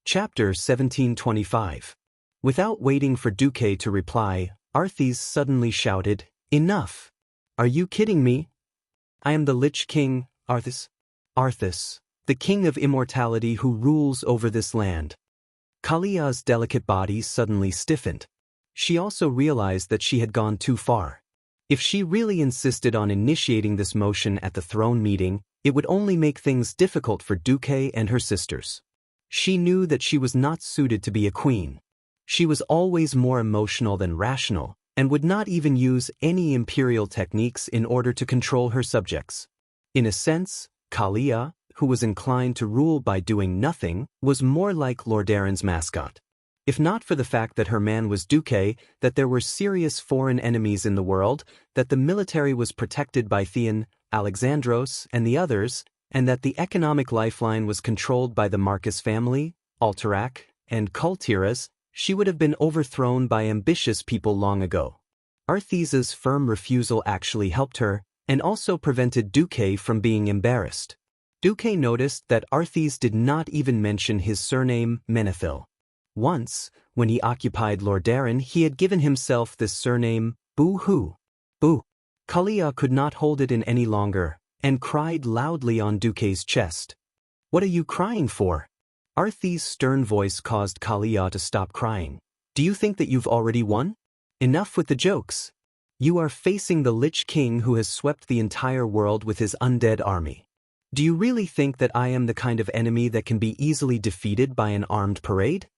Chapter 1725. Without waiting for Duque to reply, Arthas suddenly shouted, "Enough! Are you kidding me? I am the Lich King, Arthas. Arthas, the king of immortality who rules over this land." Kalia's delicate body suddenly stiffened. She also realized that she had gone too far. If she really insisted on initiating this motion at the throne meeting, it would only make things difficult for Duque and her sisters. She knew that she was not suited to be a queen. She was always more emotional than rational, and would not even use any imperial techniques in order to control her subjects. In a sense, Kalia, who was inclined to rule by doing nothing, was more like Lordarian's mascot. If not for the fact that her man was Duque, that there were serious foreign enemies in the world, that the military was protected by Theon, Alexandros, and the others, and that the economic lifeline was controlled by the Marcus family, Alterac, and Kultiras, she would have been overthrown by ambitious people long ago. Arthas's firm refusal actually helped her, and also prevented Duque from being embarrassed. Duque noticed that Arthas did not even mention his surname, Menethil. Once, when he occupied Lordaeron, he had given himself this surname, Boo-hoo. Boo. Kalia could not hold it in any longer, and cried loudly on Duque's chest. "What are you crying for?" Arthas' stern voice caused Kalia to stop crying. "Do you think that you've already won? Enough with the jokes. You are facing the Lich King who has swept the entire world with his undead army. Do you really think that I am the kind of enemy that can be easily defeated by an armed parade?"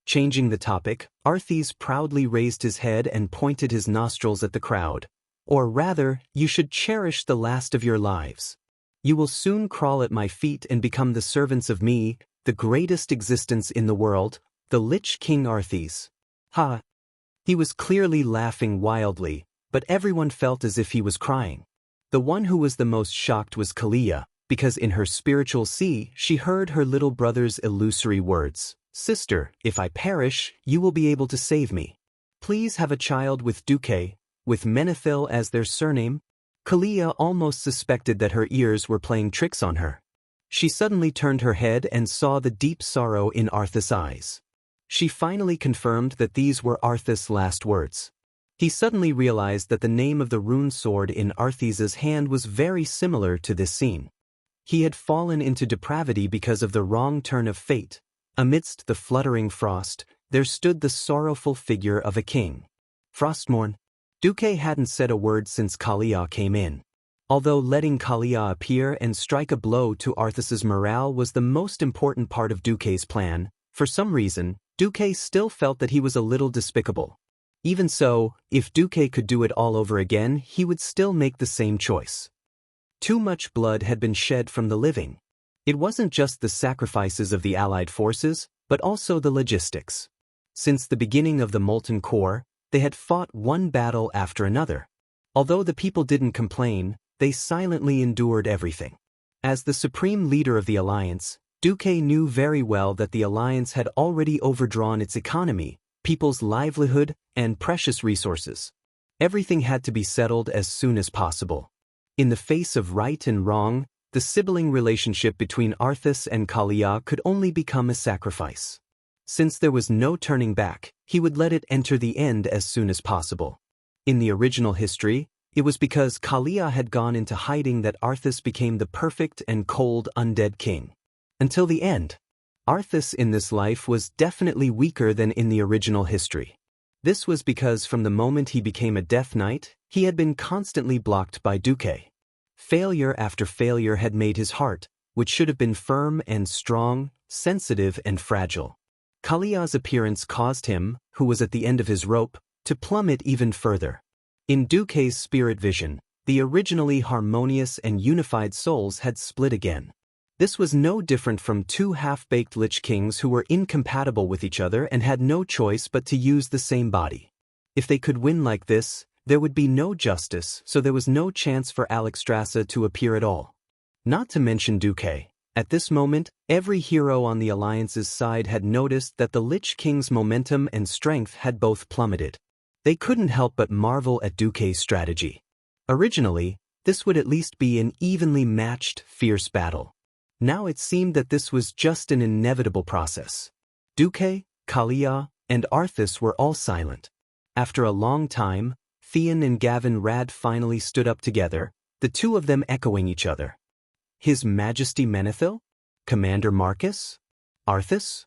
Changing the topic, Arthas proudly raised his head and pointed his nostrils at the crowd. "Or rather, you should cherish the last of your lives. You will soon crawl at my feet and become the servants of me, the greatest existence in the world, the Lich King Arthas." Ha! He was clearly laughing wildly, but everyone felt as if he was crying. The one who was the most shocked was Kalia, because in her spiritual sea she heard her little brother's illusory words. "Sister, if I perish, you will be able to save me. Please have a child with Duque, with Menethil as their surname." Kalia almost suspected that her ears were playing tricks on her. She suddenly turned her head and saw the deep sorrow in Arthas' eyes. She finally confirmed that these were Arthas' last words. He suddenly realized that the name of the rune sword in Arthas' hand was very similar to this scene. He had fallen into depravity because of the wrong turn of fate. Amidst the fluttering frost, there stood the sorrowful figure of a king. Frostmourne. Duque hadn't said a word since Kalia came in. Although letting Kalia appear and strike a blow to Arthas' morale was the most important part of Duque's plan, for some reason, Duque still felt that he was a little despicable. Even so, if Duque could do it all over again, he would still make the same choice. Too much blood had been shed from the living. It wasn't just the sacrifices of the Allied forces, but also the logistics. Since the beginning of the Molten Core, they had fought one battle after another. Although the people didn't complain, they silently endured everything. As the supreme leader of the Alliance, Duque knew very well that the Alliance had already overdrawn its economy, people's livelihood, and precious resources. Everything had to be settled as soon as possible. In the face of right and wrong, the sibling relationship between Arthas and Kalia could only become a sacrifice. Since there was no turning back, he would let it enter the end as soon as possible. In the original history, it was because Kalia had gone into hiding that Arthas became the perfect and cold undead king. Until the end, Arthas in this life was definitely weaker than in the original history. This was because from the moment he became a Death Knight, he had been constantly blocked by Duque. Failure after failure had made his heart, which should have been firm and strong, sensitive and fragile. Kalia's appearance caused him, who was at the end of his rope, to plummet even further. In Duque's spirit vision, the originally harmonious and unified souls had split again. This was no different from two half-baked Lich Kings who were incompatible with each other and had no choice but to use the same body. If they could win like this, there would be no justice, so there was no chance for Alexstrasza to appear at all. Not to mention Duque. At this moment, every hero on the Alliance's side had noticed that the Lich King's momentum and strength had both plummeted. They couldn't help but marvel at Duque's strategy. Originally, this would at least be an evenly matched, fierce battle. Now it seemed that this was just an inevitable process. Duque, Kalia, and Arthas were all silent. After a long time, Theon and Gavin Rad finally stood up together, the two of them echoing each other. His Majesty Menethil? Commander Marcus? Arthas?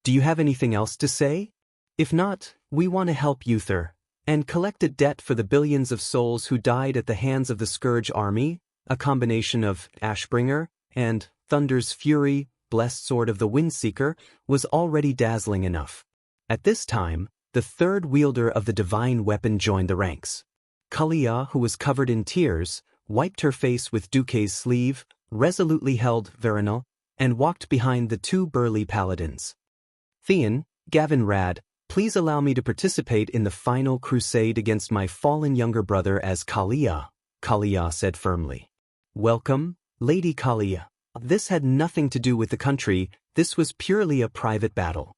Do you have anything else to say? If not, we want to help Uther, and collect a debt for the billions of souls who died at the hands of the Scourge army, a combination of Ashbringer and Thunder's Fury, blessed sword of the Windseeker, was already dazzling enough. At this time, the third wielder of the divine weapon joined the ranks. Kalia, who was covered in tears, wiped her face with Duque's sleeve, resolutely held Veronal, and walked behind the two burly paladins. Theon, Gavin Rad, please allow me to participate in the final crusade against my fallen younger brother as Kalia, Kalia said firmly. Welcome, Lady Kalia. This had nothing to do with the country, this was purely a private battle.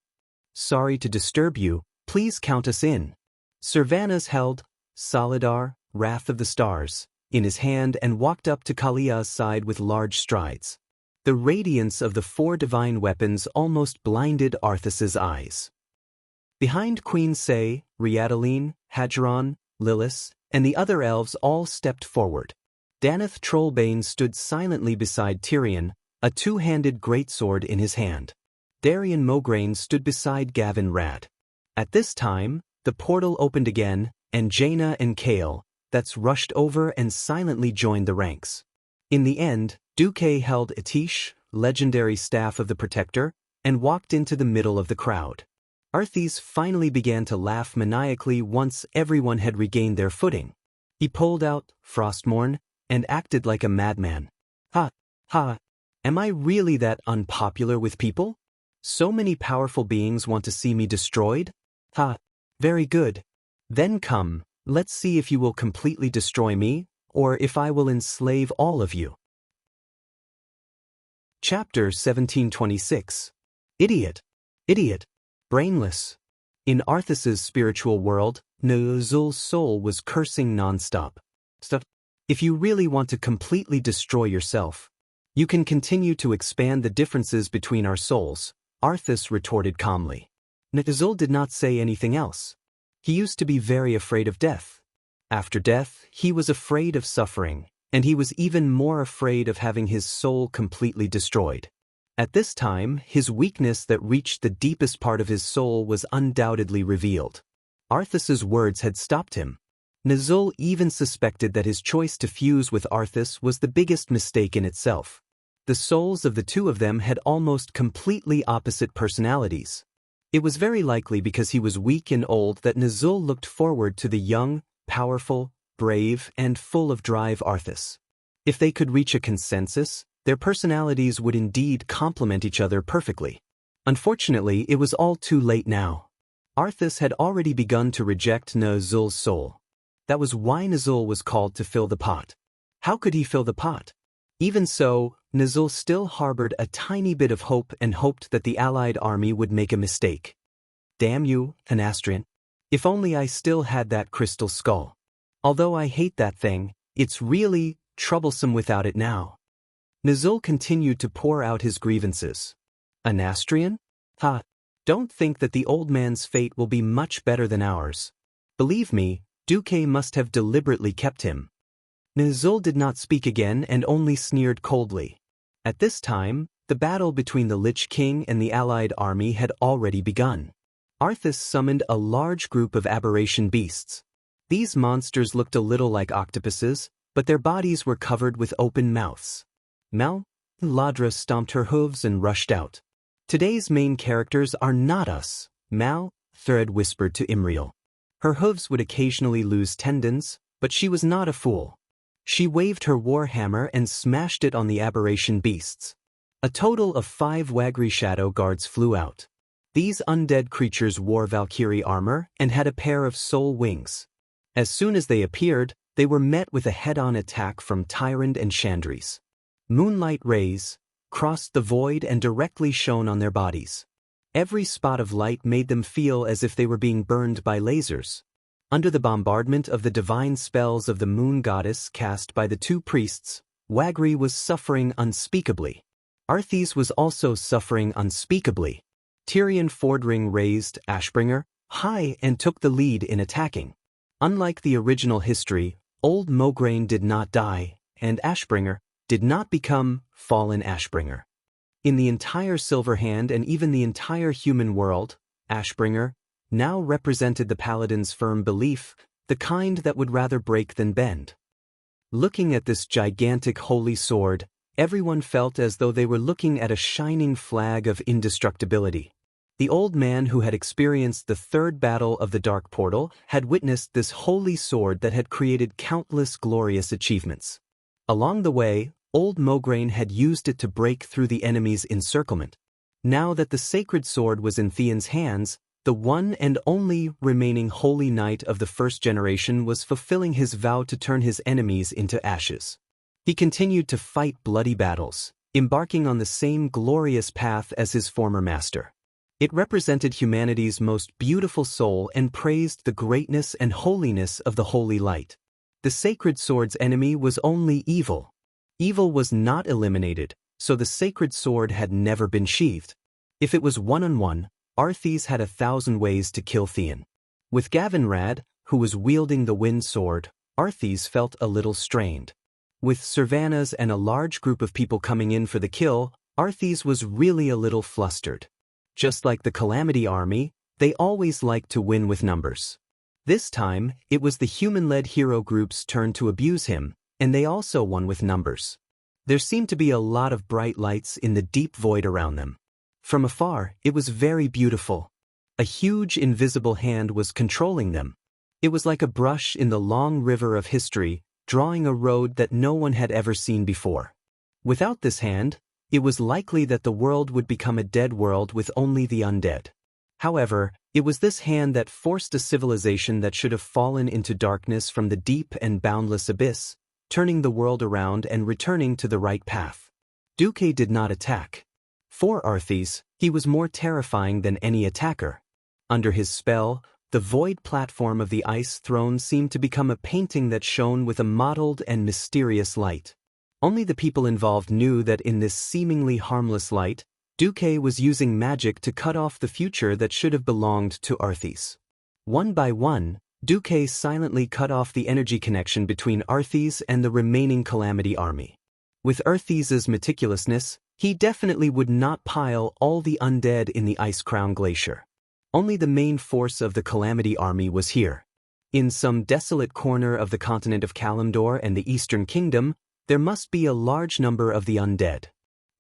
Sorry to disturb you, please count us in. Servanas held Solidar, Wrath of the Stars, in his hand and walked up to Kalia's side with large strides. The radiance of the four divine weapons almost blinded Arthas's eyes. Behind Queen Say, Riadaline, Hadgeron, Lilith, and the other elves all stepped forward. Danath Trollbane stood silently beside Tyrion, a two-handed greatsword in his hand. Darian Mograine stood beside Gavin Rad. At this time, the portal opened again, and Jaina and Kale, rushed over and silently joined the ranks. In the end, Duque held Atish, legendary staff of the Protector, and walked into the middle of the crowd. Arthas finally began to laugh maniacally once everyone had regained their footing. He pulled out Frostmourne and acted like a madman. Ha, ha, am I really that unpopular with people? So many powerful beings want to see me destroyed? Ha, very good. Then come, let's see if you will completely destroy me, or if I will enslave all of you. Chapter 1726. Idiot. Idiot. Brainless. In Arthas's spiritual world, Ner'zhul's soul was cursing non-stop. If you really want to completely destroy yourself, you can continue to expand the differences between our souls, Arthas retorted calmly. Ner'zhul did not say anything else. He used to be very afraid of death. After death, he was afraid of suffering, and he was even more afraid of having his soul completely destroyed. At this time, his weakness that reached the deepest part of his soul was undoubtedly revealed. Arthas's words had stopped him. Ner'zhul even suspected that his choice to fuse with Arthas was the biggest mistake in itself. The souls of the two of them had almost completely opposite personalities. It was very likely because he was weak and old that Ner'zhul looked forward to the young, powerful, brave, and full of drive Arthas. If they could reach a consensus, their personalities would indeed complement each other perfectly. Unfortunately, it was all too late now. Arthas had already begun to reject Ner'zhul's soul. That was why Ner'zhul was called to fill the pot. How could he fill the pot? Even so, Ner'zhul still harbored a tiny bit of hope and hoped that the allied army would make a mistake. Damn you, Anastrian. If only I still had that crystal skull. Although I hate that thing, it's really troublesome without it now. Ner'zhul continued to pour out his grievances. Anastrian? Ha! Don't think that the old man's fate will be much better than ours. Believe me, Duque must have deliberately kept him. Ner'zhul did not speak again and only sneered coldly. At this time, the battle between the Lich King and the allied army had already begun. Arthas summoned a large group of aberration beasts. These monsters looked a little like octopuses, but their bodies were covered with open mouths. Ladra stomped her hooves and rushed out. Today's main characters are not us, Thread whispered to Imriel. Her hooves would occasionally lose tendons, but she was not a fool. She waved her war hammer and smashed it on the aberration beasts. A total of 5 Wagri Shadow Guards flew out. These undead creatures wore Valkyrie armor and had a pair of soul wings. As soon as they appeared, they were met with a head-on attack from Tyrande and Chandris. Moonlight rays crossed the void and directly shone on their bodies. Every spot of light made them feel as if they were being burned by lasers. Under the bombardment of the divine spells of the moon goddess cast by the two priests, Wagri was suffering unspeakably. Arthas was also suffering unspeakably. Tyrion Fordring raised Ashbringer high and took the lead in attacking. Unlike the original history, Old Mograine did not die, and Ashbringer did not become Fallen Ashbringer. In the entire Silver Hand and even the entire human world, Ashbringer now represented the Paladin's firm belief, the kind that would rather break than bend. Looking at this gigantic holy sword, everyone felt as though they were looking at a shining flag of indestructibility. The old man who had experienced the third battle of the Dark Portal had witnessed this holy sword that had created countless glorious achievements. Along the way, Old Mograine had used it to break through the enemy's encirclement. Now that the sacred sword was in Theon's hands, the one and only remaining holy knight of the first generation was fulfilling his vow to turn his enemies into ashes. He continued to fight bloody battles, embarking on the same glorious path as his former master. It represented humanity's most beautiful soul and praised the greatness and holiness of the holy light. The sacred sword's enemy was only evil. Evil was not eliminated, so the sacred sword had never been sheathed. If it was one-on-one, Arthas had 1,000 ways to kill Theon. With Gavinrad, who was wielding the wind sword, Arthas felt a little strained. With Servanas and a large group of people coming in for the kill, Arthas was really a little flustered. Just like the Calamity Army, they always liked to win with numbers. This time, it was the human-led hero group's turn to abuse him, and they also won with numbers. There seemed to be a lot of bright lights in the deep void around them. From afar, it was very beautiful. A huge invisible hand was controlling them. It was like a brush in the long river of history, drawing a road that no one had ever seen before. Without this hand, it was likely that the world would become a dead world with only the undead. However, it was this hand that forced a civilization that should have fallen into darkness from the deep and boundless abyss, turning the world around and returning to the right path. Duque did not attack. For Arthas, he was more terrifying than any attacker. Under his spell, the void platform of the ice throne seemed to become a painting that shone with a mottled and mysterious light. Only the people involved knew that in this seemingly harmless light, Duque was using magic to cut off the future that should have belonged to Arthas. One by one, Duque silently cut off the energy connection between Arthas and the remaining Calamity Army. With Arthas's meticulousness, he definitely would not pile all the undead in the Ice Crown Glacier. Only the main force of the Calamity Army was here. In some desolate corner of the continent of Kalimdor and the Eastern Kingdom, there must be a large number of the undead.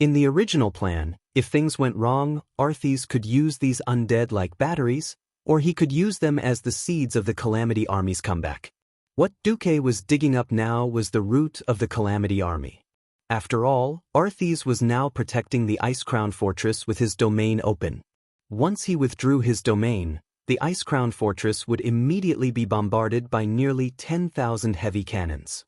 In the original plan, if things went wrong, Arthas could use these undead like batteries, or he could use them as the seeds of the Calamity Army's comeback. What Duque was digging up now was the root of the Calamity Army. After all, Arthas was now protecting the Ice Crown Fortress with his domain open. Once he withdrew his domain, the Ice Crown Fortress would immediately be bombarded by nearly 10,000 heavy cannons.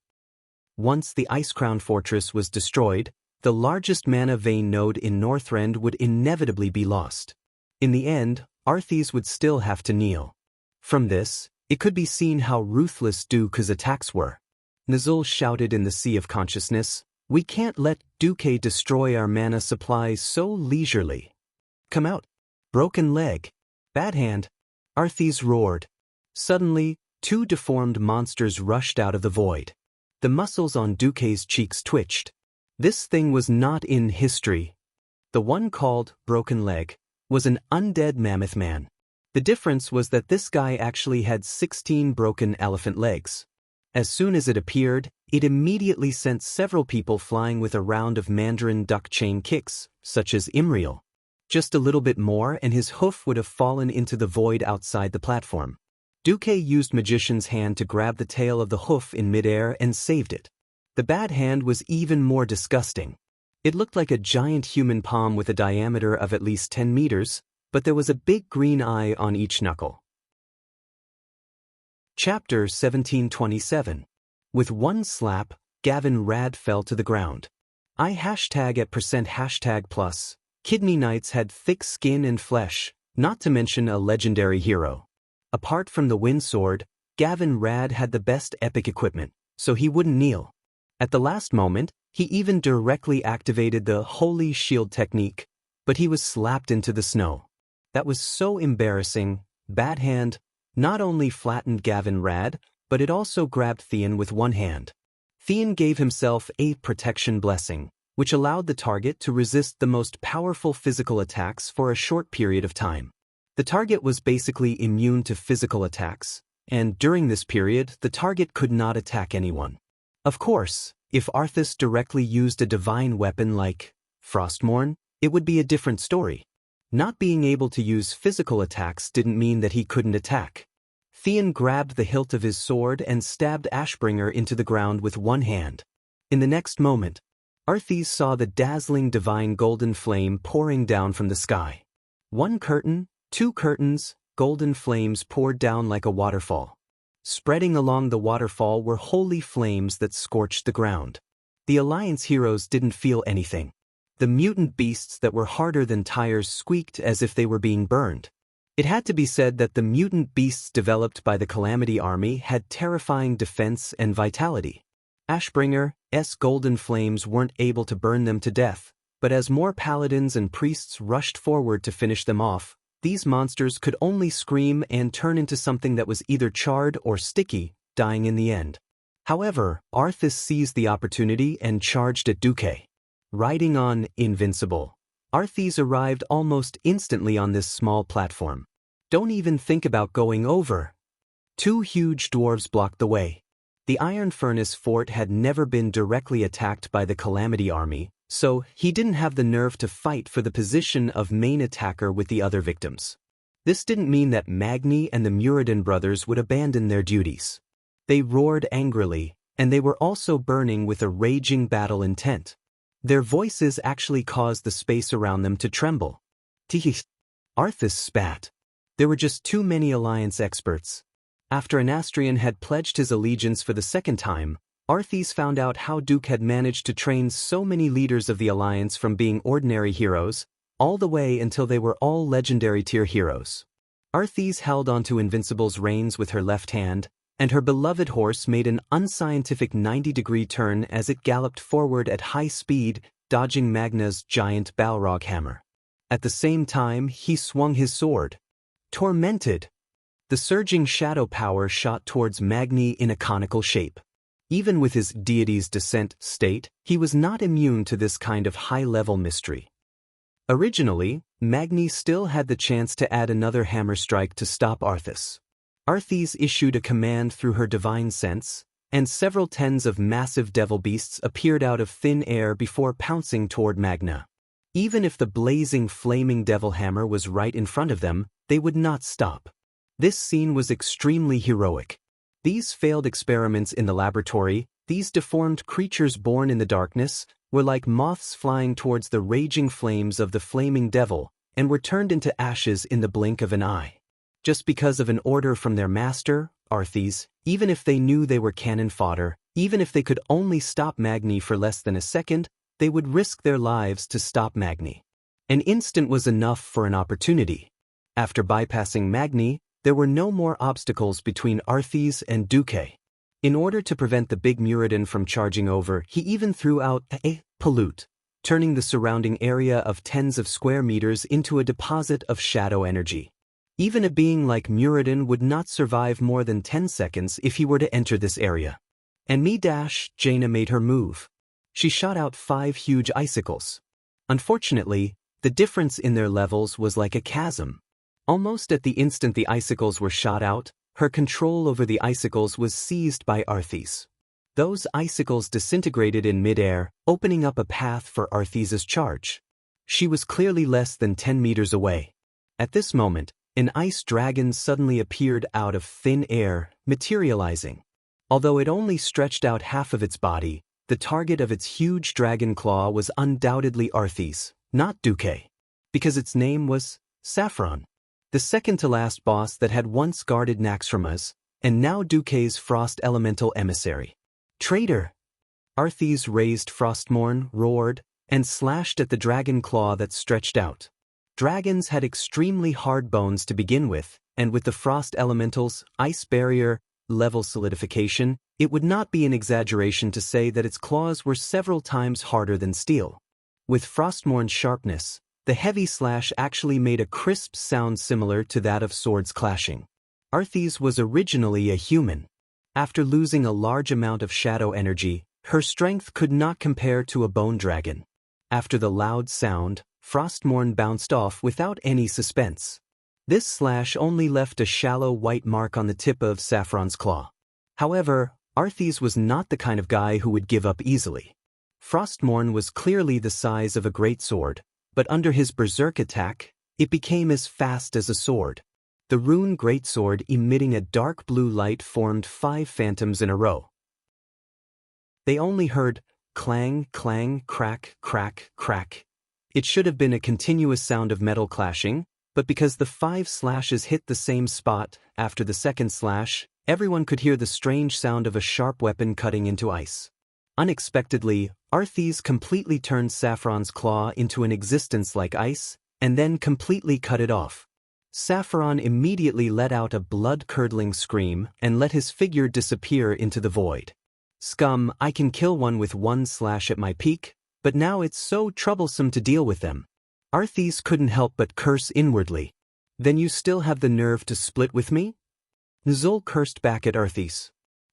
Once the Ice Crown Fortress was destroyed, the largest mana vein node in Northrend would inevitably be lost. In the end, Arthas would still have to kneel. From this, it could be seen how ruthless Duque's attacks were. Nazul shouted in the Sea of Consciousness, "We can't let Duque destroy our mana supplies so leisurely. Come out. Broken leg. Bad hand." Arthas roared. Suddenly, two deformed monsters rushed out of the void. The muscles on Duque's cheeks twitched. This thing was not in history. The one called Broken Leg was an undead mammoth man. The difference was that this guy actually had 16 broken elephant legs. As soon as it appeared, it immediately sent several people flying with a round of Mandarin duck chain kicks, such as Imriel. Just a little bit more and his hoof would have fallen into the void outside the platform. Duque used Magician's Hand to grab the tail of the hoof in midair and saved it. The bad hand was even more disgusting. It looked like a giant human palm with a diameter of at least 10 meters, but there was a big green eye on each knuckle. Chapter 1727. With one slap, Gavinrad fell to the ground. #+. Kidney Knights had thick skin and flesh, not to mention a legendary hero. Apart from the wind sword, Gavinrad had the best epic equipment, so he wouldn't kneel. At the last moment, he even directly activated the Holy Shield technique, but he was slapped into the snow. That was so embarrassing. Bad hand not only flattened Gavin Rad, but it also grabbed Theon with one hand. Theon gave himself a protection blessing, which allowed the target to resist the most powerful physical attacks for a short period of time. The target was basically immune to physical attacks, and during this period, the target could not attack anyone. Of course, if Arthas directly used a divine weapon like Frostmourne, it would be a different story. Not being able to use physical attacks didn't mean that he couldn't attack. Theon grabbed the hilt of his sword and stabbed Ashbringer into the ground with one hand. In the next moment, Arthas saw the dazzling divine golden flame pouring down from the sky. One curtain, two curtains, golden flames poured down like a waterfall. Spreading along the waterfall were holy flames that scorched the ground. The Alliance heroes didn't feel anything. The mutant beasts that were harder than tires squeaked as if they were being burned. It had to be said that the mutant beasts developed by the Calamity Army had terrifying defense and vitality. Ashbringer's golden flames weren't able to burn them to death, but as more paladins and priests rushed forward to finish them off, these monsters could only scream and turn into something that was either charred or sticky, dying in the end. However, Arthas seized the opportunity and charged at Duque. Riding on Invincible, Arthas arrived almost instantly on this small platform. Don't even think about going over. Two huge dwarves blocked the way. The Iron Furnace fort had never been directly attacked by the Calamity Army, so he didn't have the nerve to fight for the position of main attacker with the other victims. This didn't mean that Magni and the Muradin brothers would abandon their duties. They roared angrily, and they were also burning with a raging battle intent. Their voices actually caused the space around them to tremble. Arthas spat. There were just too many Alliance experts. After Anastrian had pledged his allegiance for the second time, Arthas found out how Duke had managed to train so many leaders of the Alliance from being ordinary heroes, all the way until they were all legendary tier heroes. Arthas held onto Invincible's reins with her left hand, and her beloved horse made an unscientific 90-degree turn as it galloped forward at high speed, dodging Magna's giant Balrog hammer. At the same time, he swung his sword. Tormented! The surging shadow power shot towards Magni in a conical shape. Even with his deity's descent state, he was not immune to this kind of high-level mystery. Originally, Magni still had the chance to add another hammer strike to stop Arthas. Arthas issued a command through her divine sense, and several tens of massive devil beasts appeared out of thin air before pouncing toward Magna. Even if the blazing flaming devil hammer was right in front of them, they would not stop. This scene was extremely heroic. These failed experiments in the laboratory, these deformed creatures born in the darkness, were like moths flying towards the raging flames of the flaming devil, and were turned into ashes in the blink of an eye. Just because of an order from their master, Arthas, even if they knew they were cannon fodder, even if they could only stop Magni for less than a second, they would risk their lives to stop Magni. An instant was enough for an opportunity. After bypassing Magni, there were no more obstacles between Arthas and Duque. In order to prevent the big Muradin from charging over, he even threw out a pollute, turning the surrounding area of tens of square meters into a deposit of shadow energy. Even a being like Muradin would not survive more than 10 seconds if he were to enter this area. And Jaina made her move. She shot out 5 huge icicles. Unfortunately, the difference in their levels was like a chasm. Almost at the instant the icicles were shot out, her control over the icicles was seized by Arthas. Those icicles disintegrated in midair, opening up a path for Arthas's charge. She was clearly less than 10 meters away. At this moment, an ice dragon suddenly appeared out of thin air, materializing. Although it only stretched out half of its body, the target of its huge dragon claw was undoubtedly Arthas, not Duque. Because its name was Saffron, the second-to-last boss that had once guarded Naxxramas, and now Duque's frost elemental emissary. Traitor! Arthas raised Frostmourne, roared, and slashed at the dragon claw that stretched out. Dragons had extremely hard bones to begin with, and with the frost elemental's ice barrier level solidification, it would not be an exaggeration to say that its claws were several times harder than steel. With Frostmourne's sharpness, The heavy slash actually made a crisp sound similar to that of swords clashing. Arthis was originally a human. After losing a large amount of shadow energy, her strength could not compare to a bone dragon. After the loud sound, Frostmourne bounced off without any suspense. This slash only left a shallow white mark on the tip of Saffron's claw. However, Arthis was not the kind of guy who would give up easily. Frostmourne was clearly the size of a greatsword, but under his berserk attack, it became as fast as a sword. The rune greatsword emitting a dark blue light formed 5 phantoms in a row. They only heard clang, clang, crack, crack, crack. It should have been a continuous sound of metal clashing, but because the 5 slashes hit the same spot after the second slash, everyone could hear the strange sound of a sharp weapon cutting into ice. Unexpectedly, Arthis completely turned Saffron's claw into an existence like ice, and then completely cut it off. Saffron immediately let out a blood-curdling scream and let his figure disappear into the void. Scum, I can kill one with 1 slash at my peak, but now it's so troublesome to deal with them. Arthis couldn't help but curse inwardly. Then you still have the nerve to split with me? Nzul cursed back at Arthis.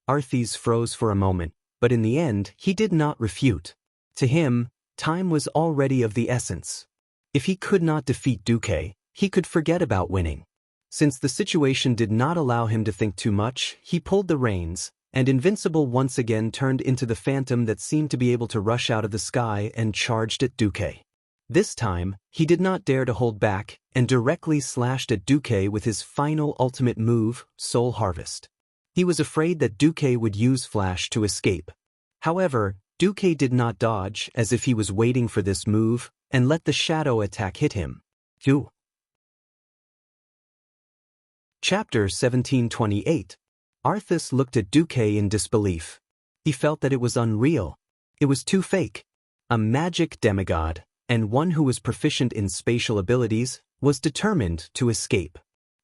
Arthis froze for a moment, but in the end he did not refute. To him, time was already of the essence. If he could not defeat Duque, he could forget about winning. Since the situation did not allow him to think too much, he pulled the reins, and Invincible once again turned into the phantom that seemed to be able to rush out of the sky and charged at Duque. This time, he did not dare to hold back, and directly slashed at Duque with his final ultimate move, Soul Harvest. He was afraid that Duque would use Flash to escape. However, Duque did not dodge as if he was waiting for this move, and let the shadow attack hit him. Phew. Chapter 1728. Arthis looked at Duque in disbelief. He felt that it was unreal. It was too fake. A magic demigod, and one who was proficient in spatial abilities, was determined to escape.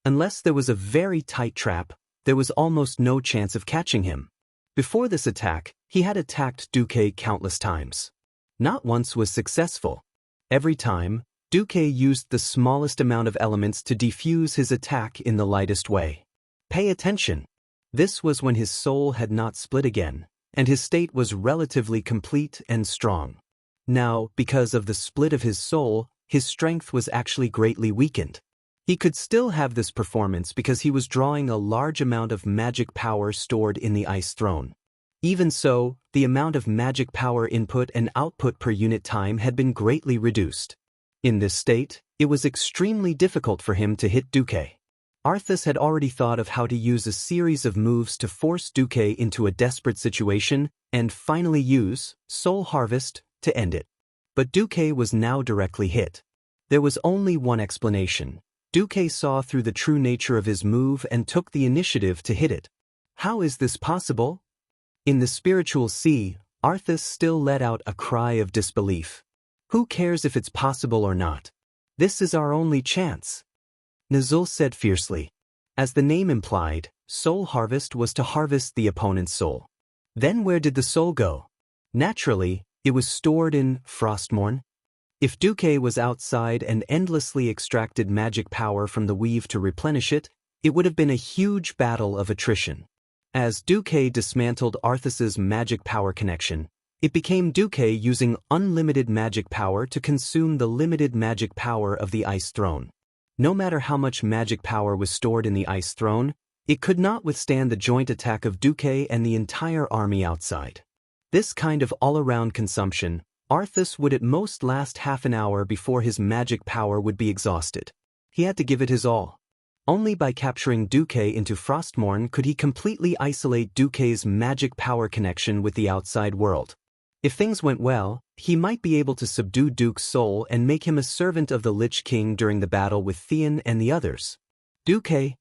Unless there was a very tight trap, there was almost no chance of catching him. Before this attack, he had attacked Duque countless times. Not once was successful. Every time, Duque used the smallest amount of elements to defuse his attack in the lightest way. Pay attention. This was when his soul had not split again, and his state was relatively complete and strong. Now, because of the split of his soul, his strength was actually greatly weakened. He could still have this performance because he was drawing a large amount of magic power stored in the Ice Throne. Even so, the amount of magic power input and output per unit time had been greatly reduced. In this state, it was extremely difficult for him to hit Duque. Arthis had already thought of how to use a series of moves to force Duque into a desperate situation and finally use Soul Harvest to end it. But Duque was now directly hit. There was only one explanation. Duque saw through the true nature of his move and took the initiative to hit it. How is this possible? In the spiritual sea, Arthis still let out a cry of disbelief. Who cares if it's possible or not? This is our only chance. Nzul said fiercely. As the name implied, Soul Harvest was to harvest the opponent's soul. Then where did the soul go? Naturally, it was stored in Frostmourne. If Duque was outside and endlessly extracted magic power from the weave to replenish it, it would have been a huge battle of attrition. As Duque dismantled Arthis's magic power connection, it became Duque using unlimited magic power to consume the limited magic power of the Ice Throne. No matter how much magic power was stored in the Ice Throne, it could not withstand the joint attack of Duque and the entire army outside. This kind of all-around consumption, Arthis would at most last half an hour before his magic power would be exhausted. He had to give it his all. Only by capturing Duque into Frostmourne could he completely isolate Duque's magic power connection with the outside world. If things went well, he might be able to subdue Duke's soul and make him a servant of the Lich King during the battle with Theon and the others. Duque.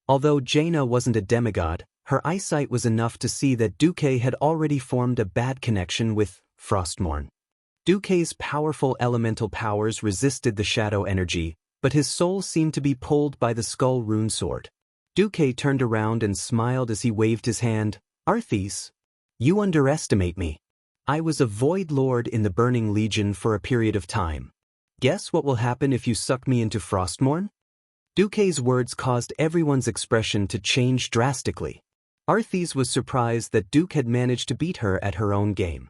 Although Jaina wasn't a demigod, her eyesight was enough to see that Duque had already formed a bad connection with Frostmourne. Duque's powerful elemental powers resisted the shadow energy, but his soul seemed to be pulled by the skull rune sword. Duque turned around and smiled as he waved his hand. Arthis, you underestimate me. I was a Void Lord in the Burning Legion for a period of time. Guess what will happen if you suck me into Frostmourne? Duque's words caused everyone's expression to change drastically. Arthis was surprised that Duke had managed to beat her at her own game.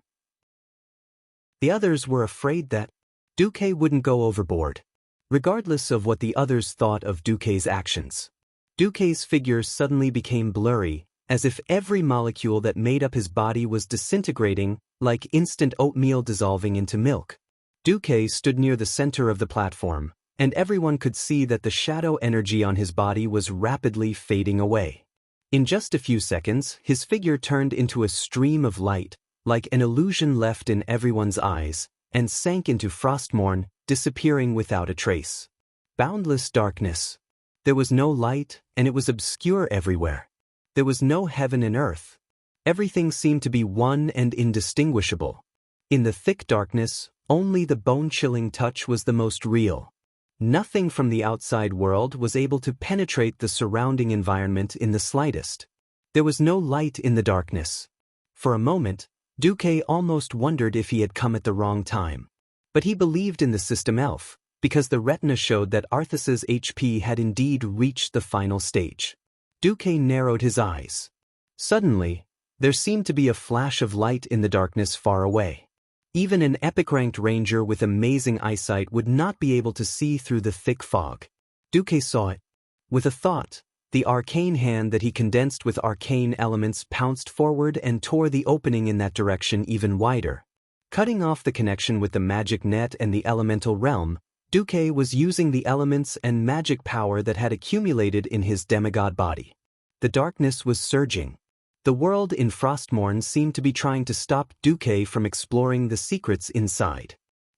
The others were afraid that Duque wouldn't go overboard. Regardless of what the others thought of Duque's actions, Duque's figure suddenly became blurry, as if every molecule that made up his body was disintegrating, like instant oatmeal dissolving into milk. Duque stood near the center of the platform, and everyone could see that the shadow energy on his body was rapidly fading away. In just a few seconds, his figure turned into a stream of light, like an illusion left in everyone's eyes, and sank into Frostmourne, disappearing without a trace. Boundless darkness. There was no light, and it was obscure everywhere. There was no heaven and earth. Everything seemed to be one and indistinguishable. In the thick darkness, only the bone-chilling touch was the most real. Nothing from the outside world was able to penetrate the surrounding environment in the slightest. There was no light in the darkness. For a moment, Duque almost wondered if he had come at the wrong time. But he believed in the system elf, because the retina showed that Arthas's HP had indeed reached the final stage. Duque narrowed his eyes. Suddenly, there seemed to be a flash of light in the darkness far away. Even an epic-ranked ranger with amazing eyesight would not be able to see through the thick fog. Duque saw it. With a thought, the arcane hand that he condensed with arcane elements pounced forward and tore the opening in that direction even wider. Cutting off the connection with the magic net and the elemental realm, Duque was using the elements and magic power that had accumulated in his demigod body. The darkness was surging. The world in Frostmourne seemed to be trying to stop Duque from exploring the secrets inside.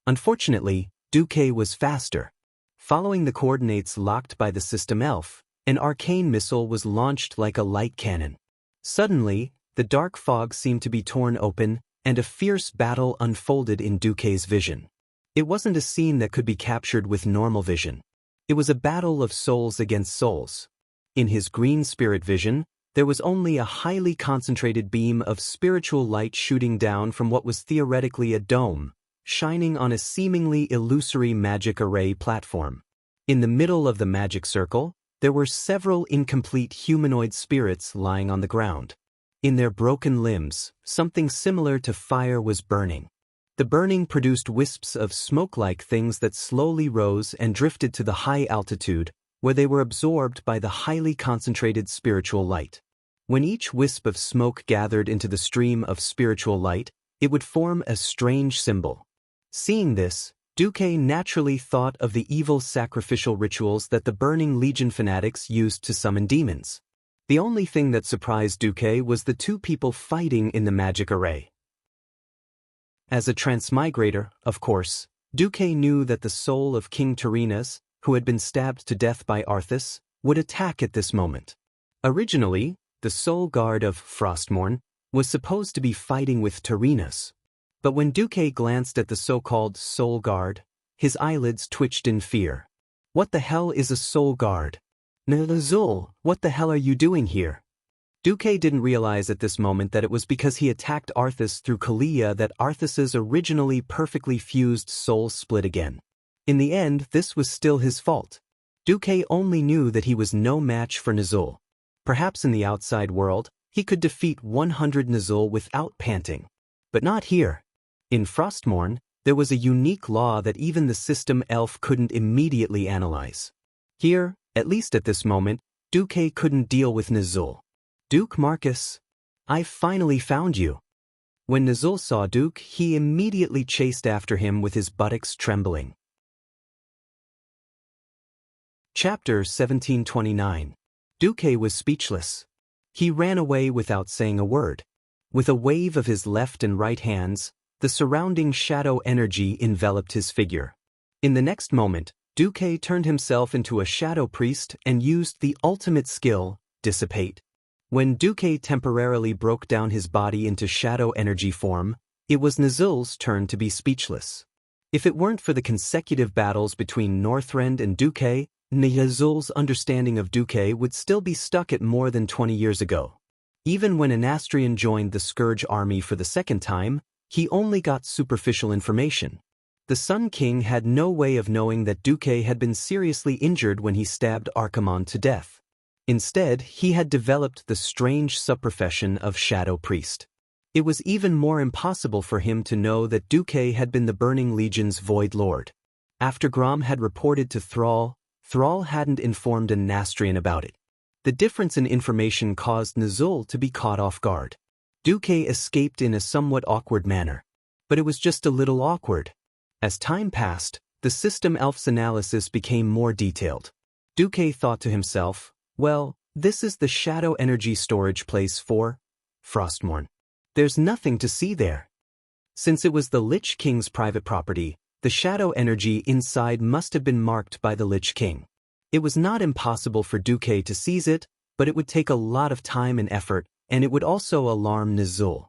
Unfortunately, Duque was faster. Following the coordinates locked by the system elf, an arcane missile was launched like a light cannon. Suddenly, the dark fog seemed to be torn open, and a fierce battle unfolded in Duque's vision. It wasn't a scene that could be captured with normal vision. It was a battle of souls against souls. In his green spirit vision, there was only a highly concentrated beam of spiritual light shooting down from what was theoretically a dome, shining on a seemingly illusory magic array platform. In the middle of the magic circle, there were several incomplete humanoid spirits lying on the ground. In their broken limbs, something similar to fire was burning. The burning produced wisps of smoke-like things that slowly rose and drifted to the high altitude, where they were absorbed by the highly concentrated spiritual light. When each wisp of smoke gathered into the stream of spiritual light, it would form a strange symbol. Seeing this, Duque naturally thought of the evil sacrificial rituals that the Burning Legion fanatics used to summon demons. The only thing that surprised Duque was the two people fighting in the magic array. As a transmigrator, of course, Duque knew that the soul of King Tyrrhenus, who had been stabbed to death by Arthas, would attack at this moment. Originally, the Soul Guard of Frostmourne was supposed to be fighting with Tyrrhenus. But when Duque glanced at the so-called Soul Guard, his eyelids twitched in fear. What the hell is a Soul Guard? Nazul, what the hell are you doing here? Duque didn't realize at this moment that it was because he attacked Arthas through Kalia that Arthas's originally perfectly fused soul split again. In the end, this was still his fault. Duque only knew that he was no match for Nazul. Perhaps in the outside world, he could defeat 100 Nazul without panting. But not here. In Frostmourne, there was a unique law that even the system elf couldn't immediately analyze. Here, at least at this moment, Duque couldn't deal with Nazul. Duke Marcus, I finally found you. When Nazul saw Duke, he immediately chased after him with his buttocks trembling. Chapter 1729. Duque was speechless. He ran away without saying a word. With a wave of his left and right hands, the surrounding shadow energy enveloped his figure. In the next moment, Duque turned himself into a shadow priest and used the ultimate skill, Dissipate. When Duque temporarily broke down his body into shadow energy form, it was Nazul's turn to be speechless. If it weren't for the consecutive battles between Northrend and Duque, Nazul's understanding of Duque would still be stuck at more than 20 years ago. Even when Anastrian joined the Scourge army for the second time, he only got superficial information. The Sun King had no way of knowing that Duque had been seriously injured when he stabbed Archimonde to death. Instead, he had developed the strange subprofession of Shadow Priest. It was even more impossible for him to know that Duque had been the Burning Legion's Void Lord. After Grom had reported to Thrall, Thrall hadn't informed a Nastrian about it. The difference in information caused Nazul to be caught off guard. Duque escaped in a somewhat awkward manner. But it was just a little awkward. As time passed, the system elf's analysis became more detailed. Duque thought to himself, well, this is the shadow energy storage place for Frostmourne. There's nothing to see there. Since it was the Lich King's private property, the shadow energy inside must have been marked by the Lich King. It was not impossible for Duque to seize it, but it would take a lot of time and effort, and it would also alarm Nazul.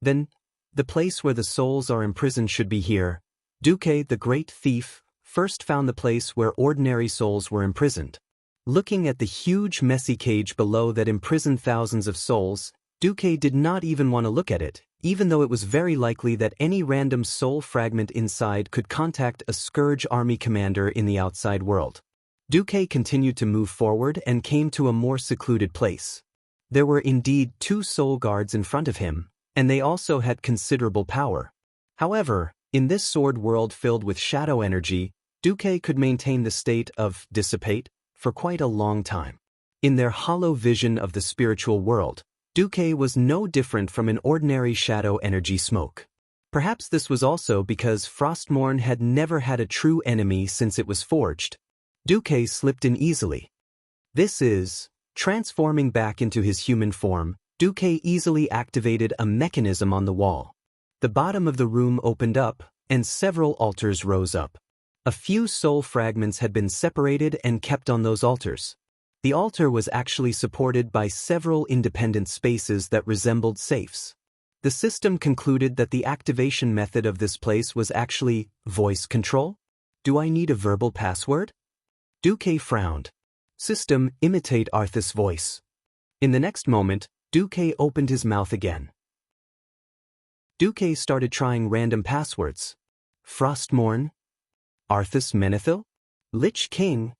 Then, the place where the souls are imprisoned should be here. Duque, the great thief, first found the place where ordinary souls were imprisoned. Looking at the huge messy cage below that imprisoned thousands of souls, Duque did not even want to look at it, even though it was very likely that any random soul fragment inside could contact a Scourge army commander in the outside world. Duque continued to move forward and came to a more secluded place. There were indeed 2 soul guards in front of him, and they also had considerable power. However, in this sword world filled with shadow energy, Duque could maintain the state of dissipate for quite a long time. In their hollow vision of the spiritual world, Duque was no different from an ordinary shadow energy smoke. Perhaps this was also because Frostmourne had never had a true enemy since it was forged. Duque slipped in easily. This is, transforming back into his human form, Duque easily activated a mechanism on the wall. The bottom of the room opened up, and several altars rose up. A few soul fragments had been separated and kept on those altars. The altar was actually supported by several independent spaces that resembled safes. The system concluded that the activation method of this place was actually voice control. Do I need a verbal password? Duque frowned. System, imitate Arthas' voice. In the next moment, Duque opened his mouth again. Duque started trying random passwords. Frostmourne, Arthas Menethil, Lich King.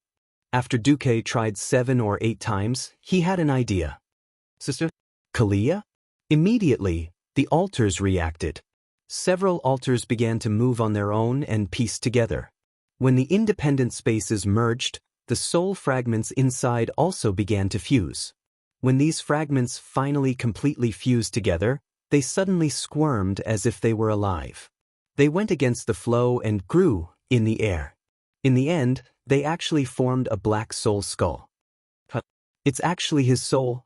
After Duque tried 7 or 8 times, he had an idea. Sister Kalia? Immediately, the altars reacted. Several altars began to move on their own and piece together. When the independent spaces merged, the soul fragments inside also began to fuse. When these fragments finally completely fused together, they suddenly squirmed as if they were alive. They went against the flow and grew in the air. In the end, they actually formed a black soul skull. It's actually his soul.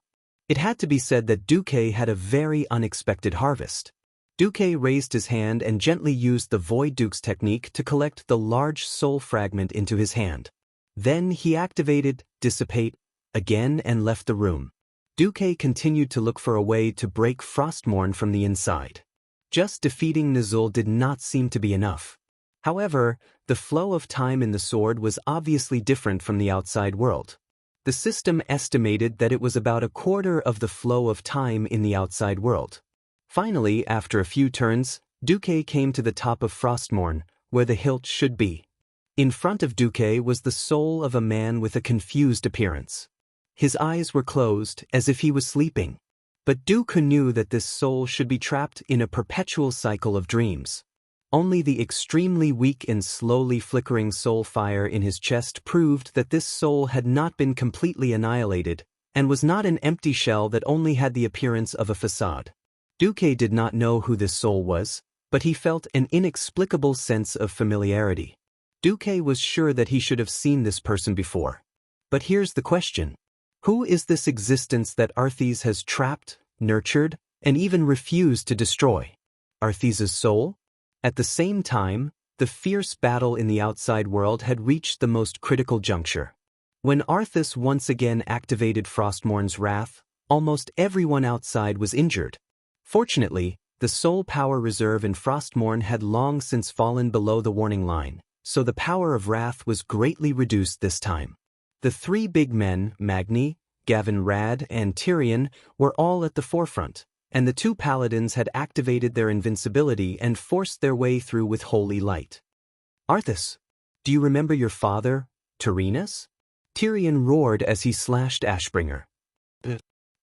It had to be said that Duque had a very unexpected harvest. Duque raised his hand and gently used the Void Duke's technique to collect the large soul fragment into his hand. Then he activated Dissipate again and left the room. Duque continued to look for a way to break Frostmourne from the inside. Just defeating Nazul did not seem to be enough. However, the flow of time in the sword was obviously different from the outside world. The system estimated that it was about a quarter of the flow of time in the outside world. Finally, after a few turns, Duque came to the top of Frostmourne, where the hilt should be. In front of Duque was the soul of a man with a confused appearance. His eyes were closed, as if he was sleeping. But Duque knew that this soul should be trapped in a perpetual cycle of dreams. Only the extremely weak and slowly flickering soul fire in his chest proved that this soul had not been completely annihilated, and was not an empty shell that only had the appearance of a facade. Duque did not know who this soul was, but he felt an inexplicable sense of familiarity. Duque was sure that he should have seen this person before. But here's the question. Who is this existence that Arthas has trapped, nurtured, and even refused to destroy? Arthas' soul? At the same time, the fierce battle in the outside world had reached the most critical juncture. When Arthas once again activated Frostmourne's wrath, almost everyone outside was injured. Fortunately, the soul power reserve in Frostmourne had long since fallen below the warning line, so the power of wrath was greatly reduced this time. The 3 big men, Magni, Gavin Rad, and Tyrion, were all at the forefront, and the 2 paladins had activated their invincibility and forced their way through with holy light. Arthas, do you remember your father, Tyrrhenus? Tyrion roared as he slashed Ashbringer.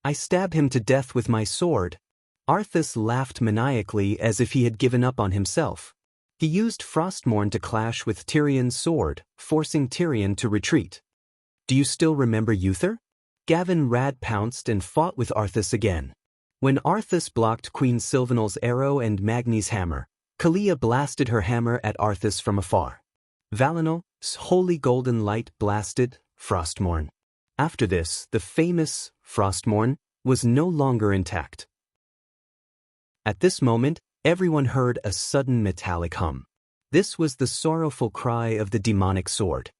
I stab him to death with my sword. Arthas laughed maniacally as if he had given up on himself. He used Frostmourne to clash with Tyrion's sword, forcing Tyrion to retreat. Do you still remember Uther? Gavin Rad pounced and fought with Arthas again. When Arthas blocked Queen Sylvanel's arrow and Magni's hammer, Kalia blasted her hammer at Arthas from afar. Valinal's holy golden light blasted Frostmourne. After this, the famous Frostmourne was no longer intact. At this moment, everyone heard a sudden metallic hum. This was the sorrowful cry of the demonic sword.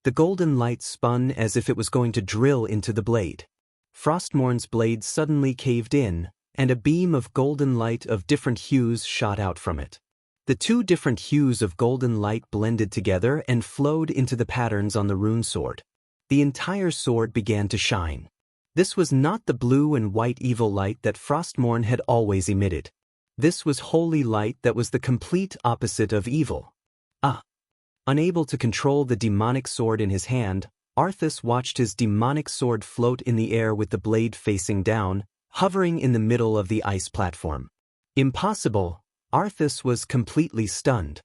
The golden light spun as if it was going to drill into the blade. Frostmourne's blade suddenly caved in, and a beam of golden light of different hues shot out from it. The two different hues of golden light blended together and flowed into the patterns on the rune sword. The entire sword began to shine. This was not the blue and white evil light that Frostmourne had always emitted. This was holy light that was the complete opposite of evil. Unable to control the demonic sword in his hand, Arthas watched his demonic sword float in the air with the blade facing down, hovering in the middle of the ice platform. Impossible! Arthas was completely stunned.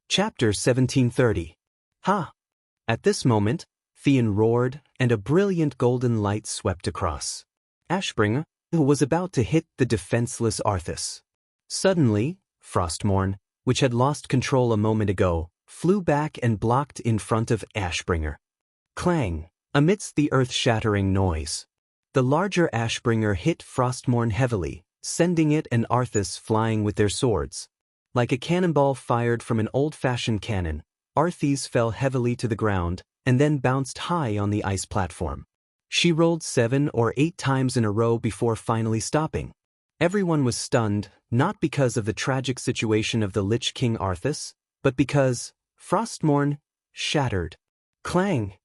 Chapter 1730. Ha! At this moment, Theon roared, and a brilliant golden light swept across. Ashbringer was about to hit the defenseless Arthas. Suddenly, Frostmourne, which had lost control a moment ago, flew back and blocked in front of Ashbringer. Clang! Amidst the earth-shattering noise. The larger Ashbringer hit Frostmourne heavily, sending it and Arthas flying with their swords. Like a cannonball fired from an old-fashioned cannon, Arthas fell heavily to the ground and then bounced high on the ice platform. She rolled 7 or 8 times in a row before finally stopping. Everyone was stunned, not because of the tragic situation of the Lich King Arthas, but because Frostmourne shattered. Clang!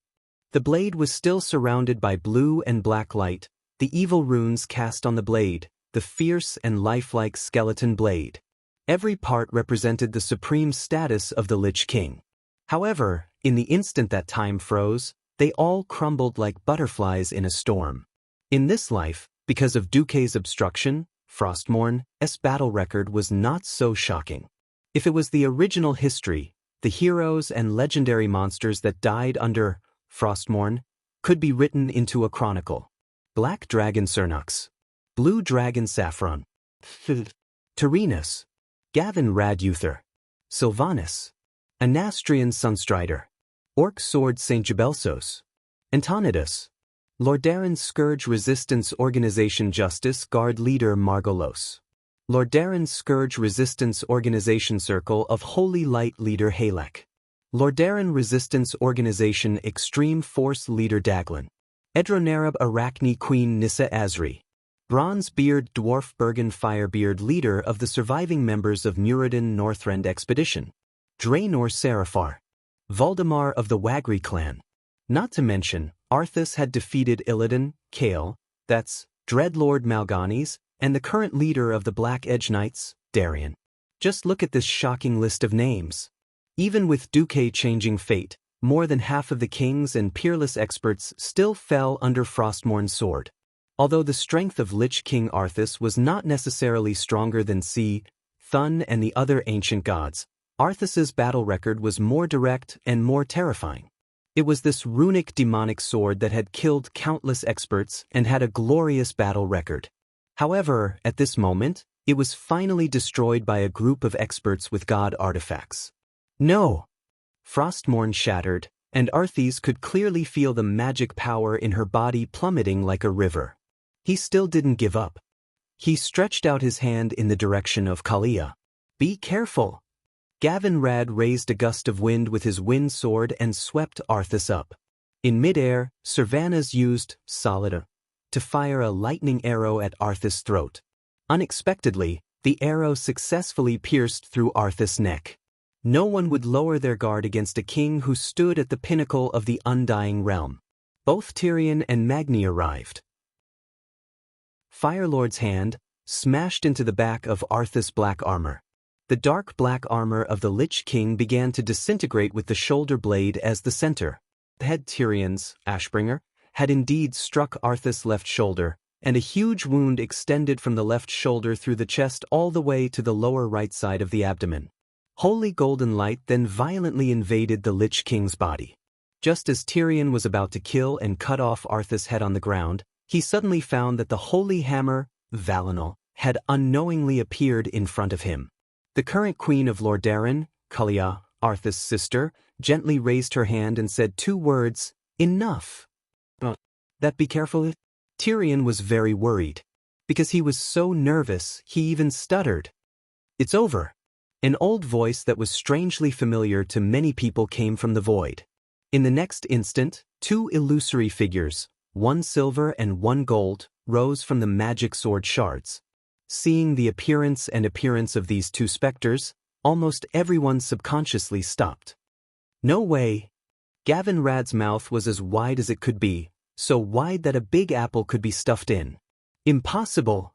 The blade was still surrounded by blue and black light, the evil runes cast on the blade, the fierce and lifelike skeleton blade. Every part represented the supreme status of the Lich King. However, in the instant that time froze, they all crumbled like butterflies in a storm. In this life, because of Duque's obstruction, Frostmourne's battle record was not so shocking. If it was the original history, the heroes and legendary monsters that died under Frostmourne could be written into a chronicle. Black Dragon Cernox, Blue Dragon Saffron, Tyrrhenus, Gavin Rad Uther, Sylvanus, Anastrian Sunstrider, Orc Sword St. Gebelsos, Antonidus, Lordaeron's Scourge Resistance Organization Justice Guard Leader Margolos, Lordaeron's Scourge Resistance Organization Circle of Holy Light Leader Halek, Lordaeron Resistance Organization Extreme Force Leader Daglin, Edronerab Arachne Queen Nissa Azri, Bronzebeard Dwarf Bergen Firebeard Leader of the surviving members of Muradin Northrend Expedition, Draenor Seraphar, Valdemar of the Wagri clan. Not to mention, Arthas had defeated Illidan, Kael, that's Dreadlord Mal'Ganis, and the current leader of the Black Edge Knights, Darion. Just look at this shocking list of names. Even with Duque changing fate, more than half of the kings and peerless experts still fell under Frostmourne's sword. Although the strength of Lich King Arthas was not necessarily stronger than Thun and the other ancient gods, Arthas's battle record was more direct and more terrifying. It was this runic demonic sword that had killed countless experts and had a glorious battle record. However, at this moment, it was finally destroyed by a group of experts with god artifacts. No! Frostmourne shattered, and Arthas could clearly feel the magic power in her body plummeting like a river. He still didn't give up. He stretched out his hand in the direction of Kalia. Be careful! Gavin Rad raised a gust of wind with his wind sword and swept Arthas up. In midair, Servanas used Solida to fire a lightning arrow at Arthas' throat. Unexpectedly, the arrow successfully pierced through Arthas' neck. No one would lower their guard against a king who stood at the pinnacle of the undying realm. Both Tyrion and Magni arrived. Firelord's hand smashed into the back of Arthas' black armor. The dark black armor of the Lich King began to disintegrate with the shoulder blade as the center. The head Tyrion's, Ashbringer, had indeed struck Arthas' left shoulder, and a huge wound extended from the left shoulder through the chest all the way to the lower right side of the abdomen. Holy golden light then violently invaded the Lich King's body. Just as Tyrion was about to kill and cut off Arthas' head on the ground, he suddenly found that the holy hammer, Valinor, had unknowingly appeared in front of him. The current queen of Lordaeron, Kalia, Arthas' sister, gently raised her hand and said 2 words, "Enough." That be careful? Tyrion was very worried. Because he was so nervous, he even stuttered. "It's over." An old voice that was strangely familiar to many people came from the void. In the next instant, 2 illusory figures, 1 silver and 1 gold, rose from the magic sword shards. Seeing the appearance of these 2 specters, almost everyone subconsciously stopped. No way. Gavin Rad's mouth was as wide as it could be, so wide that a big apple could be stuffed in. Impossible.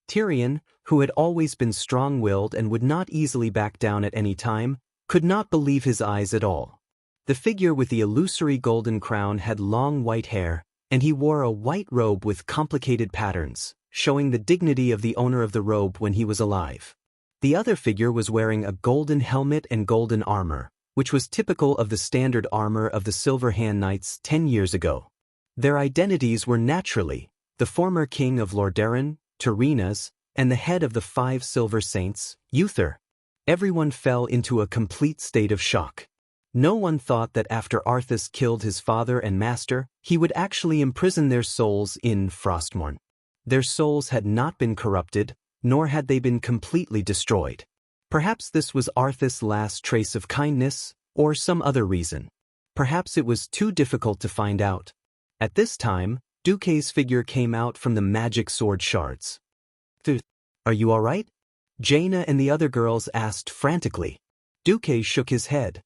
Tyrion, who had always been strong-willed and would not easily back down at any time, could not believe his eyes at all. The figure with the illusory golden crown had long white hair, and he wore a white robe with complicated patterns, showing the dignity of the owner of the robe when he was alive. The other figure was wearing a golden helmet and golden armor, which was typical of the standard armor of the Silver Hand Knights 10 years ago. Their identities were naturally the former king of Lordaeron, Tyrinas, and the head of the 5 Silver Saints, Uther. Everyone fell into a complete state of shock. No one thought that after Arthas killed his father and master, he would actually imprison their souls in Frostmourne. Their souls had not been corrupted, nor had they been completely destroyed. Perhaps this was Arthas' last trace of kindness, or some other reason. Perhaps it was too difficult to find out. At this time, Duque's figure came out from the magic sword shards. "Are you all right?" Jaina and the other girls asked frantically. Duque shook his head.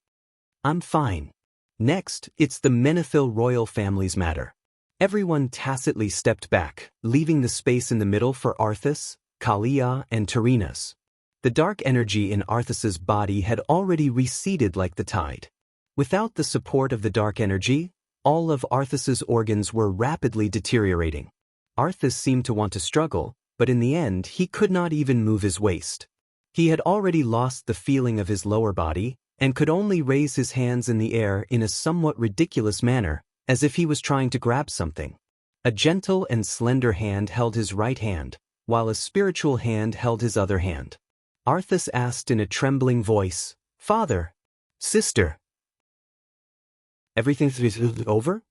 "I'm fine." Next, it's the Menethil royal family's matter. Everyone tacitly stepped back, leaving the space in the middle for Arthas, Kalia, and Tyrinas. The dark energy in Arthas's body had already receded like the tide. Without the support of the dark energy, all of Arthas's organs were rapidly deteriorating. Arthas seemed to want to struggle, but in the end he could not even move his waist. He had already lost the feeling of his lower body, and could only raise his hands in the air in a somewhat ridiculous manner, as if he was trying to grab something. A gentle and slender hand held his right hand, while a spiritual hand held his other hand. Arthas asked in a trembling voice, "Father, sister, everything's over?"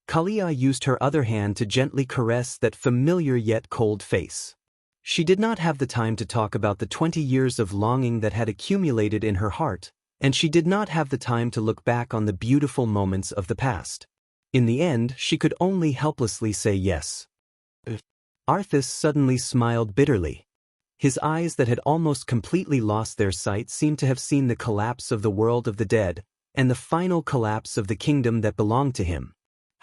Kalia used her other hand to gently caress that familiar yet cold face. She did not have the time to talk about the 20 years of longing that had accumulated in her heart, and she did not have the time to look back on the beautiful moments of the past. In the end, she could only helplessly say yes. Arthas suddenly smiled bitterly. His eyes that had almost completely lost their sight seemed to have seen the collapse of the world of the dead, and the final collapse of the kingdom that belonged to him.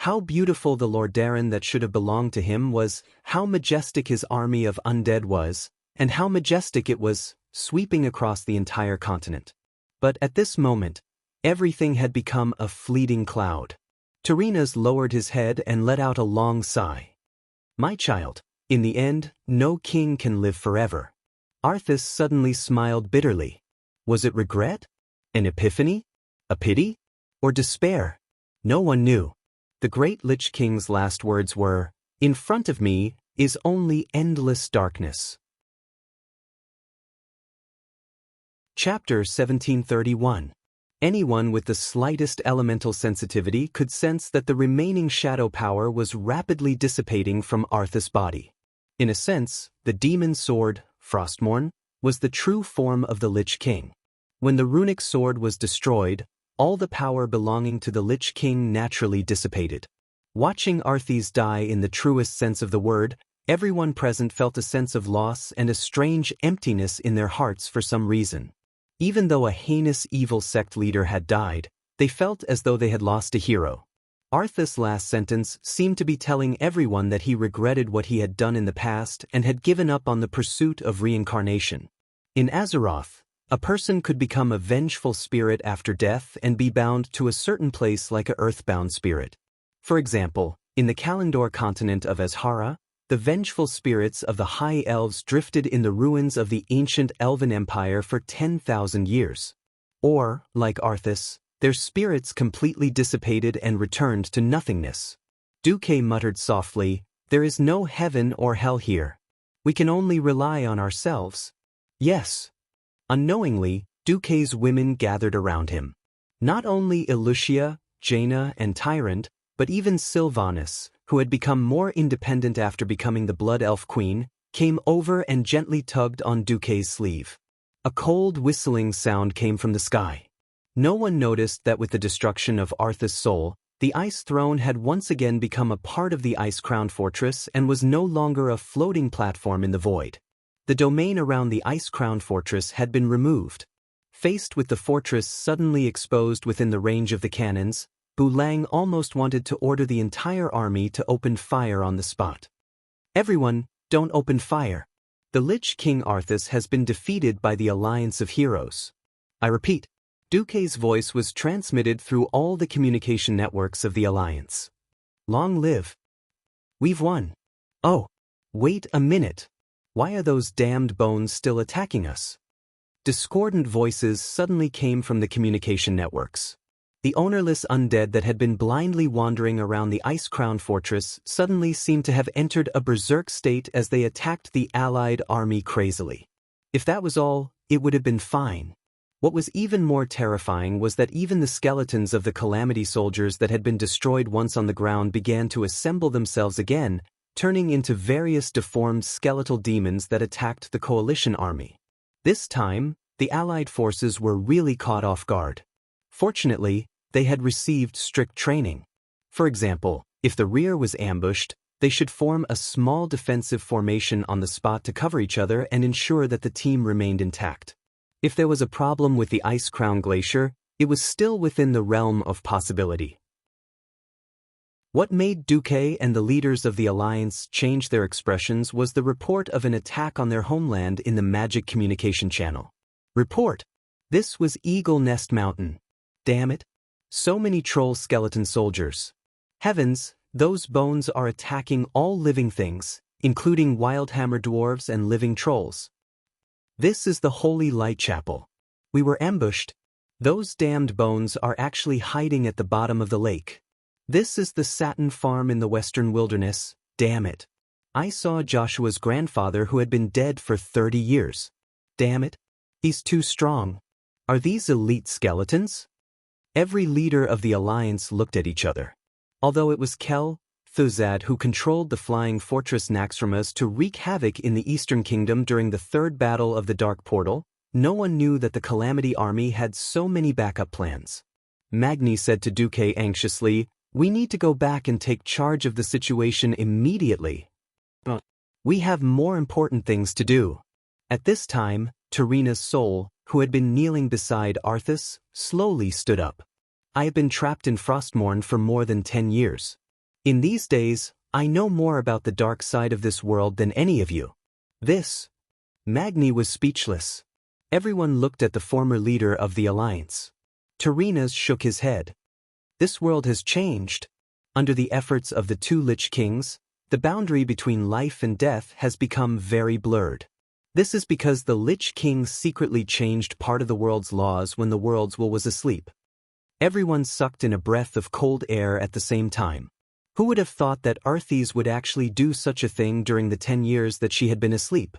How beautiful the Lordaeron that should have belonged to him was, how majestic his army of undead was, and how majestic it was, sweeping across the entire continent. But at this moment, everything had become a fleeting cloud. Tyrinas lowered his head and let out a long sigh. "My child, in the end, no king can live forever." Arthas suddenly smiled bitterly. Was it regret? An epiphany? A pity? Or despair? No one knew. The great Lich King's last words were, "In front of me is only endless darkness." Chapter 1731. Anyone with the slightest elemental sensitivity could sense that the remaining shadow power was rapidly dissipating from Arthas' body. In a sense, the demon sword, Frostmourne, was the true form of the Lich King. When the runic sword was destroyed, all the power belonging to the Lich King naturally dissipated. Watching Arthas die in the truest sense of the word, everyone present felt a sense of loss and a strange emptiness in their hearts for some reason. Even though a heinous evil sect leader had died, they felt as though they had lost a hero. Arthas' last sentence seemed to be telling everyone that he regretted what he had done in the past and had given up on the pursuit of reincarnation. In Azeroth, A person could become a vengeful spirit after death and be bound to a certain place like a earthbound spirit. For example, in the Kalandor continent of Azhara, the vengeful spirits of the High Elves drifted in the ruins of the ancient Elven Empire for 10,000 years. Or, like Arthas, their spirits completely dissipated and returned to nothingness. Duque muttered softly, "There is no heaven or hell here. We can only rely on ourselves." Yes. Unknowingly, Duque's women gathered around him. Not only Elucia, Jaina, and Tyrant, but even Sylvanas, who had become more independent after becoming the Blood Elf Queen, came over and gently tugged on Duque's sleeve. A cold whistling sound came from the sky. No one noticed that with the destruction of Arthas' soul, the Ice Throne had once again become a part of the Ice-crowned fortress and was no longer a floating platform in the void. The domain around the Ice-crowned fortress had been removed. Faced with the fortress suddenly exposed within the range of the cannons, Bulang almost wanted to order the entire army to open fire on the spot. "Everyone, don't open fire. The Lich King Arthas has been defeated by the Alliance of Heroes." I repeat, Duque's voice was transmitted through all the communication networks of the Alliance. "Long live. We've won. Oh, wait a minute. Why are those damned bones still attacking us?" Discordant voices suddenly came from the communication networks. The ownerless undead that had been blindly wandering around the Ice-crowned fortress suddenly seemed to have entered a berserk state as they attacked the allied army crazily. If that was all, it would have been fine. What was even more terrifying was that even the skeletons of the Calamity soldiers that had been destroyed once on the ground began to assemble themselves again, turning into various deformed skeletal demons that attacked the coalition army. This time, the Allied forces were really caught off guard. Fortunately, they had received strict training. For example, if the rear was ambushed, they should form a small defensive formation on the spot to cover each other and ensure that the team remained intact. If there was a problem with the Ice Crown Glacier, it was still within the realm of possibility. What made Duque and the leaders of the Alliance change their expressions was the report of an attack on their homeland in the Magic Communication Channel. Report. This was Eagle Nest Mountain. Damn it. So many troll skeleton soldiers. Heavens, those bones are attacking all living things, including wildhammer dwarves and living trolls. This is the Holy Light Chapel. We were ambushed. Those damned bones are actually hiding at the bottom of the lake. This is the Satin Farm in the Western Wilderness. Damn it. I saw Joshua's grandfather who had been dead for 30 years. Damn it. He's too strong. Are these elite skeletons? Every leader of the Alliance looked at each other. Although it was Kel, Thuzad who controlled the flying fortress Naxxramas to wreak havoc in the Eastern Kingdom during the Third Battle of the Dark Portal, no one knew that the Calamity Army had so many backup plans. Magni said to Duque anxiously, "We need to go back and take charge of the situation immediately. But we have more important things to do." At this time, Tarina's soul, who had been kneeling beside Arthas, slowly stood up. "I have been trapped in Frostmourne for more than 10 years. In these days, I know more about the dark side of this world than any of you." This. Magni was speechless. Everyone looked at the former leader of the Alliance. Tarina's shook his head. This world has changed. Under the efforts of the two Lich Kings, the boundary between life and death has become very blurred. This is because the Lich King secretly changed part of the world's laws when the world's will was asleep. Everyone sucked in a breath of cold air at the same time. Who would have thought that Arthas would actually do such a thing during the 10 years that she had been asleep?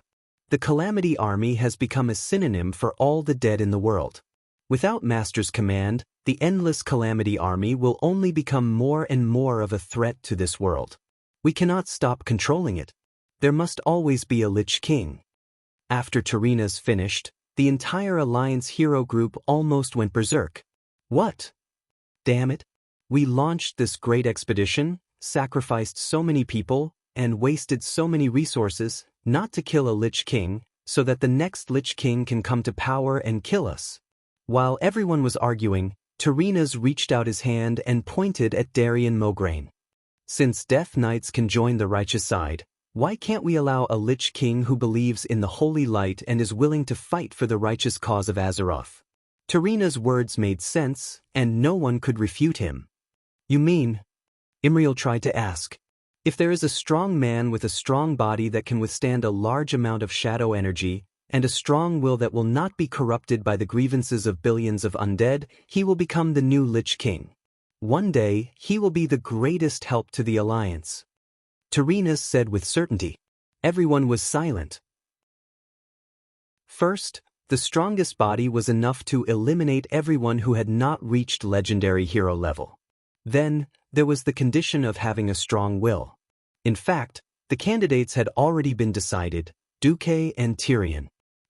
The Calamity Army has become a synonym for all the dead in the world. Without Master's command, the endless Calamity Army will only become more and more of a threat to this world. We cannot stop controlling it. There must always be a Lich King. After Tarina's finished, the entire Alliance hero group almost went berserk. What? Damn it. We launched this great expedition, sacrificed so many people, and wasted so many resources, not to kill a Lich King, so that the next Lich King can come to power and kill us. While everyone was arguing, Tarina's reached out his hand and pointed at Darian Mograine. Since Death Knights can join the righteous side, Why can't we allow a Lich King who believes in the holy light and is willing to fight for the righteous cause of Azeroth? Tarina's words made sense, and no one could refute him. You mean? Imriel tried to ask. If there is a strong man with a strong body that can withstand a large amount of shadow energy, and a strong will that will not be corrupted by the grievances of billions of undead, he will become the new Lich King. One day, he will be the greatest help to the Alliance. Tarina said with certainty. Everyone was silent. First, the strongest body was enough to eliminate everyone who had not reached legendary hero level. Then, there was the condition of having a strong will. In fact, the candidates had already been decided, Duque and Tyrion.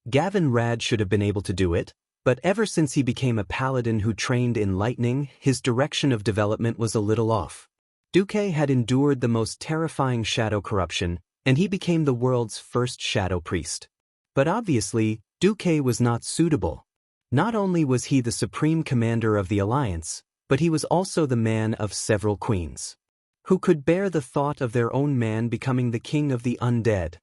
Gavin Rad should have been able to do it, but ever since he became a paladin who trained in lightning, his direction of development was a little off. Duque had endured the most terrifying shadow corruption, and he became the world's first shadow priest. But obviously, Duque was not suitable. Not only was he the supreme commander of the Alliance, but he was also the man of several queens. Who could bear the thought of their own man becoming the king of the undead?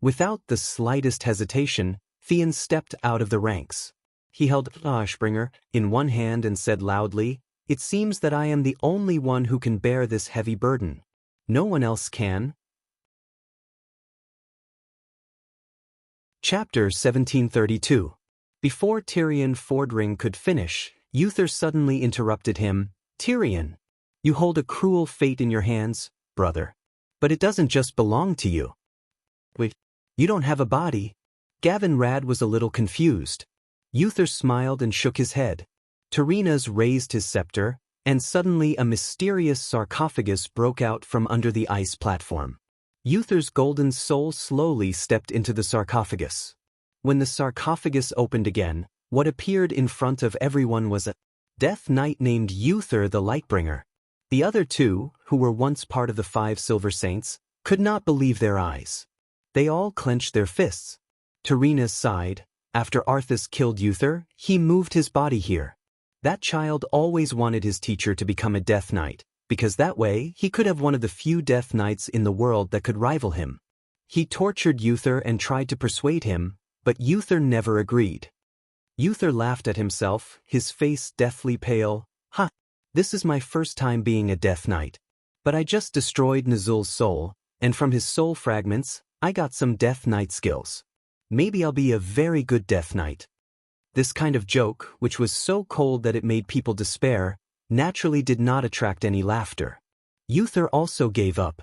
Without the slightest hesitation, Theon stepped out of the ranks. He held Ashbringer in one hand and said loudly, "It seems that I am the only one who can bear this heavy burden. No one else can." Chapter 1732. Before Tyrion Fordring could finish, Uther suddenly interrupted him. "Tyrion, you hold a cruel fate in your hands, brother. But it doesn't just belong to you. Wait, you don't have a body?" Gavin Rad was a little confused. Uther smiled and shook his head. Tyrinas raised his scepter, and suddenly a mysterious sarcophagus broke out from under the ice platform. Uther's golden soul slowly stepped into the sarcophagus. When the sarcophagus opened again, what appeared in front of everyone was a Death Knight named Uther the Lightbringer. The other two, who were once part of the 5 Silver Saints, could not believe their eyes. They all clenched their fists. Tyrinas sighed. After Arthas killed Uther, he moved his body here. That child always wanted his teacher to become a Death Knight, because that way he could have one of the few Death Knights in the world that could rival him. He tortured Uther and tried to persuade him, but Uther never agreed. Uther laughed at himself, his face deathly pale. "Ha! This is my first time being a Death Knight. But I just destroyed Nazul's soul, and from his soul fragments, I got some Death Knight skills. Maybe I'll be a very good Death Knight." This kind of joke, which was so cold that it made people despair, naturally did not attract any laughter. Uther also gave up.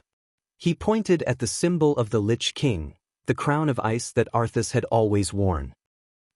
He pointed at the symbol of the Lich King, the crown of ice that Arthas had always worn.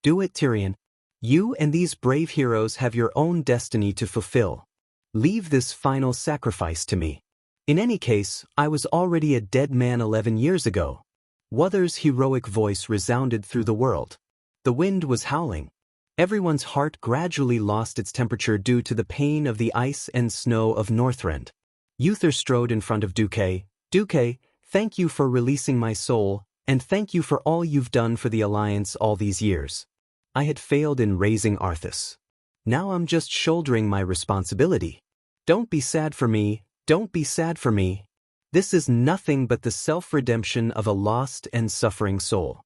"Do it, Tyrion. You and these brave heroes have your own destiny to fulfill. Leave this final sacrifice to me. In any case, I was already a dead man 11 years ago." Wuther's heroic voice resounded through the world. The wind was howling. Everyone's heart gradually lost its temperature due to the pain of the ice and snow of Northrend. Uther strode in front of Duque. "Duque, thank you for releasing my soul, and thank you for all you've done for the Alliance all these years. I had failed in raising Arthas. Now I'm just shouldering my responsibility. Don't be sad for me, don't be sad for me. This is nothing but the self-redemption of a lost and suffering soul."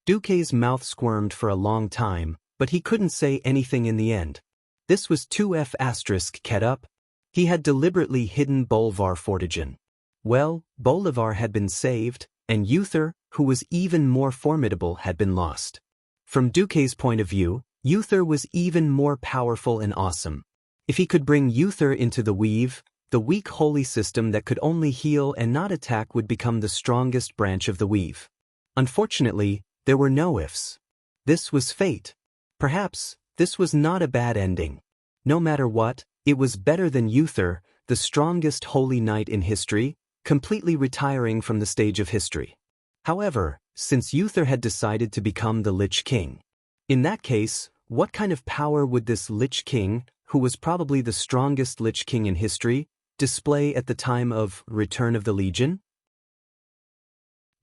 Duque's mouth squirmed for a long time, but he couldn't say anything in the end. This was 2F** Ket up. He had deliberately hidden Bolvar Fortigen. Well, Bolivar had been saved, and Uther, who was even more formidable, had been lost. From Duque's point of view, Uther was even more powerful and awesome. If he could bring Uther into the Weave, the weak holy system that could only heal and not attack would become the strongest branch of the Weave. Unfortunately, there were no ifs. This was fate. Perhaps, this was not a bad ending. No matter what, it was better than Uther, the strongest holy knight in history, completely retiring from the stage of history. However, since Uther had decided to become the Lich King, in that case, what kind of power would this Lich King, who was probably the strongest Lich King in history, display at the time of Return of the Legion?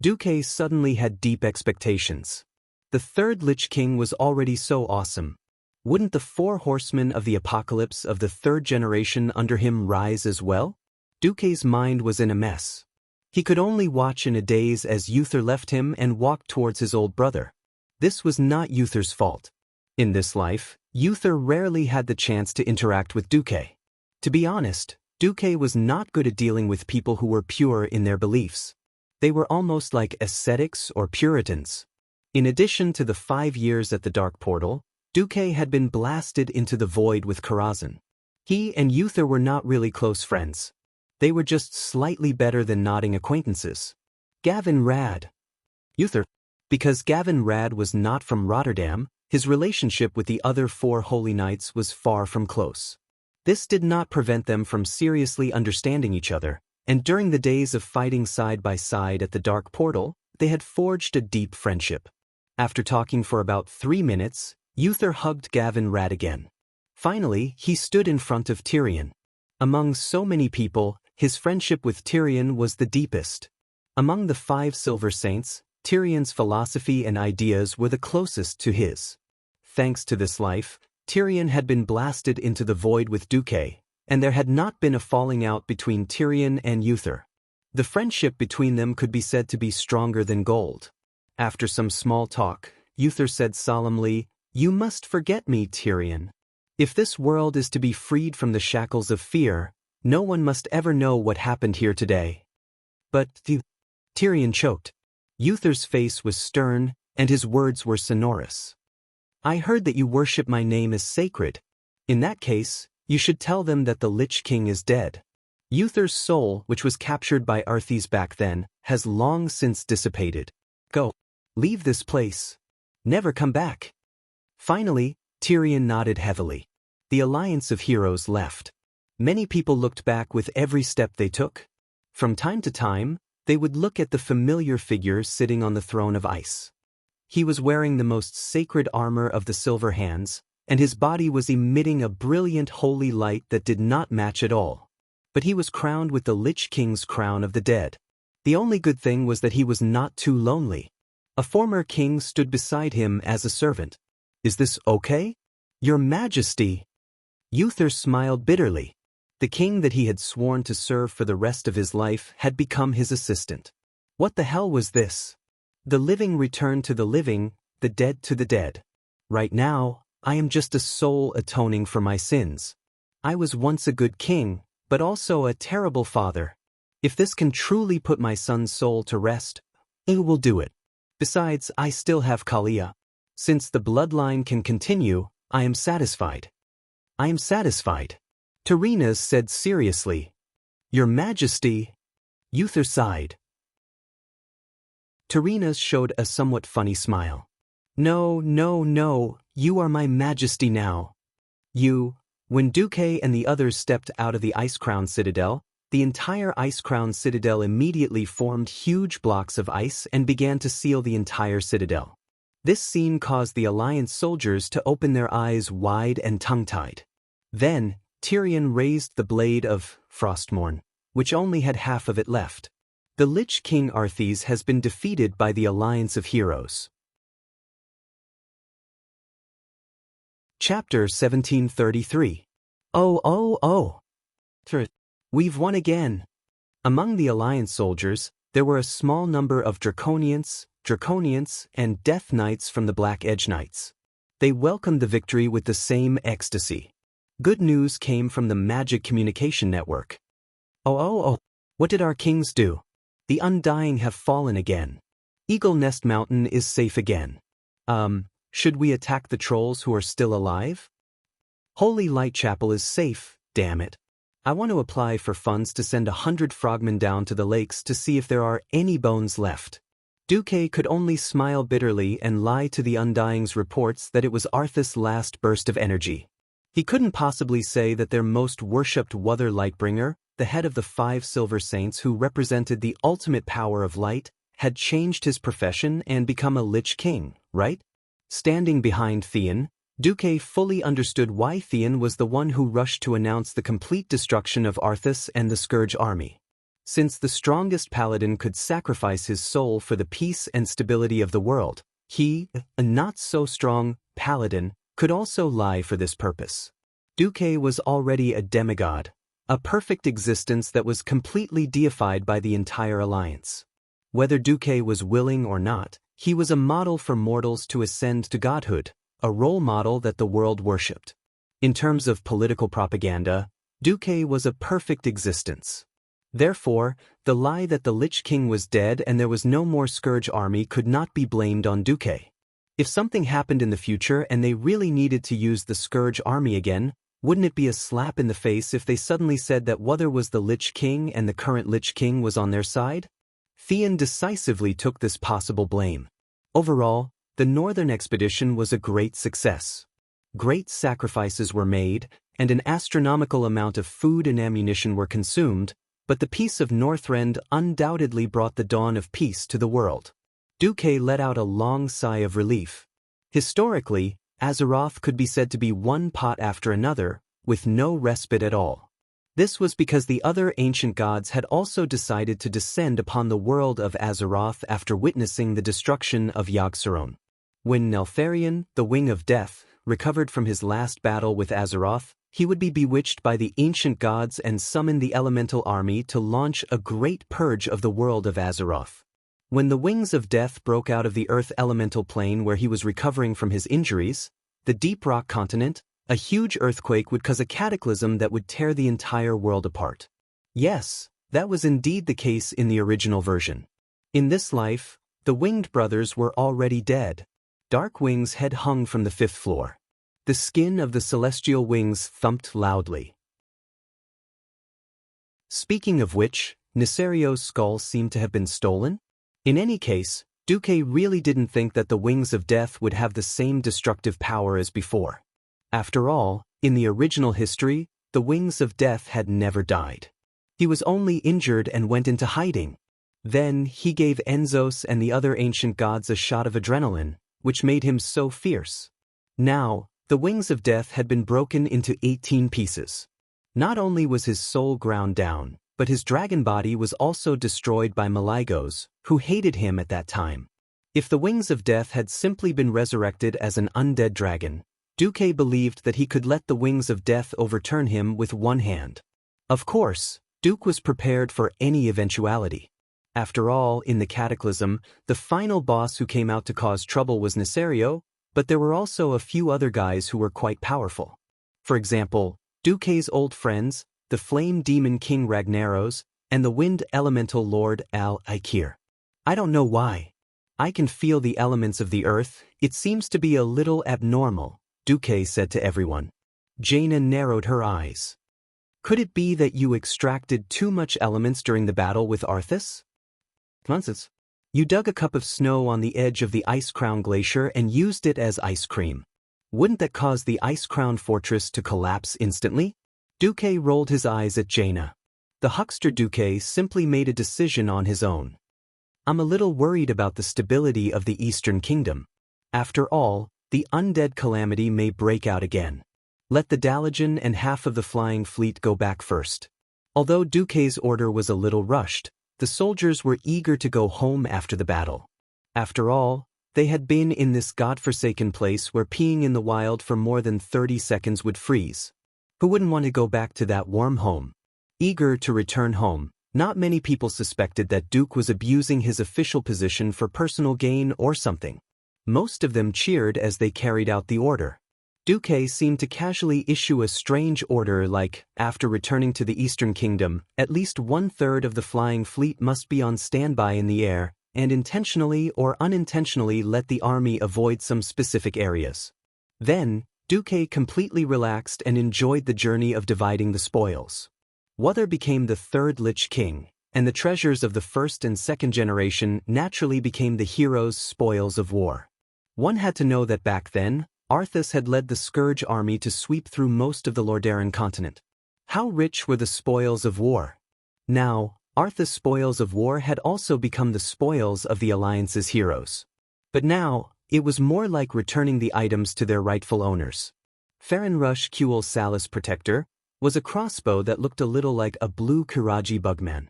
Duque suddenly had deep expectations. The third Lich King was already so awesome. Wouldn't the 4 horsemen of the apocalypse of the 3rd generation under him rise as well? Duque's mind was in a mess. He could only watch in a daze as Uther left him and walked towards his old brother. This was not Uther's fault. In this life, Uther rarely had the chance to interact with Duque. To be honest, Duque was not good at dealing with people who were pure in their beliefs. They were almost like ascetics or Puritans. In addition to the 5 years at the Dark Portal, Duque had been blasted into the void with Karazhan. He and Uther were not really close friends. They were just slightly better than nodding acquaintances. Gavin Rad. Uther. Because Gavin Rad was not from Rotterdam, his relationship with the other 4 Holy Knights was far from close. This did not prevent them from seriously understanding each other, and during the days of fighting side by side at the Dark Portal, they had forged a deep friendship. After talking for about 3 minutes, Uther hugged Gavin Rad again. Finally, he stood in front of Tyrion. Among so many people, his friendship with Tyrion was the deepest. Among the 5 Silver Saints, Tyrion's philosophy and ideas were the closest to his. Thanks to this life, Tyrion had been blasted into the void with Duque, and there had not been a falling out between Tyrion and Uther. The friendship between them could be said to be stronger than gold. After some small talk, Uther said solemnly, "You must forget me, Tyrion. If this world is to be freed from the shackles of fear, no one must ever know what happened here today." But Tyrion choked. Uther's face was stern, and his words were sonorous. "I heard that you worship my name as sacred. In that case, you should tell them that the Lich King is dead. Uther's soul, which was captured by Arthas back then, has long since dissipated. Go. Leave this place. Never come back." Finally, Tyrion nodded heavily. The Alliance of Heroes left. Many people looked back with every step they took. From time to time, they would look at the familiar figure sitting on the throne of ice. He was wearing the most sacred armor of the Silver Hands, and his body was emitting a brilliant holy light that did not match at all. But he was crowned with the Lich King's crown of the dead. The only good thing was that he was not too lonely. A former king stood beside him as a servant. "Is this okay? Your Majesty." Uther smiled bitterly. The king that he had sworn to serve for the rest of his life had become his assistant. What the hell was this? The living returned to the living, the dead to the dead. Right now, I am just a soul atoning for my sins. I was once a good king, but also a terrible father. If this can truly put my son's soul to rest, it will do it. Besides, I still have Kalia. Since the bloodline can continue, I am satisfied. I am satisfied. Tyrion said seriously. "Your Majesty." Uther sighed. Tyrion showed a somewhat funny smile. "No, no, no, you are my Majesty now. You." When Duque and the others stepped out of the Ice-Crown Citadel, the entire Ice-Crown Citadel immediately formed huge blocks of ice and began to seal the entire citadel. This scene caused the Alliance soldiers to open their eyes wide and tongue-tied. Then, Tyrion raised the blade of Frostmourne, which only had half of it left. The Lich King Arthas has been defeated by the Alliance of Heroes. Chapter 1733. Oh. We've won again. Among the Alliance soldiers, there were a small number of Draconians, and Death Knights from the Black Edge Knights. They welcomed the victory with the same ecstasy. Good news came from the Magic Communication Network. Oh. What did our kings do? The Undying have fallen again. Eagle Nest Mountain is safe again. Should we attack the trolls who are still alive? Holy Light Chapel is safe, damn it. I want to apply for funds to send 100 frogmen down to the lakes to see if there are any bones left. Duque could only smile bitterly and lie to the Undying's reports that it was Arthas' last burst of energy. He couldn't possibly say that their most worshipped Wother Lightbringer, the head of the 5 Silver Saints who represented the ultimate power of light, had changed his profession and become a Lich King, right? Standing behind Theon, Duque fully understood why Theon was the one who rushed to announce the complete destruction of Arthas and the Scourge army. Since the strongest paladin could sacrifice his soul for the peace and stability of the world, he, a not-so-strong paladin, could also lie for this purpose. Duque was already a demigod. A perfect existence that was completely deified by the entire alliance. Whether Duque was willing or not, he was a model for mortals to ascend to godhood, a role model that the world worshipped. In terms of political propaganda, Duque was a perfect existence. Therefore, the lie that the Lich King was dead and there was no more Scourge army could not be blamed on Duque. If something happened in the future and they really needed to use the Scourge army again, wouldn't it be a slap in the face if they suddenly said that Wuther was the Lich King and the current Lich King was on their side? Theon decisively took this possible blame. Overall, the northern expedition was a great success. Great sacrifices were made, and an astronomical amount of food and ammunition were consumed, but the peace of Northrend undoubtedly brought the dawn of peace to the world. Duque let out a long sigh of relief. Historically, Azeroth could be said to be one pot after another, with no respite at all. This was because the other ancient gods had also decided to descend upon the world of Azeroth after witnessing the destruction of Yogg-Saron. When Neltharion, the Wing of Death, recovered from his last battle with Azeroth, he would be bewitched by the ancient gods and summon the elemental army to launch a great purge of the world of Azeroth. When the Wings of Death broke out of the Earth elemental plane where he was recovering from his injuries, the Deep Rock continent, a huge earthquake would cause a cataclysm that would tear the entire world apart. Yes, that was indeed the case in the original version. In this life, the Winged brothers were already dead. Dark Wing's head hung from the 5th floor. The skin of the celestial wings thumped loudly. Speaking of which, Nisario's skull seemed to have been stolen? In any case, Duque really didn't think that the Wings of Death would have the same destructive power as before. After all, in the original history, the Wings of Death had never died. He was only injured and went into hiding. Then he gave Enzos and the other ancient gods a shot of adrenaline, which made him so fierce. Now, the Wings of Death had been broken into 18 pieces. Not only was his soul ground down, but his dragon body was also destroyed by Maligos, who hated him at that time. If the Wings of Death had simply been resurrected as an undead dragon, Duque believed that he could let the Wings of Death overturn him with one hand. Of course, Duque was prepared for any eventuality. After all, in the Cataclysm, the final boss who came out to cause trouble was Nisario, but there were also a few other guys who were quite powerful. For example, Duque's old friends, the Flame Demon King Ragnaros, and the Wind Elemental Lord Al-Aikir. I don't know why. I can feel the elements of the earth, it seems to be a little abnormal, Duque said to everyone. Jaina narrowed her eyes. Could it be that you extracted too much elements during the battle with Arthas? Nonsense. You dug a cup of snow on the edge of the Ice Crown Glacier and used it as ice cream. Wouldn't that cause the Ice Crown Fortress to collapse instantly? Duque rolled his eyes at Jaina. The huckster Duque simply made a decision on his own. I'm a little worried about the stability of the Eastern Kingdom. After all, the undead calamity may break out again. Let the Dalajan and half of the flying fleet go back first. Although Duque's order was a little rushed, the soldiers were eager to go home after the battle. After all, they had been in this godforsaken place where peeing in the wild for more than 30 seconds would freeze. Who wouldn't want to go back to that warm home? Eager to return home, not many people suspected that Duque was abusing his official position for personal gain or something. Most of them cheered as they carried out the order. Duque seemed to casually issue a strange order like, after returning to the Eastern Kingdom, at least 1/3 of the flying fleet must be on standby in the air, and intentionally or unintentionally let the army avoid some specific areas. Then, Duque completely relaxed and enjoyed the journey of dividing the spoils. Wuther became the 3rd Lich King, and the treasures of the 1st and 2nd generation naturally became the heroes' spoils of war. One had to know that back then, Arthas had led the Scourge army to sweep through most of the Lordaeron continent. How rich were the spoils of war? Now, Arthas' spoils of war had also become the spoils of the Alliance's heroes. But now, it was more like returning the items to their rightful owners. Farinrush Kuel Salus Protector was a crossbow that looked a little like a blue Kiraji bugman.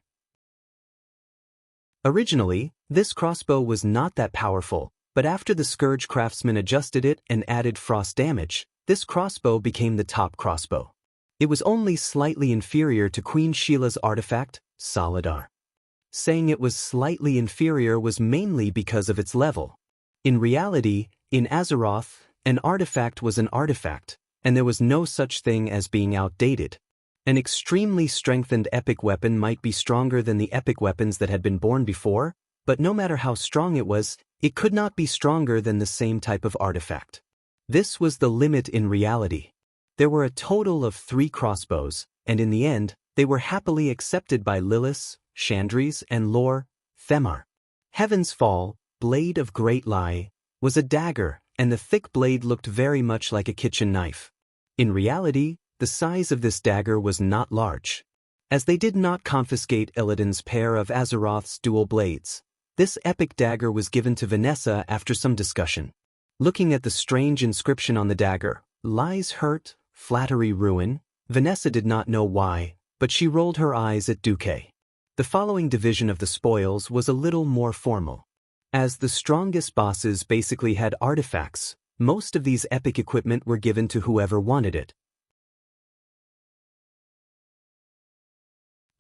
Originally, this crossbow was not that powerful, but after the Scourge craftsman adjusted it and added frost damage, this crossbow became the top crossbow. It was only slightly inferior to Queen Sheila's artifact, Solidar. Saying it was slightly inferior was mainly because of its level. In reality, in Azeroth, an artifact was an artifact, and there was no such thing as being outdated. An extremely strengthened epic weapon might be stronger than the epic weapons that had been born before, but no matter how strong it could not be stronger than the same type of artifact. This was the limit in reality. There were a total of 3 crossbows, and in the end, they were happily accepted by Lilith, Chandris, and Lore, Themar. Heaven's Fall, Blade of Great Lie, was a dagger, and the thick blade looked very much like a kitchen knife. In reality, the size of this dagger was not large. As they did not confiscate Illidan's pair of Azeroth's dual blades, this epic dagger was given to Vanessa after some discussion. Looking at the strange inscription on the dagger, Lies Hurt, Flattery Ruin, Vanessa did not know why, but she rolled her eyes at Duque. The following division of the spoils was a little more formal. As the strongest bosses basically had artifacts, most of these epic equipment were given to whoever wanted it.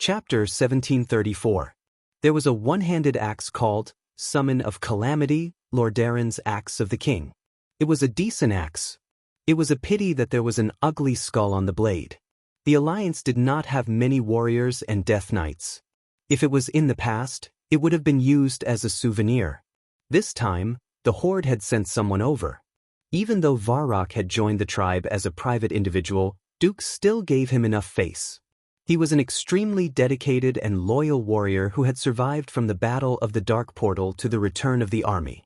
Chapter 1734. There was a one-handed axe called Summon of Calamity, Lordaeron's Axe of the King. It was a decent axe. It was a pity that there was an ugly skull on the blade. The Alliance did not have many warriors and death knights. If it was in the past, it would have been used as a souvenir. This time, the Horde had sent someone over. Even though Varrock had joined the tribe as a private individual, Duke still gave him enough face. He was an extremely dedicated and loyal warrior who had survived from the Battle of the Dark Portal to the return of the army.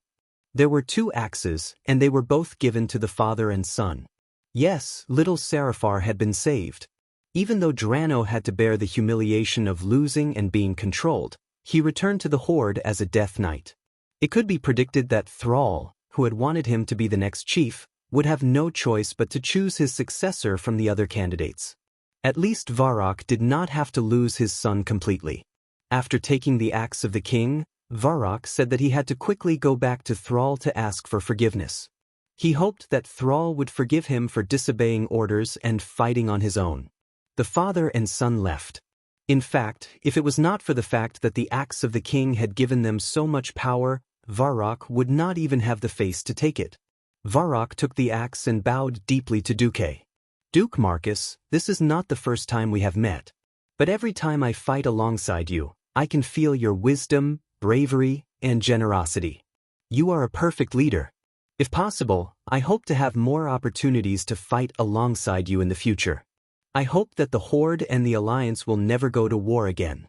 There were 2 axes, and they were both given to the father and son. Yes, little Seraphar had been saved. Even though Drano had to bear the humiliation of losing and being controlled, he returned to the Horde as a Death Knight. It could be predicted that Thrall, who had wanted him to be the next chief, would have no choice but to choose his successor from the other candidates. At least Varrock did not have to lose his son completely. After taking the Axe of the King, Varrock said that he had to quickly go back to Thrall to ask for forgiveness. He hoped that Thrall would forgive him for disobeying orders and fighting on his own. The father and son left. In fact, if it was not for the fact that the Axe of the King had given them so much power, Varrock would not even have the face to take it. Varrock took the axe and bowed deeply to Duque. Duke Marcus, this is not the first time we have met. But every time I fight alongside you, I can feel your wisdom, bravery, and generosity. You are a perfect leader. If possible, I hope to have more opportunities to fight alongside you in the future. I hope that the Horde and the Alliance will never go to war again.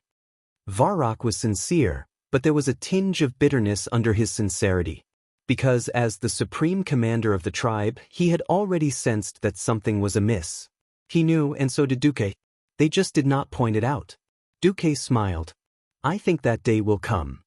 Varrock was sincere, but there was a tinge of bitterness under his sincerity. Because as the supreme commander of the tribe, he had already sensed that something was amiss. He knew, and so did Duque. They just did not point it out. Duque smiled. I think that day will come.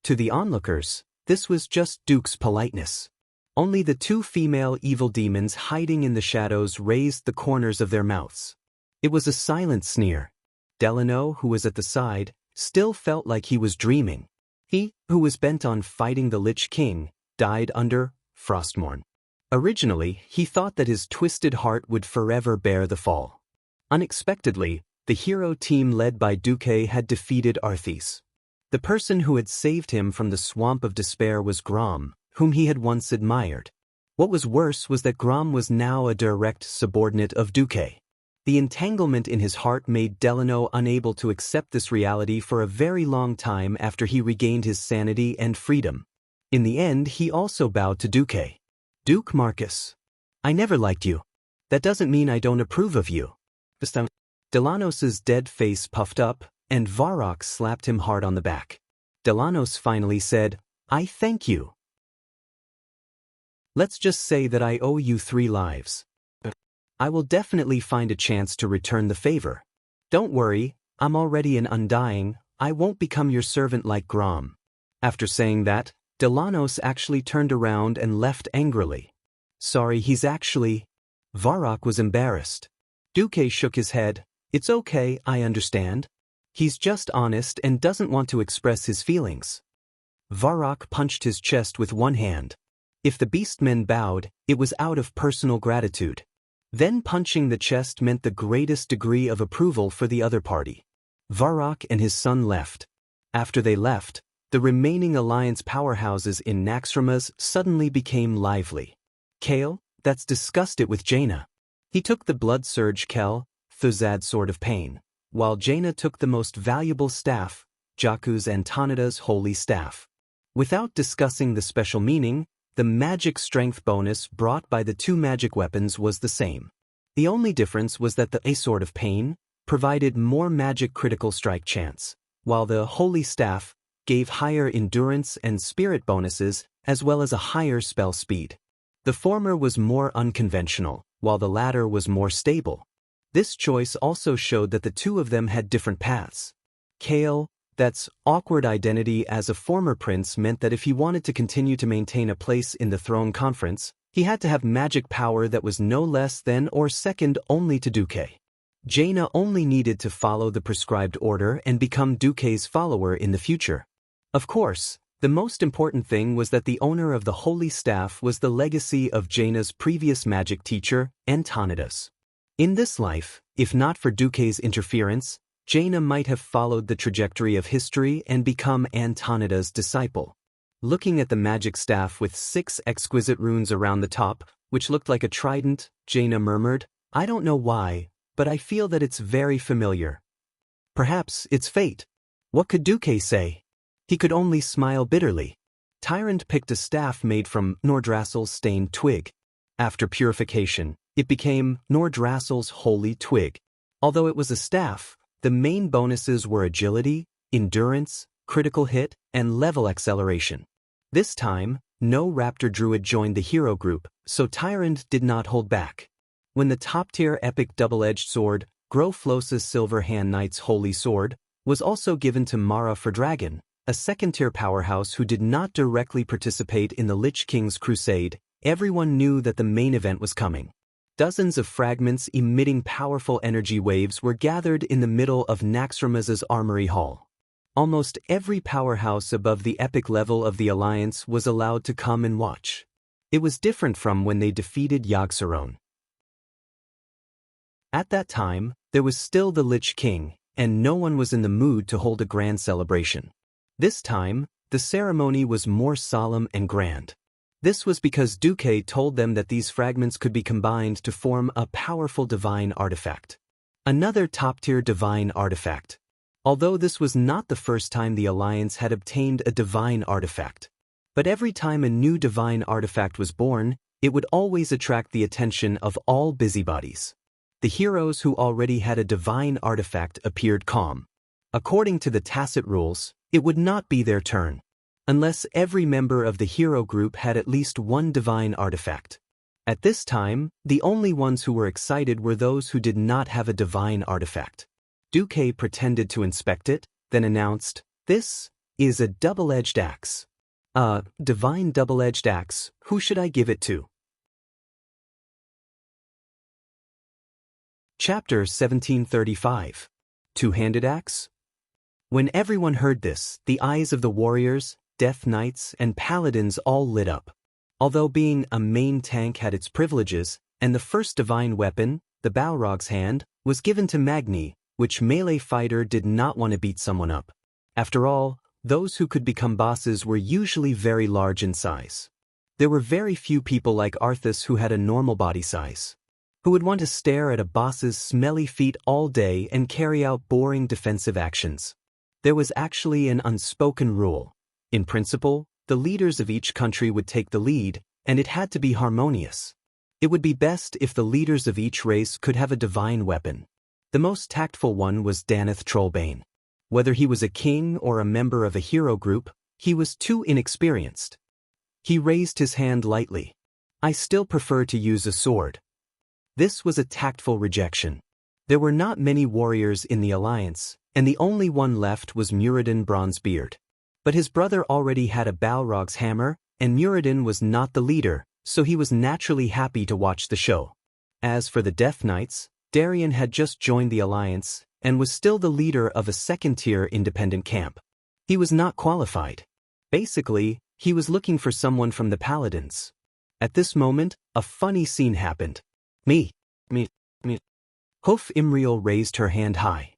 To the onlookers, this was just Duke's politeness. Only the 2 female evil demons hiding in the shadows raised the corners of their mouths. It was a silent sneer. Delano, who was at the side, still felt like he was dreaming. He, who was bent on fighting the Lich King, died under Frostmourne. Originally, he thought that his twisted heart would forever bear the fall. Unexpectedly, the hero team led by Duque had defeated Arthas. The person who had saved him from the swamp of despair was Grom, whom he had once admired. What was worse was that Grom was now a direct subordinate of Duque. The entanglement in his heart made Delano unable to accept this reality for a very long time after he regained his sanity and freedom. In the end, he also bowed to Duque. Duke Marcus, I never liked you. That doesn't mean I don't approve of you. Delanos's dead face puffed up, and Varrock slapped him hard on the back. Delanos finally said, I thank you. Let's just say that I owe you 3 lives. I will definitely find a chance to return the favor. Don't worry, I'm already an Undying, I won't become your servant like Grom. After saying that, Delanos actually turned around and left angrily. Sorry, he's actually... Varrock was embarrassed. Duque shook his head. It's okay, I understand. He's just honest and doesn't want to express his feelings. Varrock punched his chest with one hand. If the beastmen bowed, it was out of personal gratitude. Then punching the chest meant the greatest degree of approval for the other party. Varrock and his son left. After they left, the remaining alliance powerhouses in Naxxramas suddenly became lively. Kale, that's discussed it with Jaina. He took the Blood Surge Kel, Thuzad Sword of Pain, while Jaina took the most valuable staff, Jakku's Antonida's Holy Staff. Without discussing the special meaning, the magic strength bonus brought by the two magic weapons was the same. The only difference was that the A Sword of Pain provided more magic critical strike chance, while the Holy Staff gave higher endurance and spirit bonuses as well as a higher spell speed. The former was more unconventional, while the latter was more stable. This choice also showed that the two of them had different paths. Kale, that's awkward identity as a former prince, meant that if he wanted to continue to maintain a place in the throne conference, he had to have magic power that was no less than or second only to Duque. Jaina only needed to follow the prescribed order and become Duque's follower in the future. Of course, the most important thing was that the owner of the Holy Staff was the legacy of Jaina's previous magic teacher, Antonidas. In this life, if not for Duque's interference, Jaina might have followed the trajectory of history and become Antonida's disciple. Looking at the magic staff with 6 exquisite runes around the top, which looked like a trident, Jaina murmured, "I don't know why, but I feel that it's very familiar. Perhaps it's fate." What could Duque say? He could only smile bitterly. Tyrant picked a staff made from Nordrassil's stained twig. After purification, it became Nordrassil's holy twig. Although it was a staff, the main bonuses were agility, endurance, critical hit, and level acceleration. This time, no Raptor Druid joined the hero group, so Tyrant did not hold back. When the top-tier epic double-edged sword, Groflosa's Silver Hand Knight's Holy Sword, was also given to Mara for Dragon, a second-tier powerhouse who did not directly participate in the Lich King's crusade, everyone knew that the main event was coming. Dozens of fragments emitting powerful energy waves were gathered in the middle of Naxxramas's Armory Hall. Almost every powerhouse above the epic level of the Alliance was allowed to come and watch. It was different from when they defeated Yogg-Saron. At that time, there was still the Lich King, and no one was in the mood to hold a grand celebration. This time, the ceremony was more solemn and grand. This was because Duque told them that these fragments could be combined to form a powerful divine artifact. Another top-tier divine artifact. Although this was not the first time the Alliance had obtained a divine artifact. But every time a new divine artifact was born, it would always attract the attention of all busybodies. The heroes who already had a divine artifact appeared calm. According to the tacit rules, it would not be their turn unless every member of the hero group had at least one divine artifact. At this time, the only ones who were excited were those who did not have a divine artifact. Duque pretended to inspect it, then announced, "This is a double-edged axe." "A divine double-edged axe, who should I give it to?" Chapter 1735. Two-handed axe? When everyone heard this, the eyes of the warriors, Death Knights, and Paladins all lit up. Although being a main tank had its privileges, and the first divine weapon, the Balrog's Hand, was given to Magni, which melee fighter did not want to beat someone up. After all, those who could become bosses were usually very large in size. There were very few people like Arthas who had a normal body size, who would want to stare at a boss's smelly feet all day and carry out boring defensive actions. There was actually an unspoken rule. In principle, the leaders of each country would take the lead, and it had to be harmonious. It would be best if the leaders of each race could have a divine weapon. The most tactful one was Daneth Trollbane. Whether he was a king or a member of a hero group, he was too inexperienced. He raised his hand lightly. "I still prefer to use a sword." This was a tactful rejection. There were not many warriors in the Alliance, and the only one left was Muradin Bronzebeard. But his brother already had a Balrog's hammer, and Muradin was not the leader, so he was naturally happy to watch the show. As for the Death Knights, Darian had just joined the Alliance, and was still the leader of a second-tier independent camp. He was not qualified. Basically, he was looking for someone from the Paladins. At this moment, a funny scene happened. "Me. Me. Hoof Imriel raised her hand high.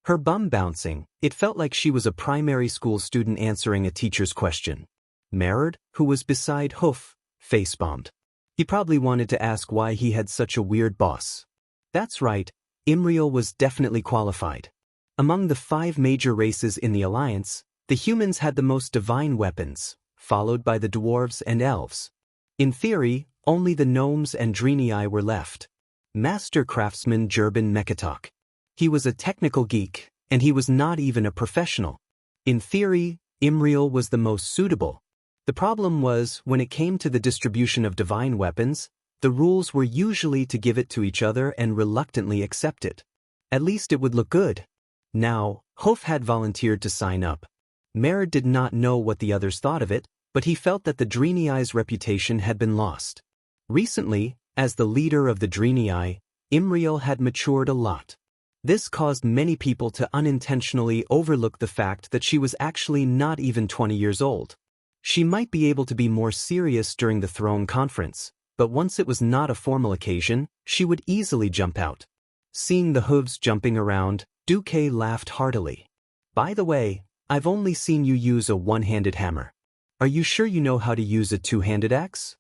Her bum bouncing, it felt like she was a primary school student answering a teacher's question. Merard, who was beside Hoof, face-bombed. He probably wanted to ask why he had such a weird boss. That's right, Imriel was definitely qualified. Among the 5 major races in the Alliance, the humans had the most divine weapons, followed by the dwarves and elves. In theory, only the gnomes and Drenii were left. Master craftsman Jurban Mekatok. He was a technical geek, and he was not even a professional. In theory, Imriel was the most suitable. The problem was, when it came to the distribution of divine weapons, the rules were usually to give it to each other and reluctantly accept it. At least it would look good. Now, Hoof had volunteered to sign up. Merard did not know what the others thought of it, but he felt that the Drenii's reputation had been lost. Recently, as the leader of the Drenii, Imriel had matured a lot. This caused many people to unintentionally overlook the fact that she was actually not even 20 years old. She might be able to be more serious during the throne conference, but once it was not a formal occasion, she would easily jump out. Seeing the hooves jumping around, Duque laughed heartily. By the way, I've only seen you use a one-handed hammer. Are you sure you know how to use a two-handed axe?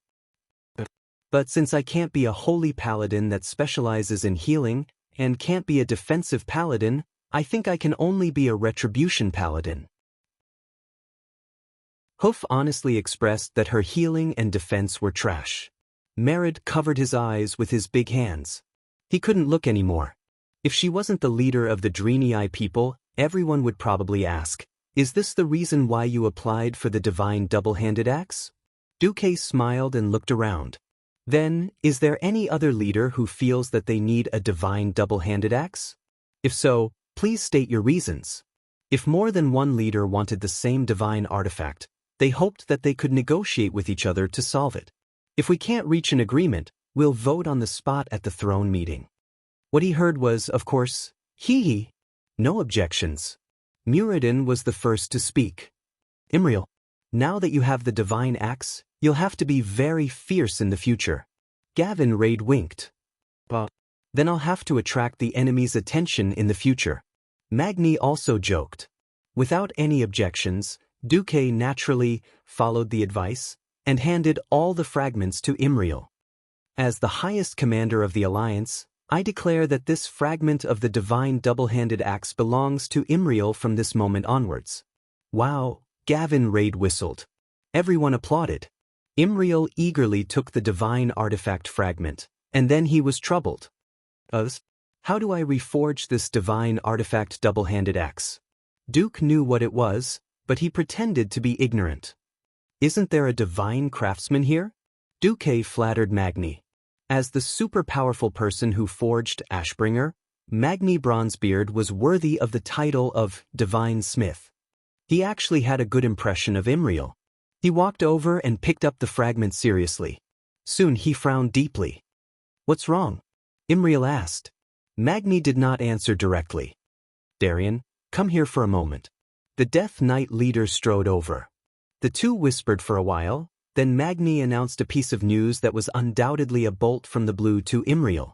But since I can't be a holy paladin that specializes in healing, and can't be a defensive paladin, I think I can only be a retribution paladin. Hoof honestly expressed that her healing and defense were trash. Merard covered his eyes with his big hands. He couldn't look anymore. If she wasn't the leader of the Drenii people, everyone would probably ask, "Is this the reason why you applied for the divine double-handed axe?" Duque smiled and looked around. Then, is there any other leader who feels that they need a divine double-handed axe? If so, please state your reasons. If more than one leader wanted the same divine artifact, they hoped that they could negotiate with each other to solve it. If we can't reach an agreement, we'll vote on the spot at the throne meeting. What he heard was, of course, hee. No objections. Muradin was the first to speak. Imriel, now that you have the divine axe, you'll have to be very fierce in the future. Gavin Raid winked. Then I'll have to attract the enemy's attention in the future. Magni also joked. Without any objections, Duque naturally followed the advice and handed all the fragments to Imriel. As the highest commander of the Alliance, I declare that this fragment of the divine double-handed axe belongs to Imriel from this moment onwards. Wow, Gavin Raid whistled. Everyone applauded. Imriel eagerly took the divine artifact fragment, and then he was troubled. How do I reforge this divine artifact double-handed axe? Duke knew what it was, but he pretended to be ignorant. Isn't there a divine craftsman here? Duque flattered Magni. As the super-powerful person who forged Ashbringer, Magni Bronzebeard was worthy of the title of Divine Smith. He actually had a good impression of Imriel. He walked over and picked up the fragment seriously. Soon he frowned deeply. What's wrong? Imriel asked. Magni did not answer directly. Darian, come here for a moment. The Death Knight leader strode over. The two whispered for a while, then Magni announced a piece of news that was undoubtedly a bolt from the blue to Imriel.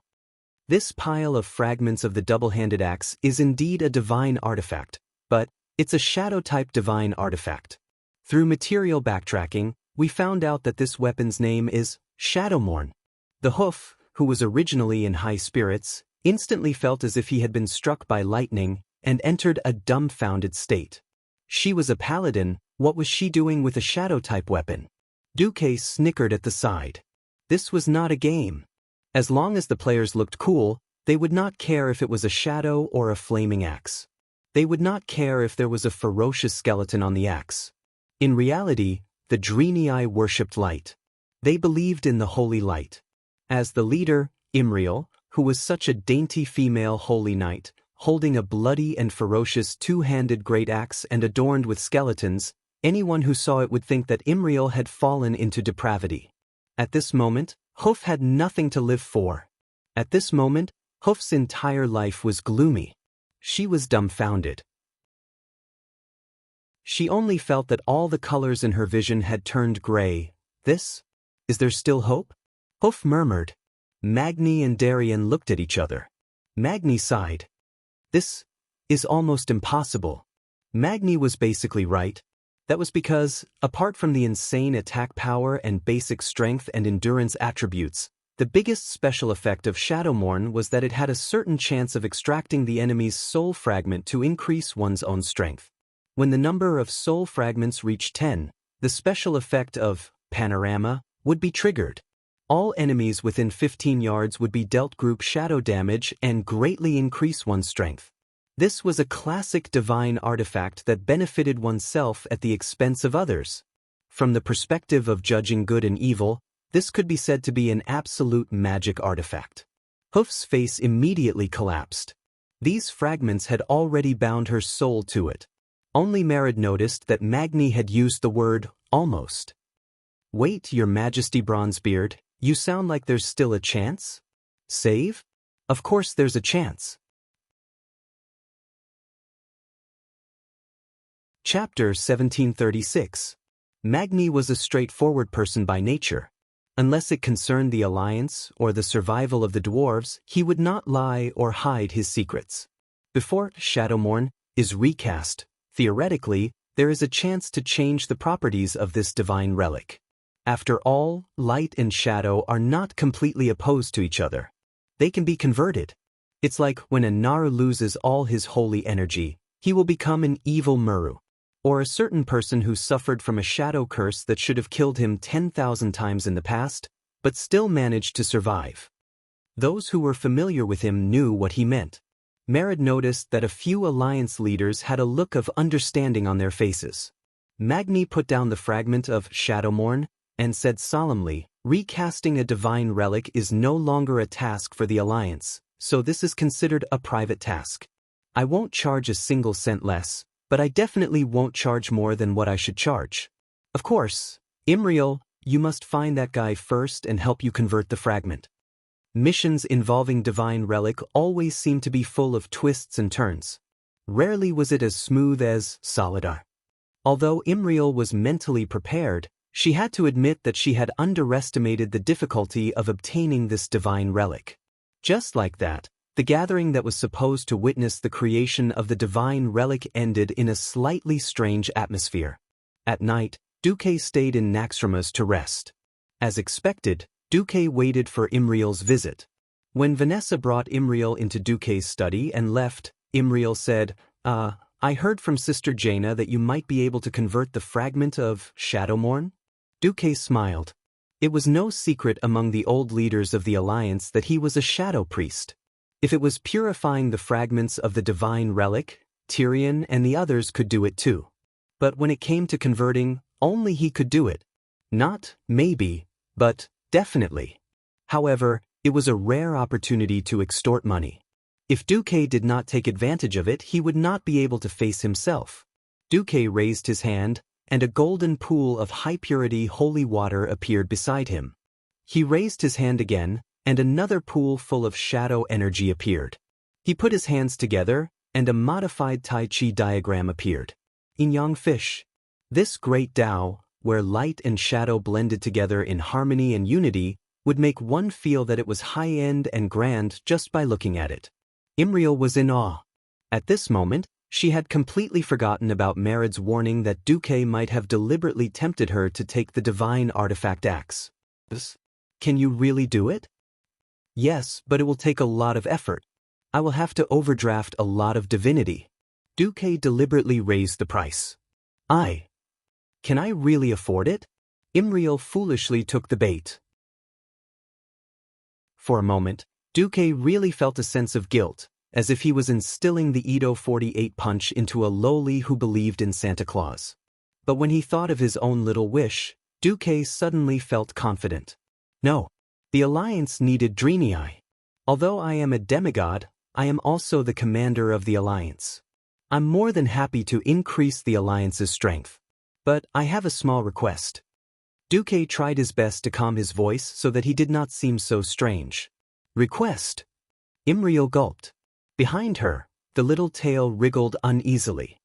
This pile of fragments of the double-handed axe is indeed a divine artifact, but it's a shadow-type divine artifact. Through material backtracking, we found out that this weapon's name is Shadowmourne. The Hoof, who was originally in high spirits, instantly felt as if he had been struck by lightning and entered a dumbfounded state. She was a paladin, what was she doing with a shadow-type weapon? Duque snickered at the side. This was not a game. As long as the players looked cool, they would not care if it was a shadow or a flaming axe. They would not care if there was a ferocious skeleton on the axe. In reality, the Drenii worshipped light. They believed in the holy light. As the leader, Imriel, who was such a dainty female holy knight, holding a bloody and ferocious two-handed great axe and adorned with skeletons, anyone who saw it would think that Imriel had fallen into depravity. At this moment, Hoof had nothing to live for. At this moment, Hoof's entire life was gloomy. She was dumbfounded. She only felt that all the colors in her vision had turned gray. Is there still hope? Hoof murmured. Magni and Darien looked at each other. Magni sighed. This is almost impossible. Magni was basically right. That was because, apart from the insane attack power and basic strength and endurance attributes, the biggest special effect of Shadowmourne was that it had a certain chance of extracting the enemy's soul fragment to increase one's own strength. When the number of soul fragments reached 10, the special effect of Panorama would be triggered. All enemies within 15 yards would be dealt group shadow damage and greatly increase one's strength. This was a classic divine artifact that benefited oneself at the expense of others. From the perspective of judging good and evil, this could be said to be an absolute magic artifact. Hoof's face immediately collapsed. These fragments had already bound her soul to it. Only Merritt noticed that Magni had used the word almost. Wait, Your Majesty Bronzebeard, you sound like there's still a chance? Save? Of course there's a chance. Chapter 1736. Magni was a straightforward person by nature. Unless it concerned the Alliance or the survival of the dwarves, he would not lie or hide his secrets. Before Shadowmourne is recast, theoretically, there is a chance to change the properties of this divine relic. After all, light and shadow are not completely opposed to each other. They can be converted. It's like when a Naru loses all his holy energy, he will become an evil Muru. Or a certain person who suffered from a shadow curse that should have killed him 10,000 times in the past, but still managed to survive. Those who were familiar with him knew what he meant. Merritt noticed that a few Alliance leaders had a look of understanding on their faces. Magni put down the fragment of Shadowmourne and said solemnly, recasting a divine relic is no longer a task for the Alliance, so this is considered a private task. I won't charge a single cent less, but I definitely won't charge more than what I should charge. Of course, Imriel, you must find that guy first and help you convert the fragment. Missions involving divine relic always seem to be full of twists and turns. Rarely was it as smooth as Solidar. Although Imriel was mentally prepared, she had to admit that she had underestimated the difficulty of obtaining this divine relic. Just like that, the gathering that was supposed to witness the creation of the divine relic ended in a slightly strange atmosphere. At night, Duque stayed in Naxxramas to rest. As expected, Duque waited for Imriel's visit. When Vanessa brought Imriel into Duque's study and left, Imriel said, I heard from Sister Jaina that you might be able to convert the fragment of Shadowmourne? Duque smiled. It was no secret among the old leaders of the Alliance that he was a shadow priest. If it was purifying the fragments of the divine relic, Tyrion and the others could do it too. But when it came to converting, only he could do it. Not maybe, but definitely. However, it was a rare opportunity to extort money. If Duque did not take advantage of it, he would not be able to face himself. Duque raised his hand, and a golden pool of high-purity holy water appeared beside him. He raised his hand again, and another pool full of shadow energy appeared. He put his hands together, and a modified Tai Chi diagram appeared. Yin-Yang Fish. This great Tao, where light and shadow blended together in harmony and unity, would make one feel that it was high-end and grand just by looking at it. Imriel was in awe. At this moment, she had completely forgotten about Merritt's warning that Duque might have deliberately tempted her to take the divine artifact axe. Can you really do it? Yes, but it will take a lot of effort. I will have to overdraft a lot of divinity. Duque deliberately raised the price. Can I really afford it? Imriel foolishly took the bait. For a moment, Duque really felt a sense of guilt, as if he was instilling the Edo 48 punch into a lowly who believed in Santa Claus. But when he thought of his own little wish, Duque suddenly felt confident. No. The Alliance needed Drenii. Although I am a demigod, I am also the commander of the Alliance. I'm more than happy to increase the Alliance's strength. But I have a small request. Duque tried his best to calm his voice so that he did not seem so strange. Request? Imriel gulped. Behind her, the little tail wriggled uneasily.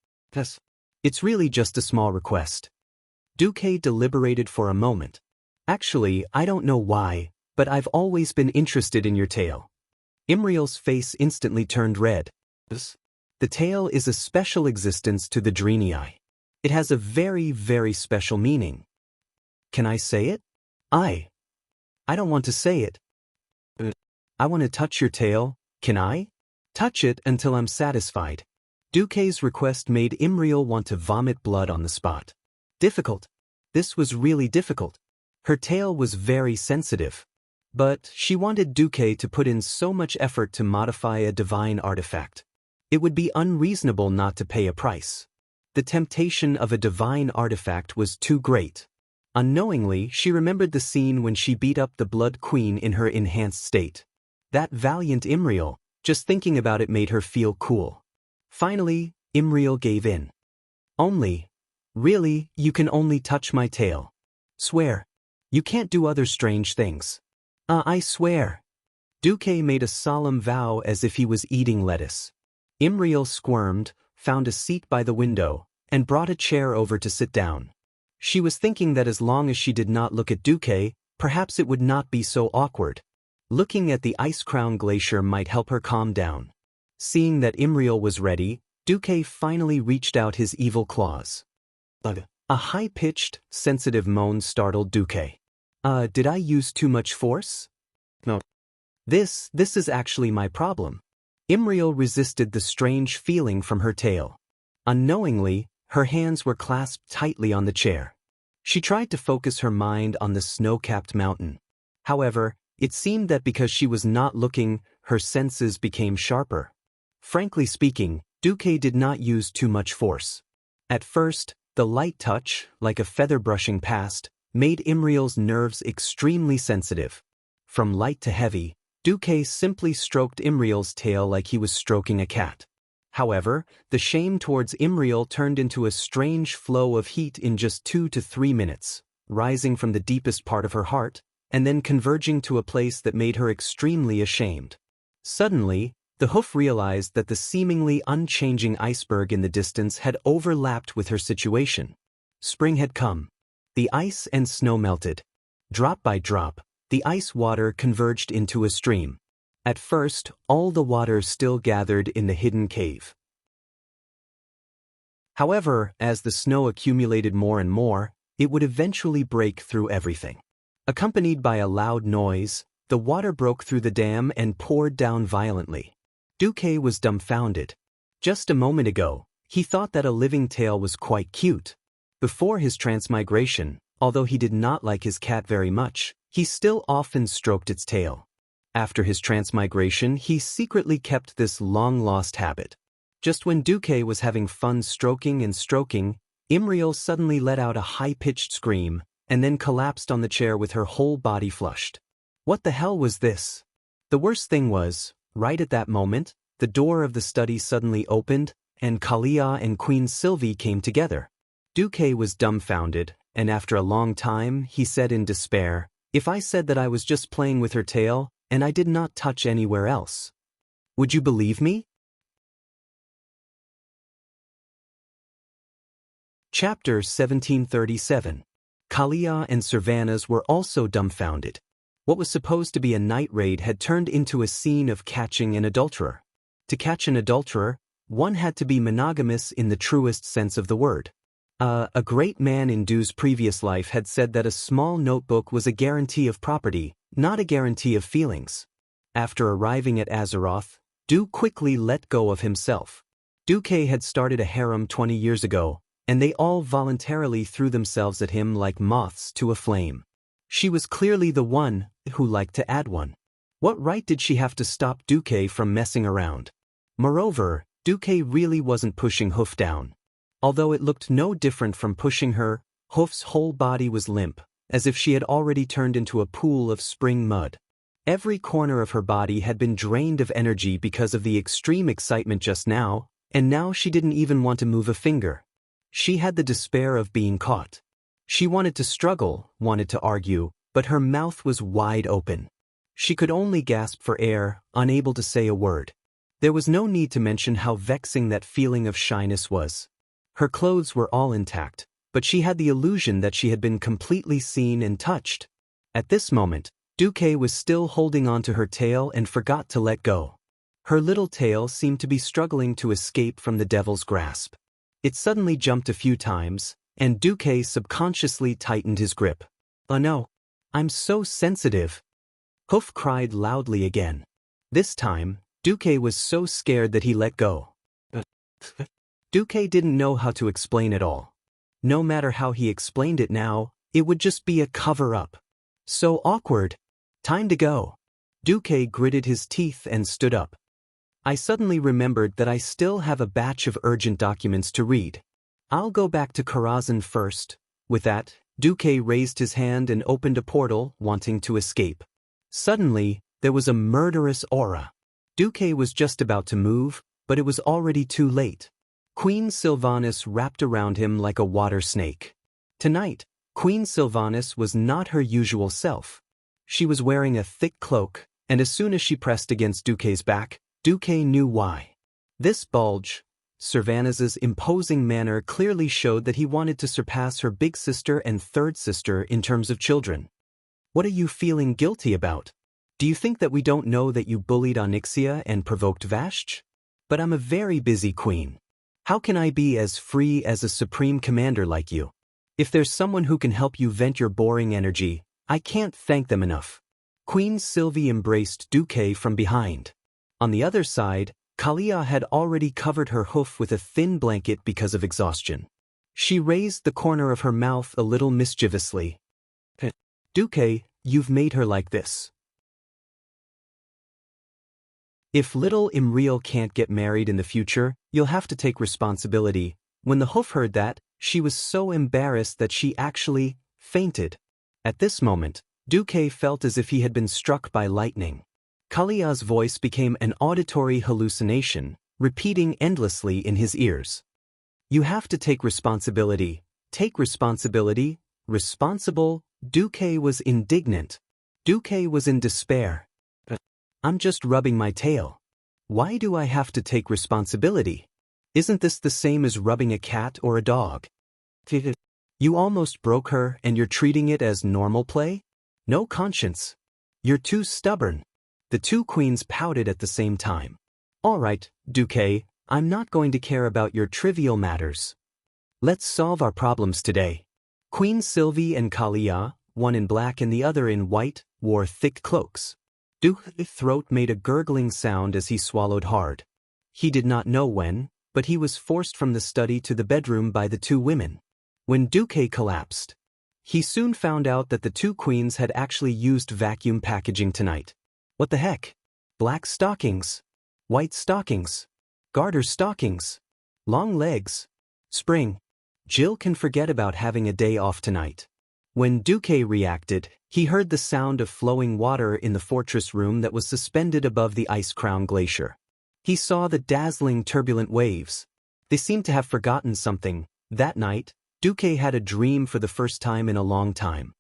It's really just a small request. Duque deliberated for a moment. Actually, I don't know why, But I've always been interested in your tail. Imriel's face instantly turned red. The tail is a special existence to the Drenii. It has a very, very special meaning. Can I say it? I don't want to say it. I want to touch your tail, can I? Touch it until I'm satisfied. Duque's request made Imriel want to vomit blood on the spot. Difficult. This was really difficult. Her tail was very sensitive. But she wanted Duque to put in so much effort to modify a divine artifact. It would be unreasonable not to pay a price. The temptation of a divine artifact was too great. Unknowingly, she remembered the scene when she beat up the Blood Queen in her enhanced state. That valiant Imriel, just thinking about it made her feel cool. Finally, Imriel gave in. Really, you can only touch my tail. Swear. You can't do other strange things. I swear. Duque made a solemn vow as if he was eating lettuce. Imriel squirmed, found a seat by the window, and brought a chair over to sit down. She was thinking that as long as she did not look at Duque, perhaps it would not be so awkward. Looking at the ice-crowned glacier might help her calm down. Seeing that Imriel was ready, Duque finally reached out his evil claws. A high-pitched, sensitive moan startled Duque. Did I use too much force? No. This is actually my problem. Imriel resisted the strange feeling from her tail. Unknowingly, her hands were clasped tightly on the chair. She tried to focus her mind on the snow-capped mountain. However, it seemed that because she was not looking, her senses became sharper. Frankly speaking, Duque did not use too much force. At first, the light touch, like a feather brushing past, made Imriel's nerves extremely sensitive. From light to heavy, Duque simply stroked Imriel's tail like he was stroking a cat. However, the shame towards Imriel turned into a strange flow of heat in just 2 to 3 minutes, rising from the deepest part of her heart, and then converging to a place that made her extremely ashamed. Suddenly, the hoof realized that the seemingly unchanging iceberg in the distance had overlapped with her situation. Spring had come. The ice and snow melted. Drop by drop, the ice water converged into a stream. At first, all the water still gathered in the hidden cave. However, as the snow accumulated more and more, it would eventually break through everything. Accompanied by a loud noise, the water broke through the dam and poured down violently. Duque was dumbfounded. Just a moment ago, he thought that a living tail was quite cute. Before his transmigration, although he did not like his cat very much, he still often stroked its tail. After his transmigration, he secretly kept this long-lost habit. Just when Duque was having fun stroking and stroking, Imriel suddenly let out a high-pitched scream, and then collapsed on the chair with her whole body flushed. What the hell was this? The worst thing was, right at that moment, the door of the study suddenly opened, and Kalia and Queen Sylvie came together. Duque was dumbfounded, and after a long time, he said in despair, "If I said that I was just playing with her tail, and I did not touch anywhere else, would you believe me?" Chapter 1737. Kalia and Servanas were also dumbfounded. What was supposed to be a night raid had turned into a scene of catching an adulterer. To catch an adulterer, one had to be monogamous in the truest sense of the word. A great man in Du's previous life had said that a small notebook was a guarantee of property, not a guarantee of feelings. After arriving at Azeroth, Du quickly let go of himself. Duque had started a harem 20 years ago, and they all voluntarily threw themselves at him like moths to a flame. She was clearly the one who liked to add one. What right did she have to stop Duque from messing around? Moreover, Duque really wasn't pushing Hoof down. Although it looked no different from pushing her, Hoof's whole body was limp, as if she had already turned into a pool of spring mud. Every corner of her body had been drained of energy because of the extreme excitement just now, and now she didn't even want to move a finger. She had the despair of being caught. She wanted to struggle, wanted to argue, but her mouth was wide open. She could only gasp for air, unable to say a word. There was no need to mention how vexing that feeling of shyness was. Her clothes were all intact, but she had the illusion that she had been completely seen and touched. At this moment, Duque was still holding onto her tail and forgot to let go. Her little tail seemed to be struggling to escape from the devil's grasp. It suddenly jumped a few times, and Duque subconsciously tightened his grip. "Oh no! I'm so sensitive!" Hoof cried loudly again. This time, Duque was so scared that he let go. Duque didn't know how to explain it all. No matter how he explained it now, it would just be a cover-up. So awkward. Time to go. Duque gritted his teeth and stood up. I suddenly remembered that I still have a batch of urgent documents to read. I'll go back to Karazhan first. With that, Duque raised his hand and opened a portal, wanting to escape. Suddenly, there was a murderous aura. Duque was just about to move, but it was already too late. Queen Sylvanas wrapped around him like a water snake. Tonight, Queen Sylvanas was not her usual self. She was wearing a thick cloak, and as soon as she pressed against Duque's back, Duque knew why. This bulge, Sylvanas's imposing manner clearly showed that he wanted to surpass her big sister and third sister in terms of children. What are you feeling guilty about? Do you think that we don't know that you bullied Onyxia and provoked Vashj? But I'm a very busy queen. How can I be as free as a supreme commander like you? If there's someone who can help you vent your boring energy, I can't thank them enough. Queen Sylvie embraced Duque from behind. On the other side, Kalia had already covered her hoof with a thin blanket because of exhaustion. She raised the corner of her mouth a little mischievously. Duque, you've made her like this. If little Imriel can't get married in the future, you'll have to take responsibility. When the hoof heard that, she was so embarrassed that she actually fainted. At this moment, Duque felt as if he had been struck by lightning. Kalia's voice became an auditory hallucination, repeating endlessly in his ears. You have to take responsibility. Take responsibility. Responsible. Duque was indignant. Duque was in despair. I'm just rubbing my tail. Why do I have to take responsibility? Isn't this the same as rubbing a cat or a dog? You almost broke her and you're treating it as normal play? No conscience. You're too stubborn. The two queens pouted at the same time. All right, Duque, I'm not going to care about your trivial matters. Let's solve our problems today. Queen Sylvie and Kalia, one in black and the other in white, wore thick cloaks. Duque's throat made a gurgling sound as he swallowed hard. He did not know when, but he was forced from the study to the bedroom by the two women. When Duque collapsed, he soon found out that the two queens had actually used vacuum packaging tonight. What the heck? Black stockings, white stockings, garter stockings, long legs. Spring. Jill can forget about having a day off tonight. When Duque reacted, he heard the sound of flowing water in the fortress room that was suspended above the Ice Crown Glacier. He saw the dazzling turbulent waves. They seemed to have forgotten something. That night, Duque had a dream for the first time in a long time.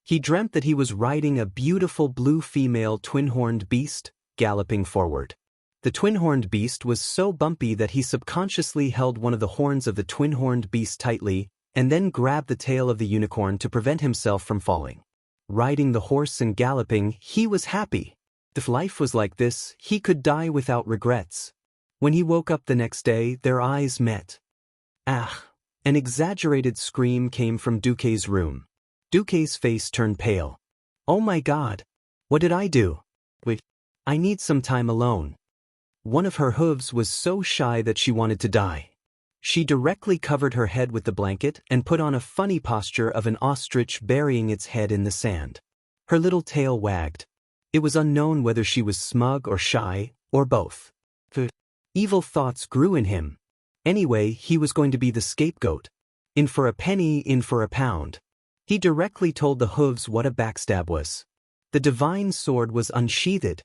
He dreamt that he was riding a beautiful blue female twin-horned beast, galloping forward. The twin-horned beast was so bumpy that he subconsciously held one of the horns of the twin-horned beast tightly, and then grabbed the tail of the unicorn to prevent himself from falling. Riding the horse and galloping, he was happy. If life was like this, he could die without regrets. When he woke up the next day, their eyes met. Ah! An exaggerated scream came from Duque's room. Duque's face turned pale. Oh my God! What did I do? Wait, I need some time alone. One of her hooves was so shy that she wanted to die. She directly covered her head with the blanket and put on a funny posture of an ostrich burying its head in the sand. Her little tail wagged. It was unknown whether she was smug or shy, or both. Evil thoughts grew in him. Anyway, he was going to be the scapegoat. In for a penny, in for a pound. He directly told the hooves what a backstab was. The divine sword was unsheathed.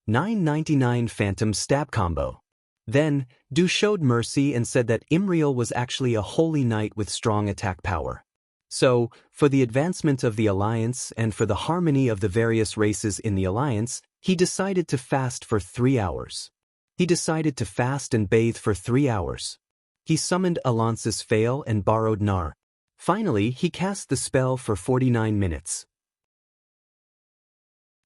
$9.99 phantom stab combo. Then, Du showed mercy and said that Imriel was actually a holy knight with strong attack power. So, for the advancement of the Alliance and for the harmony of the various races in the Alliance, he decided to fast for 3 hours. He decided to fast and bathe for 3 hours. He summoned Alonce's Fail and borrowed Nar. Finally, he cast the spell for 49 minutes.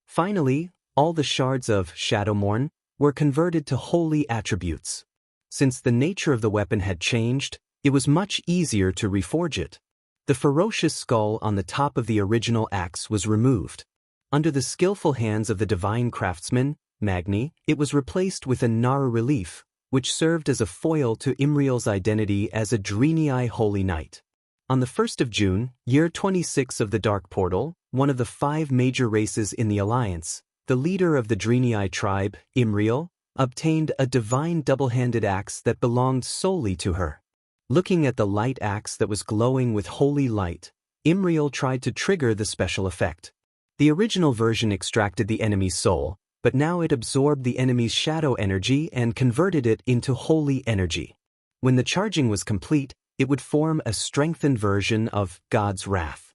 Finally, all the shards of Shadowmourne were converted to holy attributes. Since the nature of the weapon had changed, it was much easier to reforge it. The ferocious skull on the top of the original axe was removed. Under the skillful hands of the divine craftsman, Magni, it was replaced with a Nara relief, which served as a foil to Imriel's identity as a Draenei holy knight. On the 1st of June, year 26 of the Dark Portal, one of the 5 major races in the Alliance, the leader of the Draenei tribe, Imriel, obtained a divine double-handed axe that belonged solely to her. Looking at the light axe that was glowing with holy light, Imriel tried to trigger the special effect. The original version extracted the enemy's soul, but now it absorbed the enemy's shadow energy and converted it into holy energy. When the charging was complete, it would form a strengthened version of God's wrath.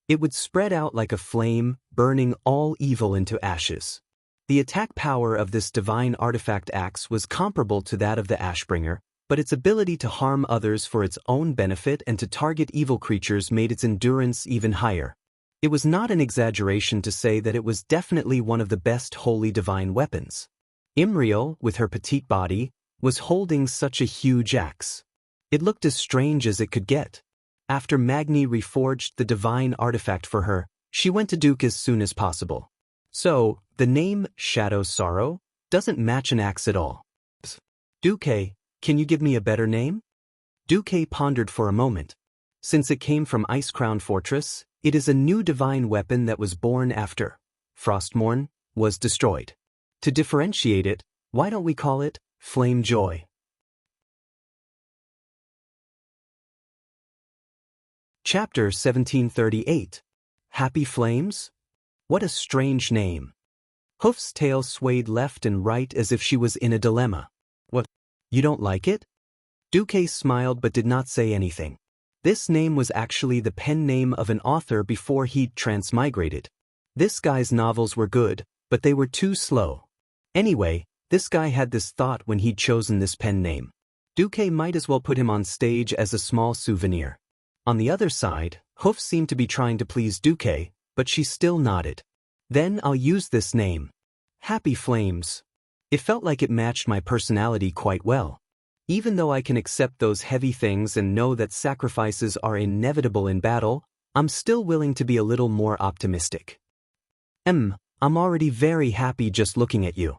It would spread out like a flame, burning all evil into ashes. The attack power of this divine artifact axe was comparable to that of the Ashbringer, but its ability to harm others for its own benefit and to target evil creatures made its endurance even higher. It was not an exaggeration to say that it was definitely one of the best holy divine weapons. Imriel, with her petite body, was holding such a huge axe. It looked as strange as it could get. After Magni reforged the divine artifact for her, she went to Duke as soon as possible. So, the name Shadow Sorrow doesn't match an axe at all. Duque, can you give me a better name? Duque pondered for a moment. Since it came from Icecrown Fortress, it is a new divine weapon that was born after Frostmourne was destroyed. To differentiate it, why don't we call it Flame Joy? Chapter 1738. Happy Flames? What a strange name. Hoof's tail swayed left and right as if she was in a dilemma. What? You don't like it? Duque smiled but did not say anything. This name was actually the pen name of an author before he'd transmigrated. This guy's novels were good, but they were too slow. Anyway, this guy had this thought when he'd chosen this pen name. Duque might as well put him on stage as a small souvenir. On the other side, Hoof seemed to be trying to please Duque, but she still nodded. Then I'll use this name. Happy Flames. It felt like it matched my personality quite well. Even though I can accept those heavy things and know that sacrifices are inevitable in battle, I'm still willing to be a little more optimistic. I'm already very happy just looking at you.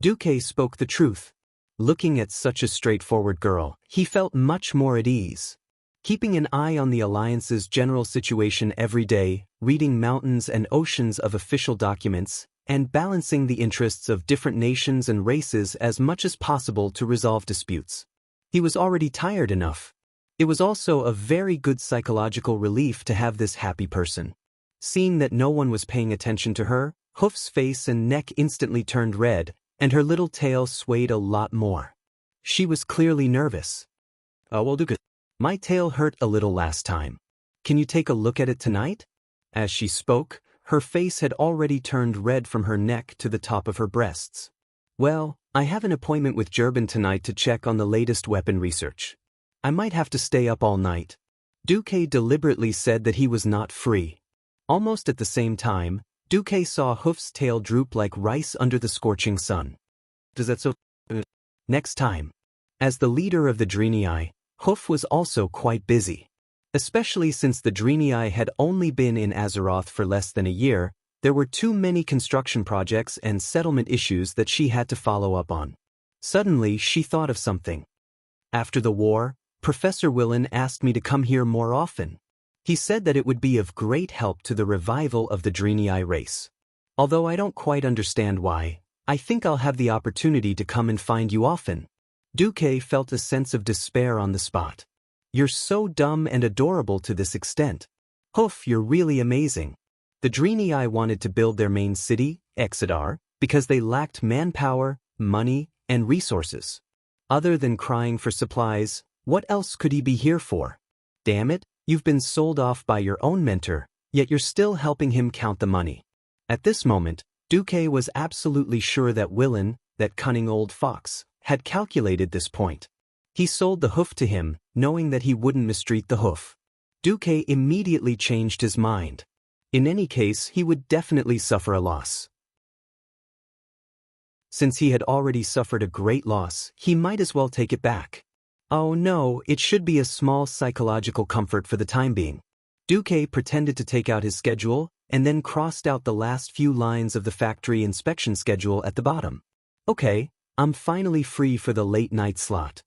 Duque spoke the truth. Looking at such a straightforward girl, he felt much more at ease. Keeping an eye on the Alliance's general situation every day, reading mountains and oceans of official documents, and balancing the interests of different nations and races as much as possible to resolve disputes. He was already tired enough. It was also a very good psychological relief to have this happy person. Seeing that no one was paying attention to her, Hoof's face and neck instantly turned red, and her little tail swayed a lot more. She was clearly nervous. Well, Duke, my tail hurt a little last time. Can you take a look at it tonight? As she spoke, her face had already turned red from her neck to the top of her breasts. Well, I have an appointment with Gerben tonight to check on the latest weapon research. I might have to stay up all night. Duque deliberately said that he was not free. Almost at the same time, Duque saw Hoof's tail droop like rice under the scorching sun. Does that so? Next time. As the leader of the Draenei, Hoof was also quite busy. Especially since the Draenei had only been in Azeroth for less than a year, there were too many construction projects and settlement issues that she had to follow up on. Suddenly, she thought of something. After the war, Professor Willen asked me to come here more often. He said that it would be of great help to the revival of the Draenei race. Although I don't quite understand why, I think I'll have the opportunity to come and find you often. Duque felt a sense of despair on the spot. You're so dumb and adorable to this extent. Hoof, you're really amazing. The Draenei wanted to build their main city, Exodar, because they lacked manpower, money, and resources. Other than crying for supplies, what else could he be here for? Damn it, you've been sold off by your own mentor, yet you're still helping him count the money. At this moment, Duque was absolutely sure that Willen, that cunning old fox, had calculated this point. He sold the Hoof to him, knowing that he wouldn't mistreat the Hoof. Duque immediately changed his mind. In any case, he would definitely suffer a loss. Since he had already suffered a great loss, he might as well take it back. Oh no, it should be a small psychological comfort for the time being. Duque pretended to take out his schedule, and then crossed out the last few lines of the factory inspection schedule at the bottom. Okay, I'm finally free for the late night slot.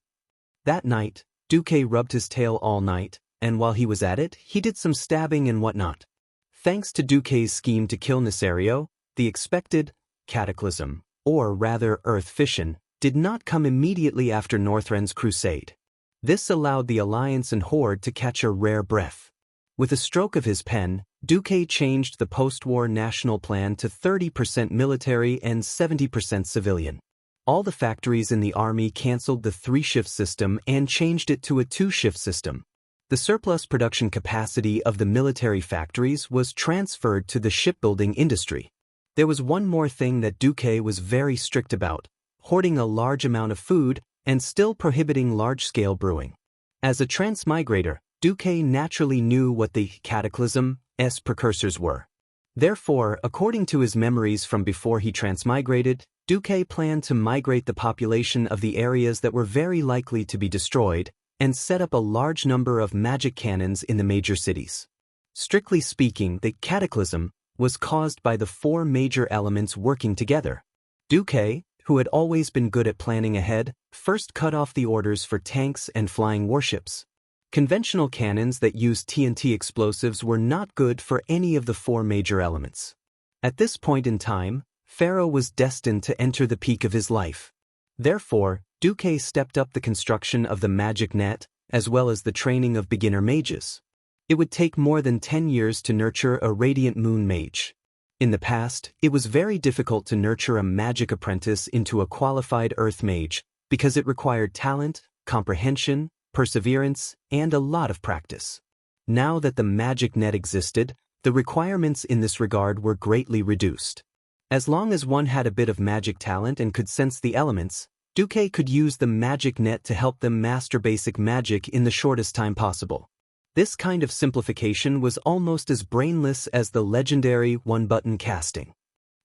That night, Duque rubbed his tail all night, and while he was at it, he did some stabbing and whatnot. Thanks to Duque's scheme to kill Nesario, the expected cataclysm, or rather earth fission, did not come immediately after Northren's crusade. This allowed the Alliance and Horde to catch a rare breath. With a stroke of his pen, Duque changed the post-war national plan to 30% military and 70% civilian. All the factories in the army canceled the 3-shift system and changed it to a 2-shift system. The surplus production capacity of the military factories was transferred to the shipbuilding industry. There was one more thing that Duque was very strict about: hoarding a large amount of food and still prohibiting large-scale brewing. As a transmigrator, Duque naturally knew what the cataclysm's precursors were. Therefore, according to his memories from before he transmigrated, Duque planned to migrate the population of the areas that were very likely to be destroyed and set up a large number of magic cannons in the major cities. Strictly speaking, the cataclysm was caused by the 4 major elements working together. Duque, who had always been good at planning ahead, first cut off the orders for tanks and flying warships. Conventional cannons that used TNT explosives were not good for any of the 4 major elements. At this point in time, Pharaoh was destined to enter the peak of his life. Therefore, Duque stepped up the construction of the magic net, as well as the training of beginner mages. It would take more than 10 years to nurture a radiant moon mage. In the past, it was very difficult to nurture a magic apprentice into a qualified earth mage, because it required talent, comprehension, perseverance, and a lot of practice. Now that the magic net existed, the requirements in this regard were greatly reduced. As long as one had a bit of magic talent and could sense the elements, Duque could use the magic net to help them master basic magic in the shortest time possible. This kind of simplification was almost as brainless as the legendary one-button casting.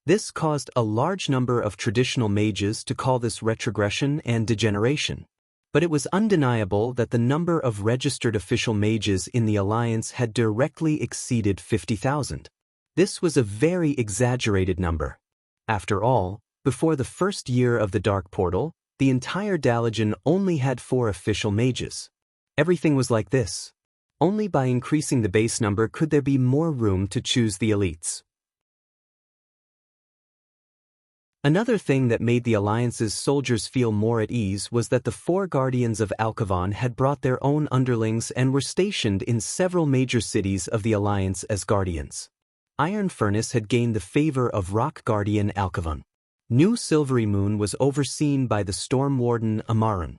This caused a large number of traditional mages to call this retrogression and degeneration. But it was undeniable that the number of registered official mages in the Alliance had directly exceeded 50,000. This was a very exaggerated number. After all, before the first year of the Dark Portal, the entire Dalagen only had 4 official mages. Everything was like this. Only by increasing the base number could there be more room to choose the elites. Another thing that made the Alliance's soldiers feel more at ease was that the 4 Guardians of Alcavan had brought their own underlings and were stationed in several major cities of the Alliance as guardians. Iron Furnace had gained the favor of Rock Guardian Alcavan. New Silvery Moon was overseen by the Storm Warden Amaran.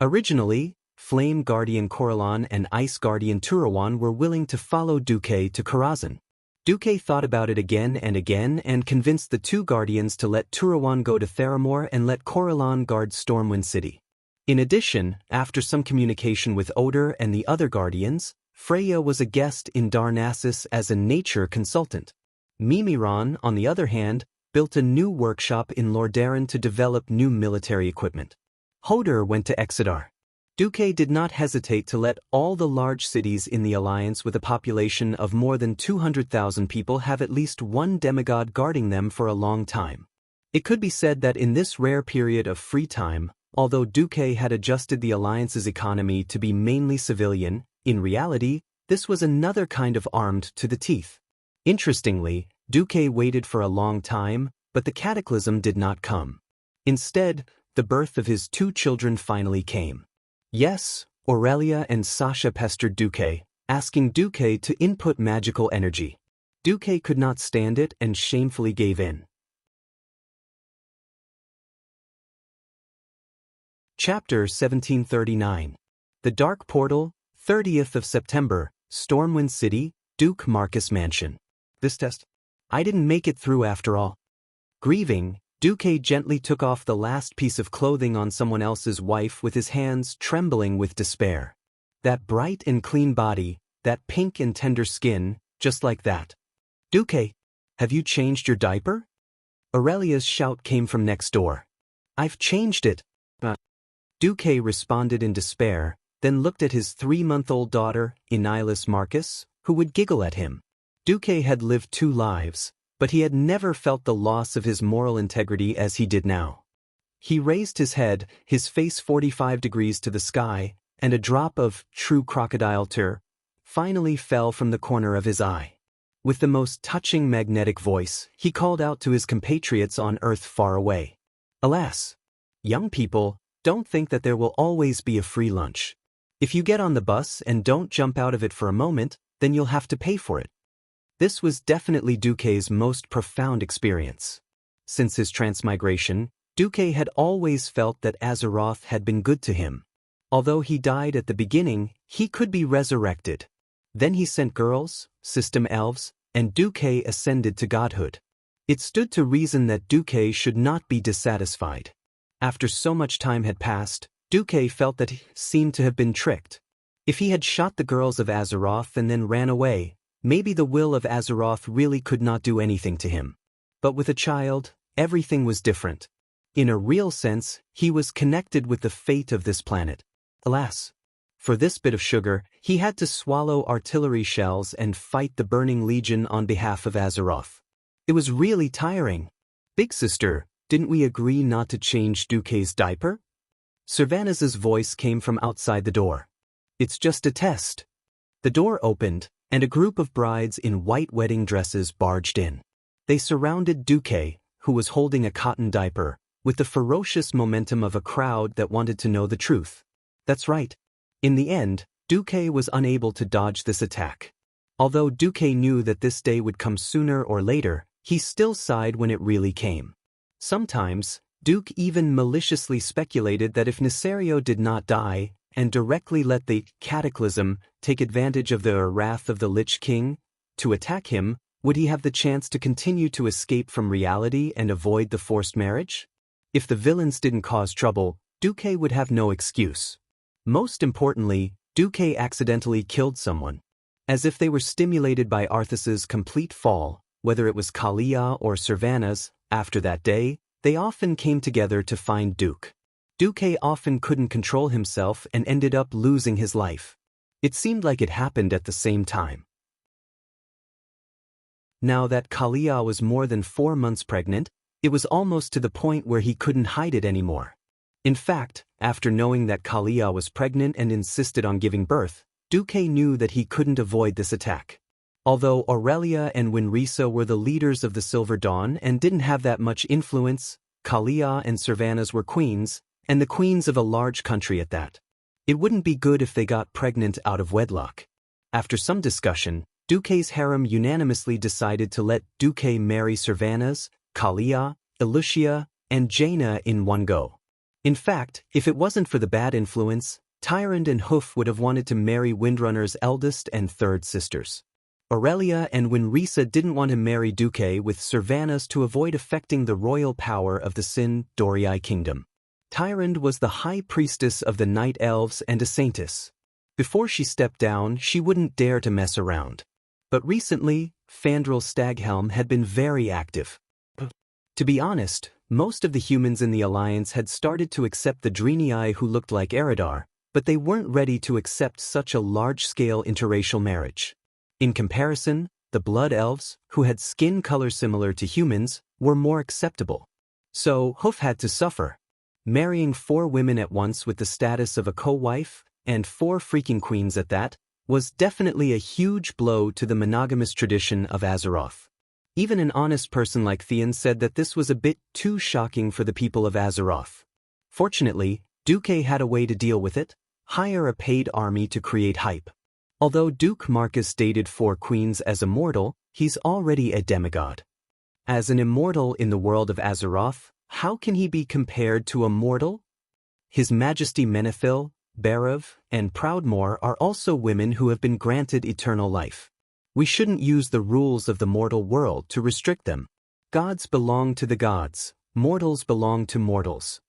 Originally, Flame Guardian Coralon and Ice Guardian Turawan were willing to follow Duque to Karazhan. Duque thought about it again and convinced the 2 Guardians to let Turawan go to Theramore and let Coralon guard Stormwind City. In addition, after some communication with Oder and the other Guardians, Freya was a guest in Darnassus as a nature consultant. Mimiron, on the other hand, built a new workshop in Lordaeron to develop new military equipment. Hodor went to Exodar. Duque did not hesitate to let all the large cities in the Alliance with a population of more than 200,000 people have at least one demigod guarding them for a long time. It could be said that in this rare period of free time, although Duque had adjusted the Alliance's economy to be mainly civilian, in reality, this was another kind of armed to the teeth. Interestingly, Duque waited for a long time, but the cataclysm did not come. Instead, the birth of his 2 children finally came. Yes, Aurelia and Sasha pestered Duque, asking Duque to input magical energy. Duque could not stand it and shamefully gave in. Chapter 1739. The Dark Portal, 30th of September, Stormwind City, Duke Marcus Mansion. This test? I didn't make it through after all. Grieving, Duque gently took off the last piece of clothing on someone else's wife with his hands trembling with despair. That bright and clean body, that pink and tender skin, just like that. Duque, have you changed your diaper? Aurelia's shout came from next door. "I've changed it." Duque responded in despair, then looked at his 3-month-old daughter, Enilis Marcus, who would giggle at him. Duque had lived 2 lives, but he had never felt the loss of his moral integrity as he did now. He raised his head, his face 45 degrees to the sky, and a drop of true crocodile tear finally fell from the corner of his eye. With the most touching magnetic voice, he called out to his compatriots on Earth far away. "Alas, young people, don't think that there will always be a free lunch. If you get on the bus and don't jump out of it for a moment, then you'll have to pay for it." This was definitely Duque's most profound experience. Since his transmigration, Duque had always felt that Azeroth had been good to him. Although he died at the beginning, he could be resurrected. Then he sent girls, system elves, and Duque ascended to godhood. It stood to reason that Duque should not be dissatisfied. After so much time had passed, Duque felt that he seemed to have been tricked. If he had shot the girls of Azeroth and then ran away, maybe the will of Azeroth really could not do anything to him. But with a child, everything was different. In a real sense, he was connected with the fate of this planet. Alas, for this bit of sugar, he had to swallow artillery shells and fight the Burning Legion on behalf of Azeroth. It was really tiring. "Big sister, didn't we agree not to change Duque's diaper?" Servanas' voice came from outside the door. "It's just a test." The door opened, and a group of brides in white wedding dresses barged in. They surrounded Duque, who was holding a cotton diaper, with the ferocious momentum of a crowd that wanted to know the truth. That's right. In the end, Duque was unable to dodge this attack. Although Duque knew that this day would come sooner or later, he still sighed when it really came. Sometimes, Duque even maliciously speculated that if Nesario did not die, and directly let the cataclysm take advantage of the wrath of the Lich King to attack him, would he have the chance to continue to escape from reality and avoid the forced marriage? If the villains didn't cause trouble, Duque would have no excuse. Most importantly, Duque accidentally killed someone. As if they were stimulated by Arthas's complete fall, whether it was Kalia or Servanas, after that day, they often came together to find Duque. Duque often couldn't control himself and ended up losing his life. It seemed like it happened at the same time. Now that Kalia was more than 4 months pregnant, it was almost to the point where he couldn't hide it anymore. In fact, after knowing that Kalia was pregnant and insisted on giving birth, Duque knew that he couldn't avoid this attack. Although Aurelia and Winrisa were the leaders of the Silver Dawn and didn't have that much influence, Kalia and Servanas were queens, and the queens of a large country at that. It wouldn't be good if they got pregnant out of wedlock. After some discussion, Duque's harem unanimously decided to let Duque marry Servanas, Kalia, Elucia, and Jaina in one go. In fact, if it wasn't for the bad influence, Tyrande and Hoof would have wanted to marry Windrunner's eldest and third sisters. Aurelia and Winrisa didn't want to marry Duque with Servanas to avoid affecting the royal power of the Sin Dorii kingdom. Tyrande was the high priestess of the Night Elves and a saintess. Before she stepped down, she wouldn't dare to mess around. But recently, Fandral Staghelm had been very active. To be honest, most of the humans in the Alliance had started to accept the Draenei who looked like Eridar, but they weren't ready to accept such a large-scale interracial marriage. In comparison, the Blood Elves, who had skin color similar to humans, were more acceptable. So Hoof had to suffer. Marrying 4 women at once with the status of a co-wife, and 4 freaking queens at that, was definitely a huge blow to the monogamous tradition of Azeroth. Even an honest person like Theon said that this was a bit too shocking for the people of Azeroth. Fortunately, Duque had a way to deal with it: hire a paid army to create hype. Although Duke Marcus dated 4 queens as a mortal, he's already a demigod. As an immortal in the world of Azeroth, how can he be compared to a mortal? His Majesty Menethil, Barav, and Proudmoore are also women who have been granted eternal life. We shouldn't use the rules of the mortal world to restrict them. Gods belong to the gods, mortals belong to mortals.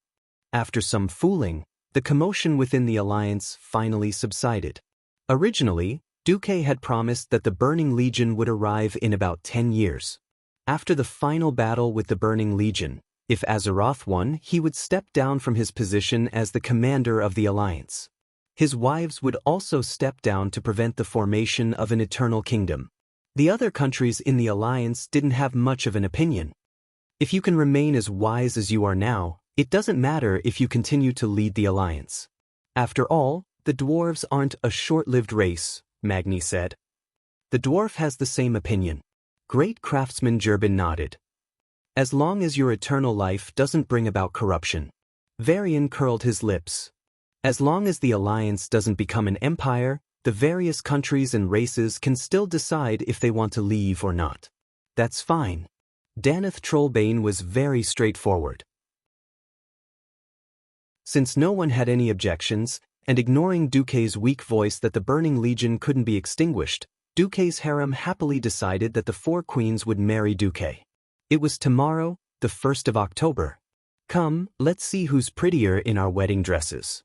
After some fooling, the commotion within the Alliance finally subsided. Originally, Duque had promised that the Burning Legion would arrive in about 10 years. After the final battle with the Burning Legion, if Azeroth won, he would step down from his position as the commander of the Alliance. His wives would also step down to prevent the formation of an eternal kingdom. The other countries in the Alliance didn't have much of an opinion. If you can remain as wise as you are now, it doesn't matter if you continue to lead the Alliance. After all, the dwarves aren't a short-lived race, Magni said. The dwarf has the same opinion. Great craftsman Jerbin nodded. As long as your eternal life doesn't bring about corruption. Varian curled his lips. As long as the Alliance doesn't become an empire, the various countries and races can still decide if they want to leave or not. That's fine. Daneth Trollbane was very straightforward. Since no one had any objections, and ignoring Duque's weak voice that the Burning Legion couldn't be extinguished, Duque's harem happily decided that the 4 queens would marry Duque. It was tomorrow, the 1st of October. Come, let's see who's prettier in our wedding dresses.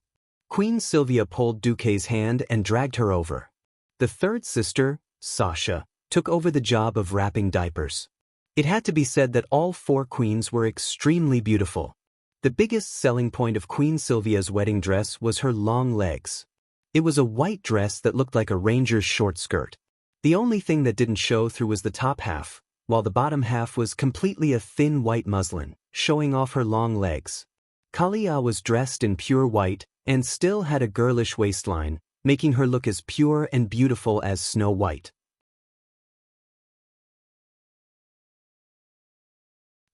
Queen Sylvia pulled Duque's hand and dragged her over. The third sister, Sasha, took over the job of wrapping diapers. It had to be said that all 4 queens were extremely beautiful. The biggest selling point of Queen Sylvia's wedding dress was her long legs. It was a white dress that looked like a ranger's short skirt. The only thing that didn't show through was the top half, while the bottom half was completely a thin white muslin, showing off her long legs. Kalia was dressed in pure white and still had a girlish waistline, making her look as pure and beautiful as Snow White.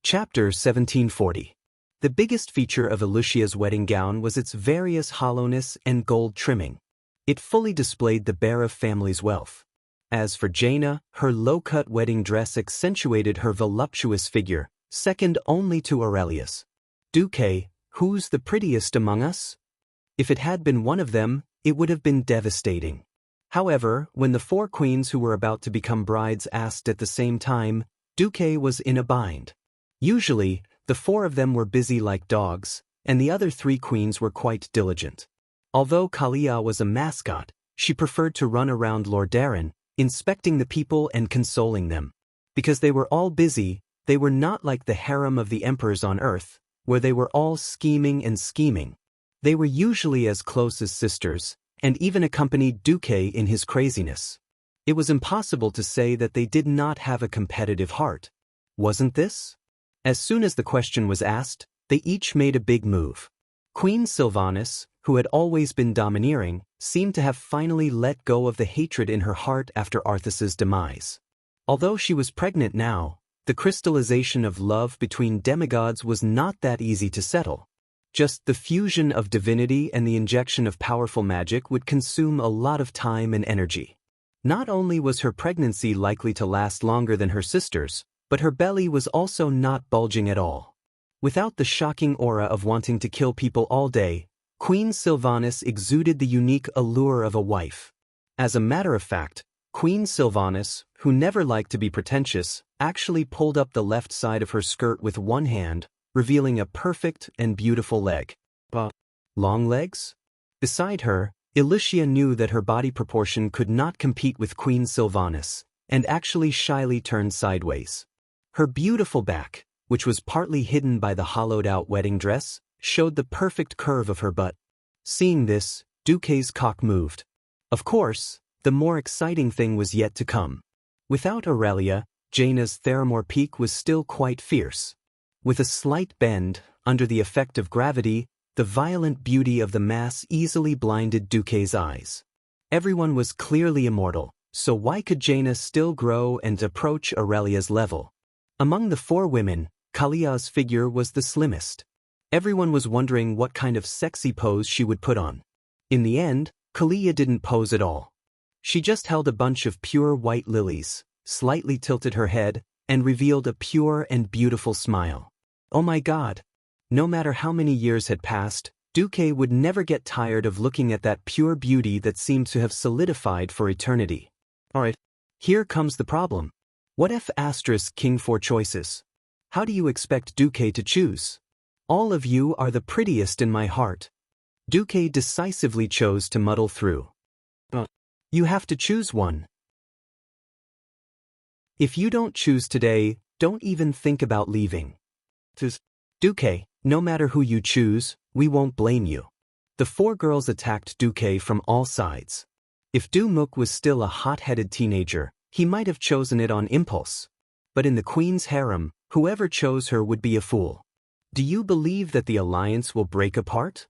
Chapter 1740. The biggest feature of Elucia's wedding gown was its various hollowness and gold trimming. It fully displayed the Bara family's wealth. As for Jaina, her low-cut wedding dress accentuated her voluptuous figure, second only to Aurelius. Duque, who's the prettiest among us? If it had been one of them, it would have been devastating. However, when the 4 queens who were about to become brides asked at the same time, Duque was in a bind. Usually, the 4 of them were busy like dogs, and the other 3 queens were quite diligent. Although Kalia was a mascot, she preferred to run around Lordaeron, inspecting the people and consoling them. Because they were all busy, they were not like the harem of the emperors on Earth, where they were all scheming and scheming. They were usually as close as sisters, and even accompanied Duque in his craziness. It was impossible to say that they did not have a competitive heart. Wasn't this? As soon as the question was asked, they each made a big move. Queen Sylvanas, who had always been domineering, seemed to have finally let go of the hatred in her heart after Arthas's demise. Although she was pregnant now, the crystallization of love between demigods was not that easy to settle. Just the fusion of divinity and the injection of powerful magic would consume a lot of time and energy. Not only was her pregnancy likely to last longer than her sister's, but her belly was also not bulging at all. Without the shocking aura of wanting to kill people all day, Queen Sylvanas exuded the unique allure of a wife. As a matter of fact, Queen Sylvanas, who never liked to be pretentious, actually pulled up the left side of her skirt with one hand, revealing a perfect and beautiful leg. Long legs? Beside her, Elucia knew that her body proportion could not compete with Queen Sylvanas, and actually shyly turned sideways. Her beautiful back, which was partly hidden by the hollowed-out wedding dress, showed the perfect curve of her butt. Seeing this, Duque's cock moved. Of course, the more exciting thing was yet to come. Without Aurelia, Jaina's Theramore peak was still quite fierce. With a slight bend, under the effect of gravity, the violent beauty of the mass easily blinded Duque's eyes. Everyone was clearly immortal, so why could Jaina still grow and approach Aurelia's level? Among the 4 women, Kalia's figure was the slimmest. Everyone was wondering what kind of sexy pose she would put on. In the end, Kalia didn't pose at all. She just held a bunch of pure white lilies, slightly tilted her head, and revealed a pure and beautiful smile. Oh my God! No matter how many years had passed, Duque would never get tired of looking at that pure beauty that seemed to have solidified for eternity. Alright, here comes the problem. What if *King 4 choices? How do you expect Duque to choose? All of you are the prettiest in my heart. Duque decisively chose to muddle through. You have to choose one. If you don't choose today, Don't even think about leaving. Duque, no matter who you choose, we won't blame you. The four girls attacked Duque from all sides. If Dumuk was still a hot-headed teenager, he might have chosen it on impulse. But in the queen's harem, whoever chose her would be a fool. Do you believe that the alliance will break apart?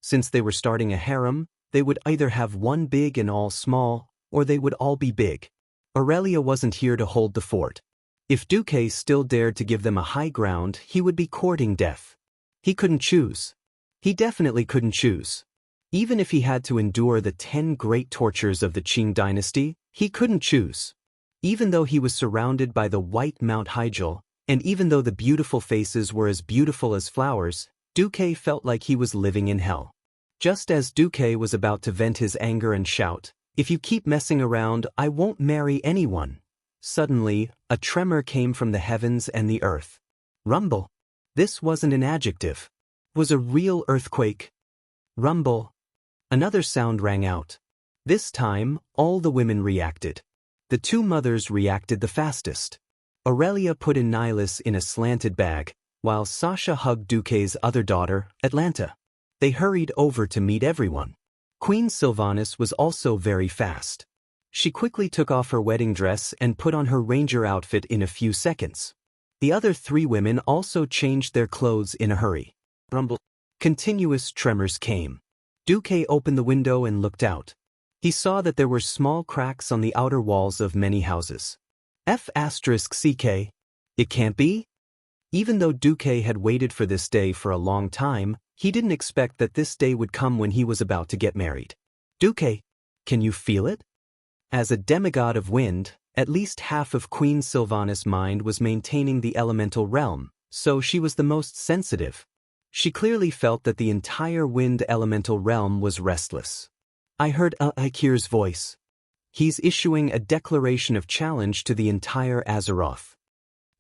Since they were starting a harem, they would either have one big and all small, or they would all be big. Aurelia wasn't here to hold the fort. If Duque still dared to give them a high ground, he would be courting death. He couldn't choose. He definitely couldn't choose. Even if he had to endure the 10 great tortures of the Qing dynasty, he couldn't choose. Even though he was surrounded by the white Mount Hyjal, and even though the beautiful faces were as beautiful as flowers, Duque felt like he was living in hell. Just as Duque was about to vent his anger and shout, "If you keep messing around, I won't marry anyone," suddenly, a tremor came from the heavens and the earth. Rumble. This wasn't an adjective. It was a real earthquake. Rumble. Another sound rang out. This time, all the women reacted. The two mothers reacted the fastest. Aurelia put Nihilus in a slanted bag, while Sasha hugged Duque's other daughter, Atlanta. They hurried over to meet everyone. Queen Sylvanas was also very fast. She quickly took off her wedding dress and put on her ranger outfit in a few seconds. The other three women also changed their clothes in a hurry. Rumble. Continuous tremors came. Duque opened the window and looked out. He saw that there were small cracks on the outer walls of many houses. F***CK. It can't be? Even though Duque had waited for this day for a long time, he didn't expect that this day would come when he was about to get married. Duque, can you feel it? As a demigod of wind, at least half of Queen Sylvanas' mind was maintaining the elemental realm, so she was the most sensitive. She clearly felt that the entire wind elemental realm was restless. I heard Ikir's voice. He's issuing a declaration of challenge to the entire Azeroth.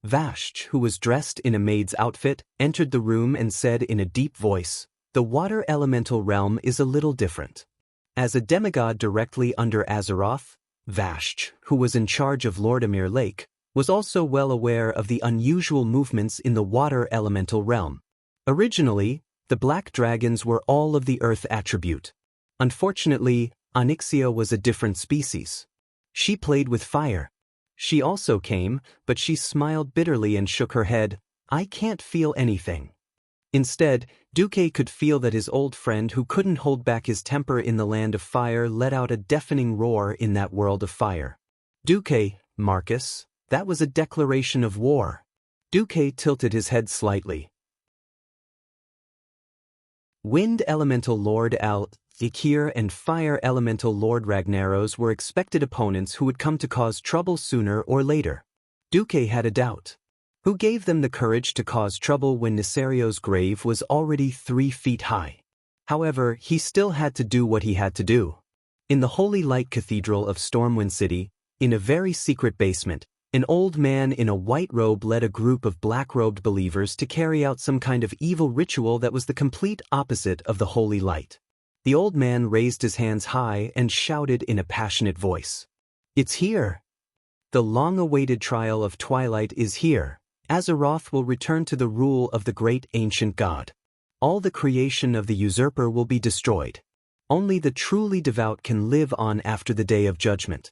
Vashj, who was dressed in a maid's outfit, entered the room and said in a deep voice, "The water elemental realm is a little different." As a demigod directly under Azeroth, Vashj, who was in charge of Lordamir Lake, was also well aware of the unusual movements in the water elemental realm. Originally, the black dragons were all of the earth attribute. Unfortunately, Onyxia was a different species. She played with fire. She also came, but she smiled bitterly and shook her head. "I can't feel anything." Instead, Duque could feel that his old friend who couldn't hold back his temper in the land of fire let out a deafening roar in that world of fire. "Duque, Marcus, that was a declaration of war." Duque tilted his head slightly. Wind Elemental Lord Al-Ikir and Fire Elemental Lord Ragnaros were expected opponents who would come to cause trouble sooner or later. Duque had a doubt. Who gave them the courage to cause trouble when Nisario's grave was already 3 feet high? However, he still had to do what he had to do. In the Holy Light Cathedral of Stormwind City, in a very secret basement, an old man in a white robe led a group of black-robed believers to carry out some kind of evil ritual that was the complete opposite of the holy light. The old man raised his hands high and shouted in a passionate voice, "It's here! The long-awaited trial of Twilight is here. Azeroth will return to the rule of the great ancient god. All the creation of the usurper will be destroyed. Only the truly devout can live on after the day of judgment.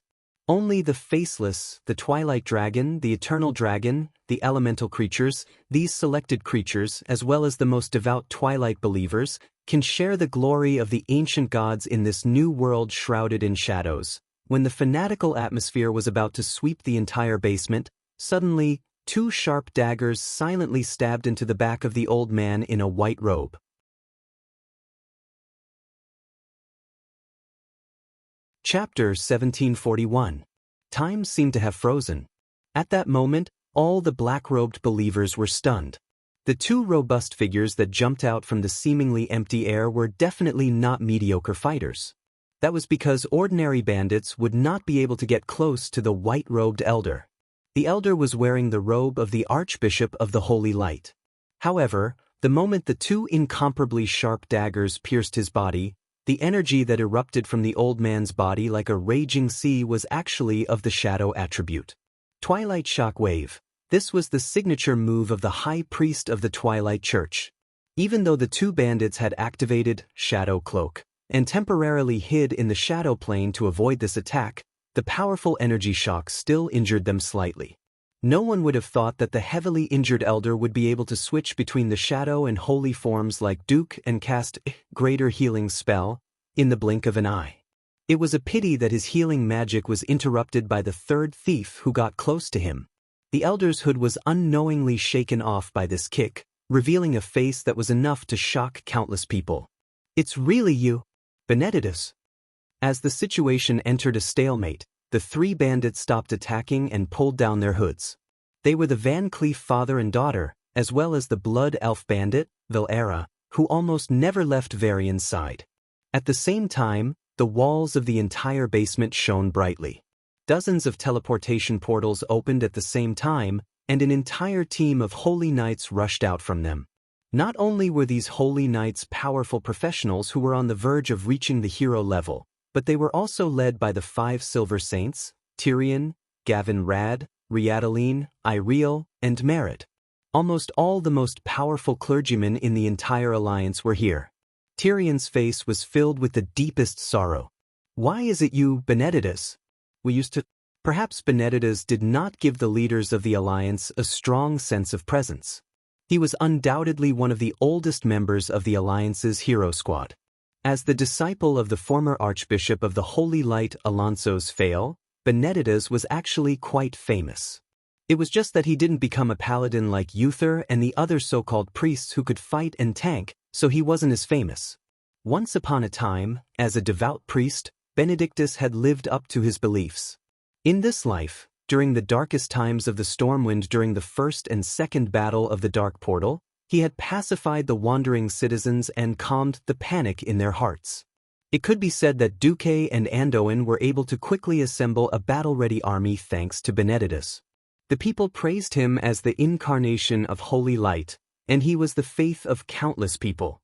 Only the faceless, the Twilight Dragon, the Eternal Dragon, the elemental creatures, these selected creatures, as well as the most devout Twilight believers, can share the glory of the ancient gods in this new world shrouded in shadows." When the fanatical atmosphere was about to sweep the entire basement, suddenly, 2 sharp daggers silently stabbed into the back of the old man in a white robe. Chapter 1741. Time seemed to have frozen. At that moment, all the black-robed believers were stunned. The 2 robust figures that jumped out from the seemingly empty air were definitely not mediocre fighters. That was because ordinary bandits would not be able to get close to the white-robed elder. The elder was wearing the robe of the Archbishop of the Holy Light. However, the moment the 2 incomparably sharp daggers pierced his body, the energy that erupted from the old man's body like a raging sea was actually of the shadow attribute. Twilight shock wave. This was the signature move of the High Priest of the Twilight Church. Even though the two bandits had activated Shadow Cloak and temporarily hid in the shadow plane to avoid this attack, the powerful energy shock still injured them slightly. No one would have thought that the heavily injured elder would be able to switch between the shadow and holy forms like Duke and cast a greater healing spell in the blink of an eye. It was a pity that his healing magic was interrupted by the third thief who got close to him. The elder's hood was unknowingly shaken off by this kick, revealing a face that was enough to shock countless people. "It's really you, Benedictus." As the situation entered a stalemate, the three bandits stopped attacking and pulled down their hoods. They were the Van Cleef father and daughter, as well as the blood elf bandit, Valera, who almost never left Varian's side. At the same time, the walls of the entire basement shone brightly. Dozens of teleportation portals opened at the same time, and an entire team of holy knights rushed out from them. Not only were these holy knights powerful professionals who were on the verge of reaching the hero level, but they were also led by the 5 silver saints, Tyrion, Gavin Rad, Riadaline, Iriel, and Merit. Almost all the most powerful clergymen in the entire alliance were here. Tyrion's face was filled with the deepest sorrow. "Why is it you, Benedictus? We used to..." Perhaps Benedictus did not give the leaders of the alliance a strong sense of presence. He was undoubtedly one of the oldest members of the alliance's hero squad. As the disciple of the former Archbishop of the Holy Light Alonso's Fail, Benedictus was actually quite famous. It was just that he didn't become a paladin like Uther and the other so-called priests who could fight and tank, so he wasn't as famous. Once upon a time, as a devout priest, Benedictus had lived up to his beliefs. In this life, during the darkest times of the Stormwind during the first and second battle of the Dark Portal, he had pacified the wandering citizens and calmed the panic in their hearts. It could be said that Duque and Anduin were able to quickly assemble a battle-ready army thanks to Benedictus. The people praised him as the incarnation of holy light, and he was the faith of countless people.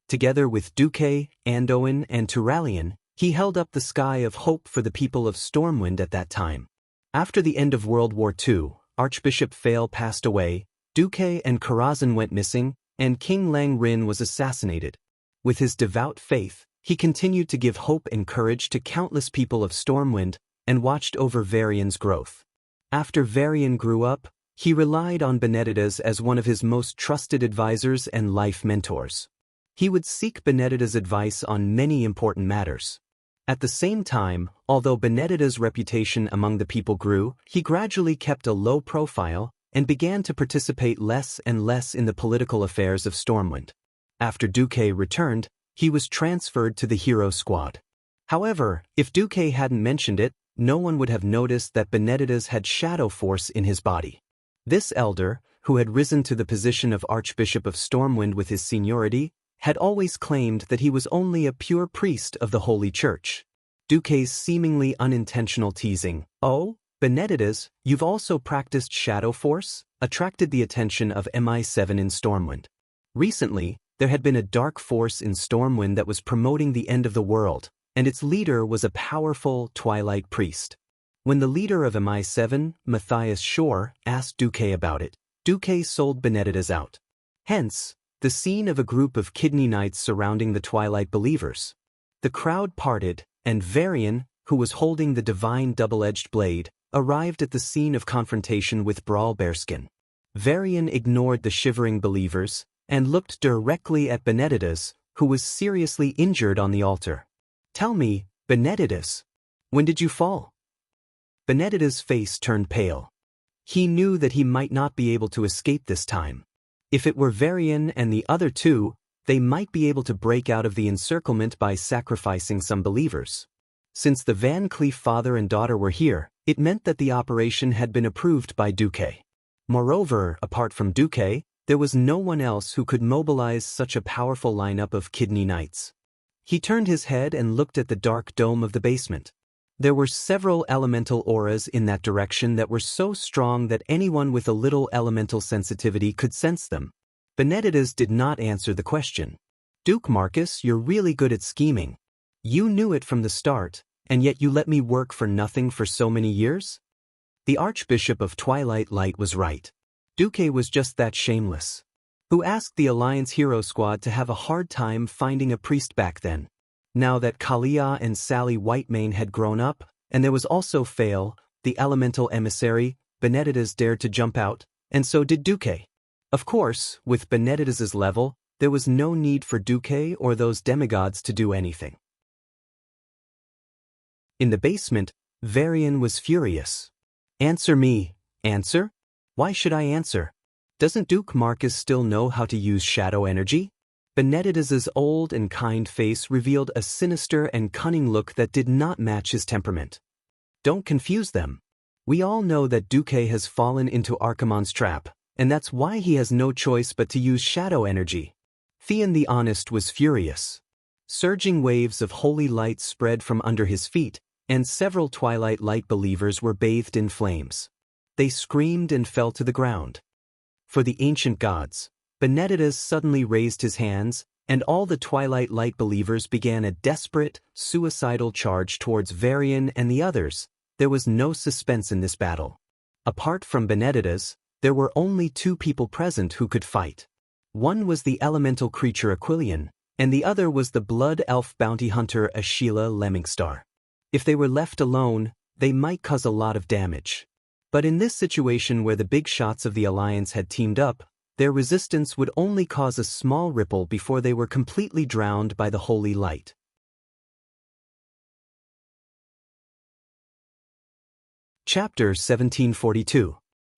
Together with Duque, Anduin, and Turalian, he held up the sky of hope for the people of Stormwind at that time. After the end of World War II, Archbishop Fail passed away, Duque and Karazhan went missing, and King Lang Rin was assassinated. With his devout faith, he continued to give hope and courage to countless people of Stormwind and watched over Varian's growth. After Varian grew up, he relied on Benedictus as one of his most trusted advisors and life mentors. He would seek Benedictus' advice on many important matters. At the same time, although Benedictus' reputation among the people grew, he gradually kept a low profile and began to participate less and less in the political affairs of Stormwind. After Duque returned, he was transferred to the hero squad. However, if Duque hadn't mentioned it, no one would have noticed that Benedictus had shadow force in his body. This elder, who had risen to the position of Archbishop of Stormwind with his seniority, had always claimed that he was only a pure priest of the Holy Church. Duque's seemingly unintentional teasing, "Oh, Benedictus, you've also practiced shadow force," attracted the attention of MI7 in Stormwind. Recently, there had been a dark force in Stormwind that was promoting the end of the world, and its leader was a powerful Twilight priest. When the leader of MI7, Matthias Shore, asked Duque about it, Duque sold Benedictus out. Hence, the scene of a group of kidney knights surrounding the Twilight believers. The crowd parted, and Varian, who was holding the divine double-edged blade, arrived at the scene of confrontation with Brawl Bearskin. Varian ignored the shivering believers and looked directly at Benedictus, who was seriously injured on the altar. "Tell me, Benedictus, when did you fall?" Benedictus' face turned pale. He knew that he might not be able to escape this time. If it were Varian and the other two, they might be able to break out of the encirclement by sacrificing some believers. Since the Van Cleef father and daughter were here, it meant that the operation had been approved by Duque. Moreover, apart from Duque, there was no one else who could mobilize such a powerful lineup of kidney knights. He turned his head and looked at the dark dome of the basement. There were several elemental auras in that direction that were so strong that anyone with a little elemental sensitivity could sense them. Benedictus did not answer the question. "Duke Marcus, you're really good at scheming. You knew it from the start, and yet you let me work for nothing for so many years?" The Archbishop of Twilight Light was right. Duque was just that shameless. Who asked the Alliance Hero Squad to have a hard time finding a priest back then. Now that Kalia and Sally Whitemane had grown up, and there was also Fail, the elemental emissary, Benedictus dared to jump out, and so did Duque. Of course, with Benedictus's level, there was no need for Duque or those demigods to do anything. In the basement, Varian was furious. Answer me. Answer? Why should I answer? Doesn't Duke Marcus still know how to use shadow energy? Benedictus's old and kind face revealed a sinister and cunning look that did not match his temperament. Don't confuse them. We all know that Duque has fallen into Archimonde's trap, and that's why he has no choice but to use shadow energy. Theon the Honest was furious. Surging waves of holy light spread from under his feet, and several Twilight Light believers were bathed in flames. They screamed and fell to the ground. For the ancient gods, Benedictus suddenly raised his hands, and all the Twilight Light believers began a desperate, suicidal charge towards Varian and the others. There was no suspense in this battle. Apart from Benedictus, there were only two people present who could fight. One was the elemental creature Aquilian, and the other was the blood elf bounty hunter Ashila Lemmingstar. If they were left alone, they might cause a lot of damage. But in this situation where the big shots of the Alliance had teamed up, their resistance would only cause a small ripple before they were completely drowned by the holy light. Chapter 1742.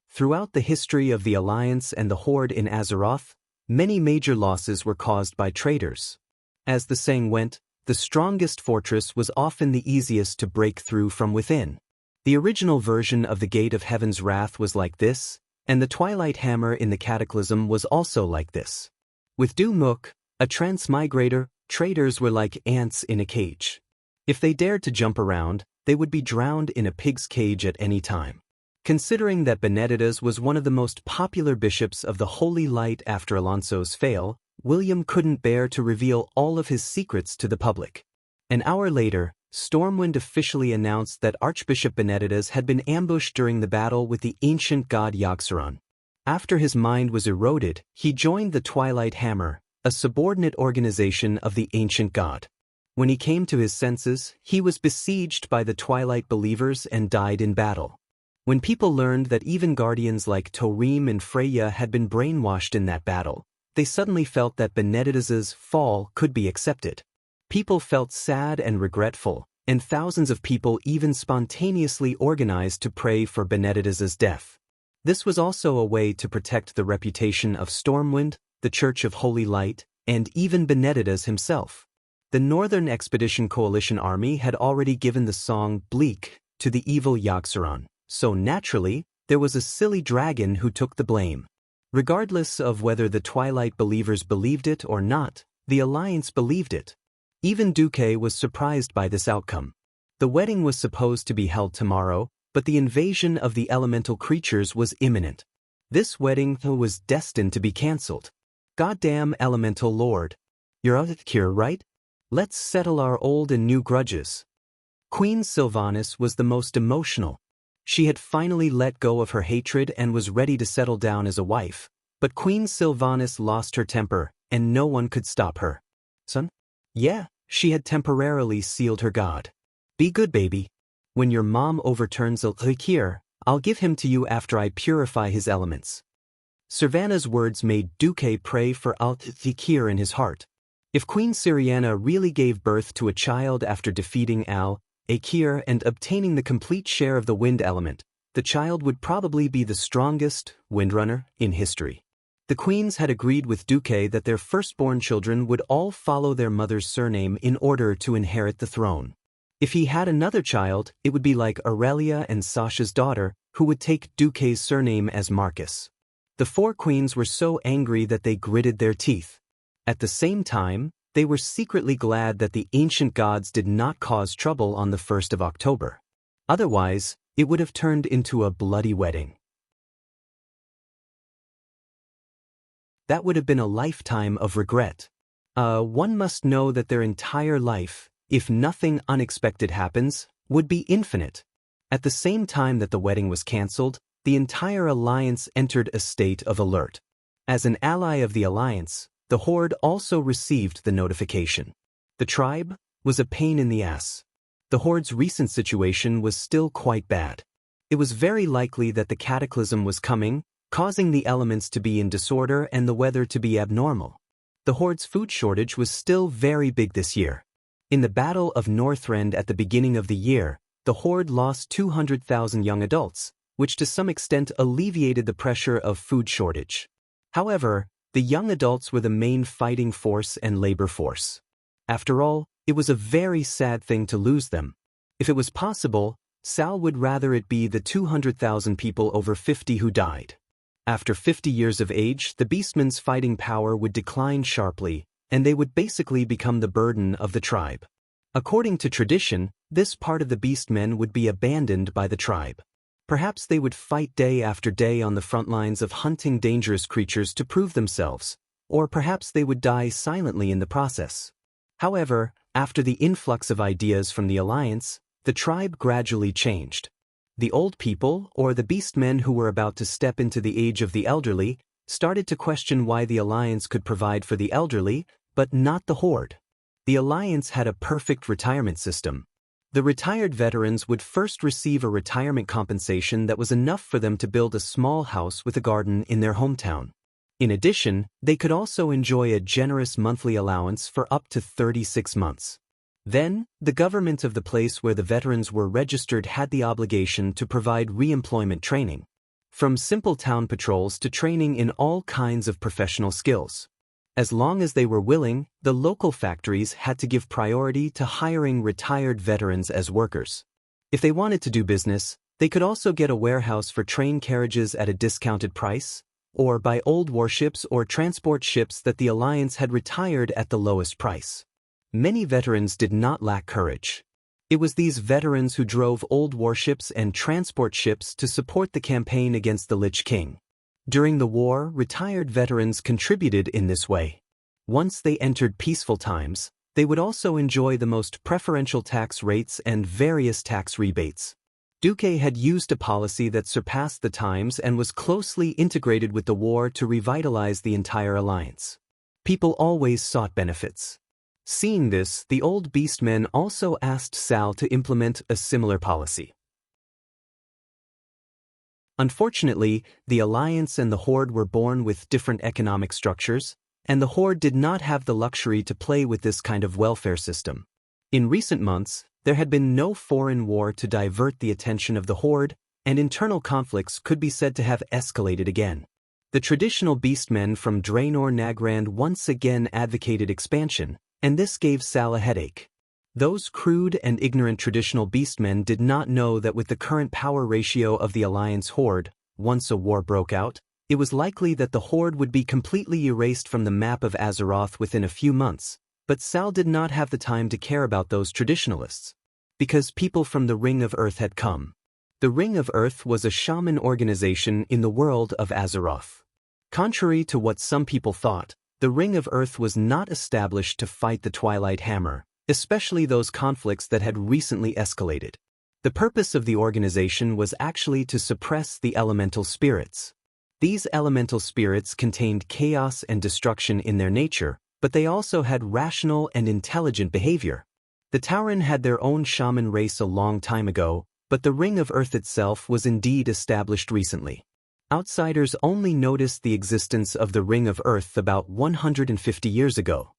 Throughout the history of the Alliance and the Horde in Azeroth, many major losses were caused by traitors. As the saying went, the strongest fortress was often the easiest to break through from within. The original version of the Gate of Heaven's Wrath was like this, and the Twilight Hammer in the Cataclysm was also like this. With Dumuk, a transmigrator, traitors were like ants in a cage. If they dared to jump around, they would be drowned in a pig's cage at any time. Considering that Benedictus was one of the most popular bishops of the Holy Light after Alonso's fail, William couldn't bear to reveal all of his secrets to the public. An hour later, Stormwind officially announced that Archbishop Benedictus had been ambushed during the battle with the ancient god Yogg-Saron. After his mind was eroded, he joined the Twilight Hammer, a subordinate organization of the ancient god. When he came to his senses, he was besieged by the Twilight believers and died in battle. When people learned that even guardians like Torim and Freya had been brainwashed in that battle, they suddenly felt that Benedictus's fall could be accepted. People felt sad and regretful, and thousands of people even spontaneously organized to pray for Benedictus's death. This was also a way to protect the reputation of Stormwind, the Church of Holy Light, and even Benedictus himself. The Northern Expedition Coalition Army had already given the song Bleak to the evil Yogg-Saron, so naturally, there was a silly dragon who took the blame. Regardless of whether the Twilight believers believed it or not, the Alliance believed it. Even Duque was surprised by this outcome. The wedding was supposed to be held tomorrow, but the invasion of the elemental creatures was imminent. This wedding was destined to be cancelled. Goddamn Elemental Lord. You're out of cure, right? Let's settle our old and new grudges. Queen Sylvanas was the most emotional. She had finally let go of her hatred and was ready to settle down as a wife, but Queen Sylvanas lost her temper, and no one could stop her. Son? Yeah, she had temporarily sealed her god. Be good, baby. When your mom overturns Althikir, I'll give him to you after I purify his elements. Servana's words made Duque pray for Althikir in his heart. If Queen Syriana really gave birth to a child after defeating Al-Akir and obtaining the complete share of the wind element, the child would probably be the strongest windrunner in history. The queens had agreed with Duque that their firstborn children would all follow their mother's surname in order to inherit the throne. If he had another child, it would be like Aurelia and Sasha's daughter, who would take Duque's surname as Marcus. The four queens were so angry that they gritted their teeth. At the same time, they were secretly glad that the ancient gods did not cause trouble on the 1st of October. Otherwise, it would have turned into a bloody wedding. That would have been a lifetime of regret. One must know that their entire life, if nothing unexpected happens, would be infinite. At the same time that the wedding was cancelled, the entire alliance entered a state of alert. As an ally of the alliance, the Horde also received the notification. The tribe was a pain in the ass. The Horde's recent situation was still quite bad. It was very likely that the cataclysm was coming, causing the elements to be in disorder and the weather to be abnormal. The Horde's food shortage was still very big this year. In the Battle of Northrend at the beginning of the year, the Horde lost 200,000 young adults, which to some extent alleviated the pressure of food shortage. However, the young adults were the main fighting force and labor force. After all, it was a very sad thing to lose them. If it was possible, Sal would rather it be the 200,000 people over 50 who died. After 50 years of age, the Beastmen's fighting power would decline sharply, and they would basically become the burden of the tribe. According to tradition, this part of the Beastmen would be abandoned by the tribe. Perhaps they would fight day after day on the front lines of hunting dangerous creatures to prove themselves, or perhaps they would die silently in the process. However, after the influx of ideas from the Alliance, the tribe gradually changed. The old people, or the Beastmen who were about to step into the age of the elderly, started to question why the Alliance could provide for the elderly, but not the Horde. The Alliance had a perfect retirement system. The retired veterans would first receive a retirement compensation that was enough for them to build a small house with a garden in their hometown. In addition, they could also enjoy a generous monthly allowance for up to 36 months. Then, the government of the place where the veterans were registered had the obligation to provide re-employment training. From simple town patrols to training in all kinds of professional skills. As long as they were willing, the local factories had to give priority to hiring retired veterans as workers. If they wanted to do business, they could also get a warehouse for train carriages at a discounted price, or buy old warships or transport ships that the Alliance had retired at the lowest price. Many veterans did not lack courage. It was these veterans who drove old warships and transport ships to support the campaign against the Lich King. During the war, retired veterans contributed in this way. Once they entered peaceful times, they would also enjoy the most preferential tax rates and various tax rebates. Duque had used a policy that surpassed the times and was closely integrated with the war to revitalize the entire alliance. People always sought benefits. Seeing this, the old Beastmen also asked Sal to implement a similar policy. Unfortunately, the Alliance and the Horde were born with different economic structures, and the Horde did not have the luxury to play with this kind of welfare system. In recent months, there had been no foreign war to divert the attention of the Horde, and internal conflicts could be said to have escalated again. The traditional Beastmen from Draenor Nagrand once again advocated expansion, and this gave Sal a headache. Those crude and ignorant traditional Beastmen did not know that with the current power ratio of the Alliance Horde, once a war broke out, it was likely that the Horde would be completely erased from the map of Azeroth within a few months, but Sal did not have the time to care about those traditionalists. Because people from the Ring of Earth had come. The Ring of Earth was a shaman organization in the world of Azeroth. Contrary to what some people thought, the Ring of Earth was not established to fight the Twilight Hammer, especially those conflicts that had recently escalated. The purpose of the organization was actually to suppress the elemental spirits. These elemental spirits contained chaos and destruction in their nature, but they also had rational and intelligent behavior. The Tauren had their own shaman race a long time ago, but the Ring of Earth itself was indeed established recently. Outsiders only noticed the existence of the Ring of Earth about 150 years ago.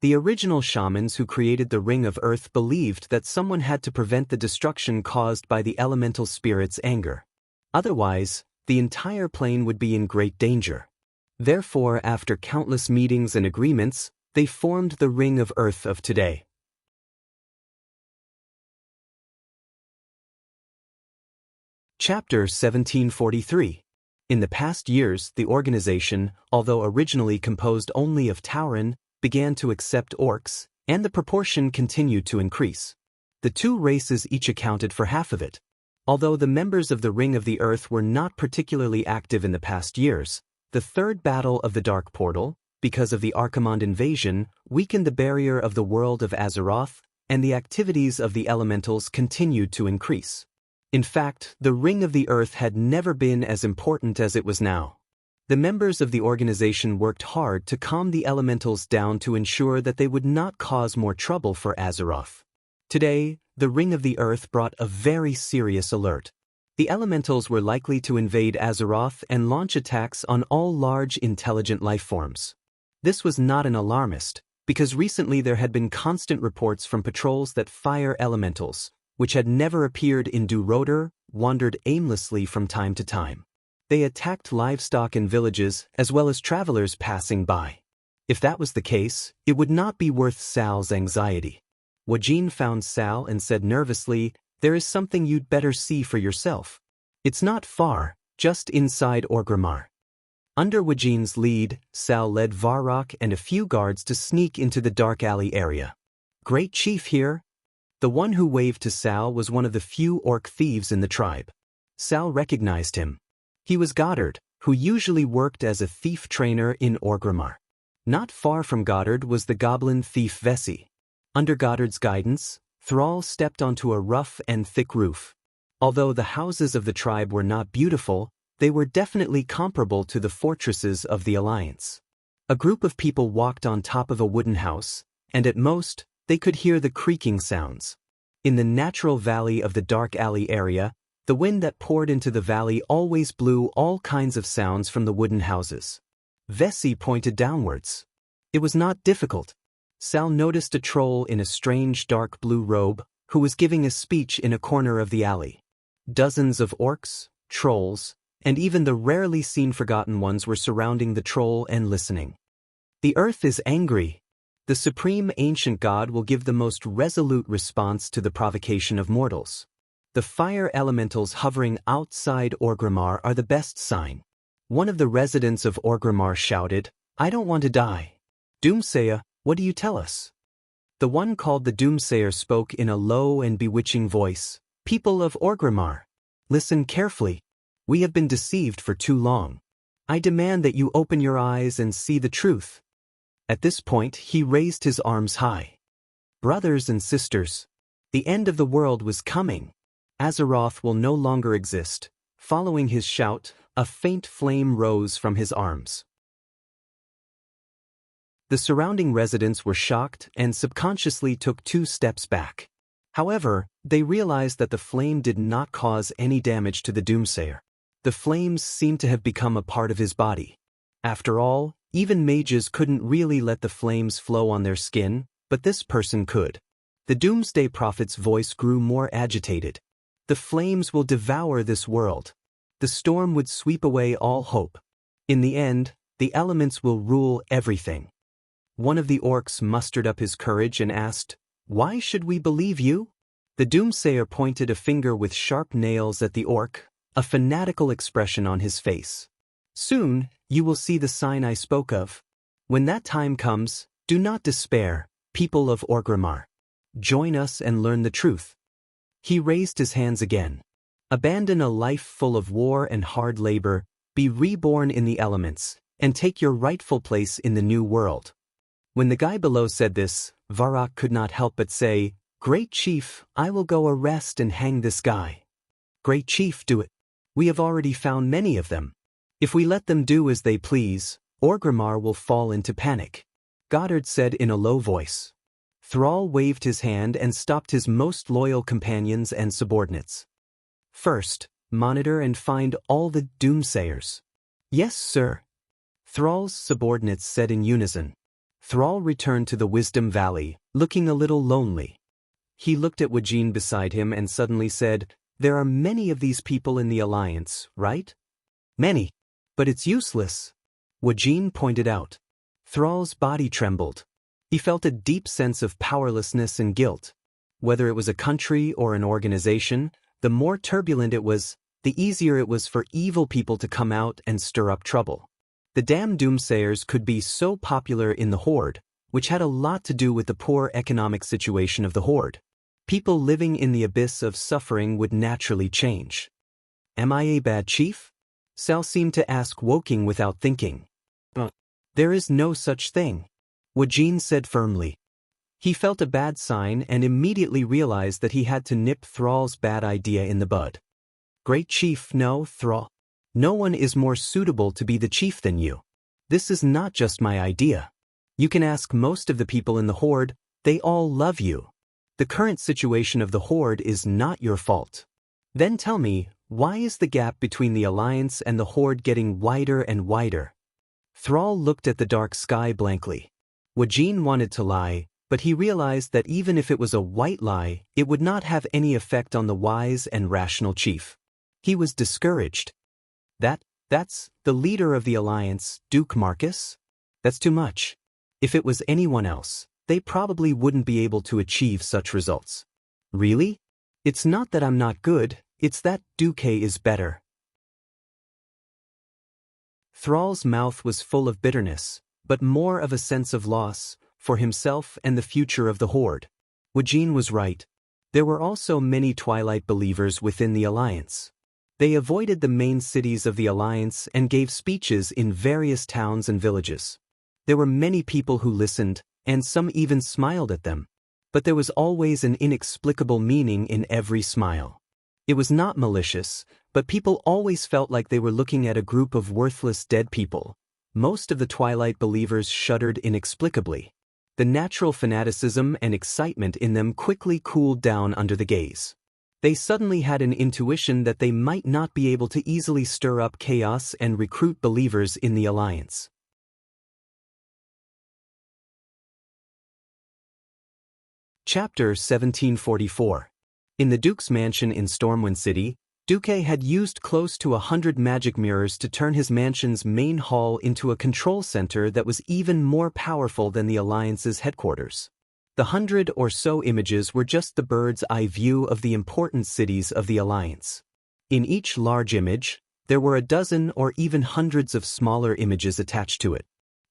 The original shamans who created the Ring of Earth believed that someone had to prevent the destruction caused by the elemental spirit's anger. Otherwise, the entire plane would be in great danger. Therefore, after countless meetings and agreements, they formed the Ring of Earth of today. Chapter 1743. In the past years, the organization, although originally composed only of Tauren, began to accept orcs, and the proportion continued to increase. The two races each accounted for half of it. Although the members of the Ring of the Earth were not particularly active in the past years, the third battle of the Dark Portal, because of the Archimonde invasion, weakened the barrier of the world of Azeroth, and the activities of the elementals continued to increase. In fact, the Ring of the Earth had never been as important as it was now. The members of the organization worked hard to calm the elementals down to ensure that they would not cause more trouble for Azeroth. Today, the Ring of the Earth brought a very serious alert. The elementals were likely to invade Azeroth and launch attacks on all large intelligent lifeforms. This was not an alarmist, because recently there had been constant reports from patrols that fire elementals, which had never appeared in Duroder, wandered aimlessly from time to time. They attacked livestock in villages as well as travelers passing by. If that was the case, it would not be worth Sal's anxiety. Wajin found Sal and said nervously, "There is something you'd better see for yourself. It's not far, just inside Orgrimmar." Under Wajin's lead, Sal led Varrock and a few guards to sneak into the dark alley area. "Great Chief here." The one who waved to Sal was one of the few orc thieves in the tribe. Sal recognized him. He was Goddard, who usually worked as a thief trainer in Orgrimmar. Not far from Goddard was the goblin thief Vessi. Under Goddard's guidance, Thrall stepped onto a rough and thick roof. Although the houses of the tribe were not beautiful, they were definitely comparable to the fortresses of the Alliance. A group of people walked on top of a wooden house, and at most, they could hear the creaking sounds. In the natural valley of the dark alley area, the wind that poured into the valley always blew all kinds of sounds from the wooden houses. Vessi pointed downwards. It was not difficult. Sal noticed a troll in a strange dark blue robe, who was giving a speech in a corner of the alley. Dozens of orcs, trolls, and even the rarely seen forgotten ones were surrounding the troll and listening. "The earth is angry. The supreme ancient god will give the most resolute response to the provocation of mortals. The fire elementals hovering outside Orgrimmar are the best sign." One of the residents of Orgrimmar shouted, "I don't want to die." "Doomsayer, what do you tell us?" The one called the Doomsayer spoke in a low and bewitching voice. "People of Orgrimmar, listen carefully. We have been deceived for too long. I demand that you open your eyes and see the truth." At this point, he raised his arms high. "Brothers and sisters, the end of the world was coming. Azeroth will no longer exist." Following his shout, a faint flame rose from his arms. The surrounding residents were shocked and subconsciously took 2 steps back. However, they realized that the flame did not cause any damage to the Doomsayer. The flames seemed to have become a part of his body. After all, even mages couldn't really let the flames flow on their skin, but this person could. The Doomsday Prophet's voice grew more agitated. "The flames will devour this world. The storm would sweep away all hope. In the end, the elements will rule everything." One of the orcs mustered up his courage and asked, "Why should we believe you?" The Doomsayer pointed a finger with sharp nails at the orc, a fanatical expression on his face. "Soon, you will see the sign I spoke of. When that time comes, do not despair, people of Orgrimmar. Join us and learn the truth." He raised his hands again. "Abandon a life full of war and hard labor, be reborn in the elements, and take your rightful place in the new world." When the guy below said this, Varrock could not help but say, "Great Chief, I will go arrest and hang this guy." "Great Chief, do it. We have already found many of them. If we let them do as they please, Orgrimmar will fall into panic," Goddard said in a low voice. Thrall waved his hand and stopped his most loyal companions and subordinates. "First, monitor and find all the Doomsayers." "Yes, sir," Thrall's subordinates said in unison. Thrall returned to the Wisdom Valley, looking a little lonely. He looked at Wajin beside him and suddenly said, "There are many of these people in the Alliance, right?" "Many. But it's useless," Wajin pointed out. Thrall's body trembled. He felt a deep sense of powerlessness and guilt. Whether it was a country or an organization, the more turbulent it was, the easier it was for evil people to come out and stir up trouble. The damn Doomsayers could be so popular in the Horde, which had a lot to do with the poor economic situation of the Horde. People living in the abyss of suffering would naturally change. "Am I a bad chief?" Sal seemed to ask Woking without thinking. "There is no such thing," Wajin said firmly. He felt a bad sign and immediately realized that he had to nip Thrall's bad idea in the bud. Great Chief, no, Thrall. No one is more suitable to be the chief than you. This is not just my idea. You can ask most of the people in the Horde, they all love you. The current situation of the Horde is not your fault. Then tell me, why is the gap between the Alliance and the Horde getting wider and wider? Thrall looked at the dark sky blankly. Wajin wanted to lie, but he realized that even if it was a white lie, it would not have any effect on the wise and rational chief. He was discouraged. That's the leader of the Alliance, Duke Marcus? That's too much. If it was anyone else, they probably wouldn't be able to achieve such results. Really? It's not that I'm not good, it's that Duke is better. Thrall's mouth was full of bitterness, but more of a sense of loss, for himself and the future of the Horde. Wajin was right. There were also many Twilight believers within the Alliance. They avoided the main cities of the Alliance and gave speeches in various towns and villages. There were many people who listened, and some even smiled at them. But there was always an inexplicable meaning in every smile. It was not malicious, but people always felt like they were looking at a group of worthless dead people. Most of the Twilight believers shuddered inexplicably. The natural fanaticism and excitement in them quickly cooled down under the gaze. They suddenly had an intuition that they might not be able to easily stir up chaos and recruit believers in the Alliance. Chapter 1744. In the Duke's mansion in Stormwind City, Duke had used close to 100 magic mirrors to turn his mansion's main hall into a control center that was even more powerful than the Alliance's headquarters. The 100 or so images were just the bird's eye view of the important cities of the Alliance. In each large image, there were a dozen or even hundreds of smaller images attached to it.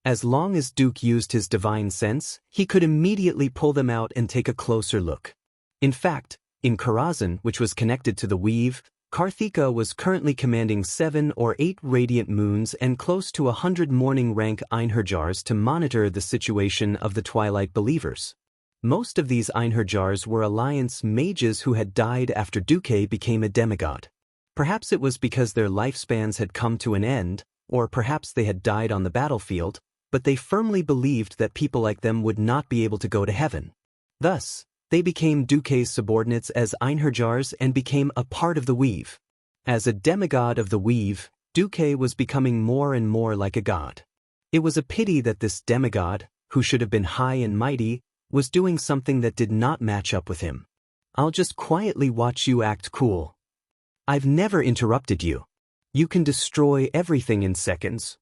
As long as Duke used his divine sense, he could immediately pull them out and take a closer look. In fact, in Karazhan, which was connected to the Weave, Karthika was currently commanding 7 or 8 radiant moons and close to 100 morning rank Einherjars to monitor the situation of the Twilight believers. Most of these Einherjars were Alliance mages who had died after Duque became a demigod. Perhaps it was because their lifespans had come to an end, or perhaps they had died on the battlefield, but they firmly believed that people like them would not be able to go to heaven. Thus, they became Duque's subordinates as Einherjars and became a part of the Weave. As a demigod of the Weave, Duque was becoming more and more like a god. It was a pity that this demigod, who should have been high and mighty, was doing something that did not match up with him. I'll just quietly watch you act cool. I've never interrupted you. You can destroy everything in seconds.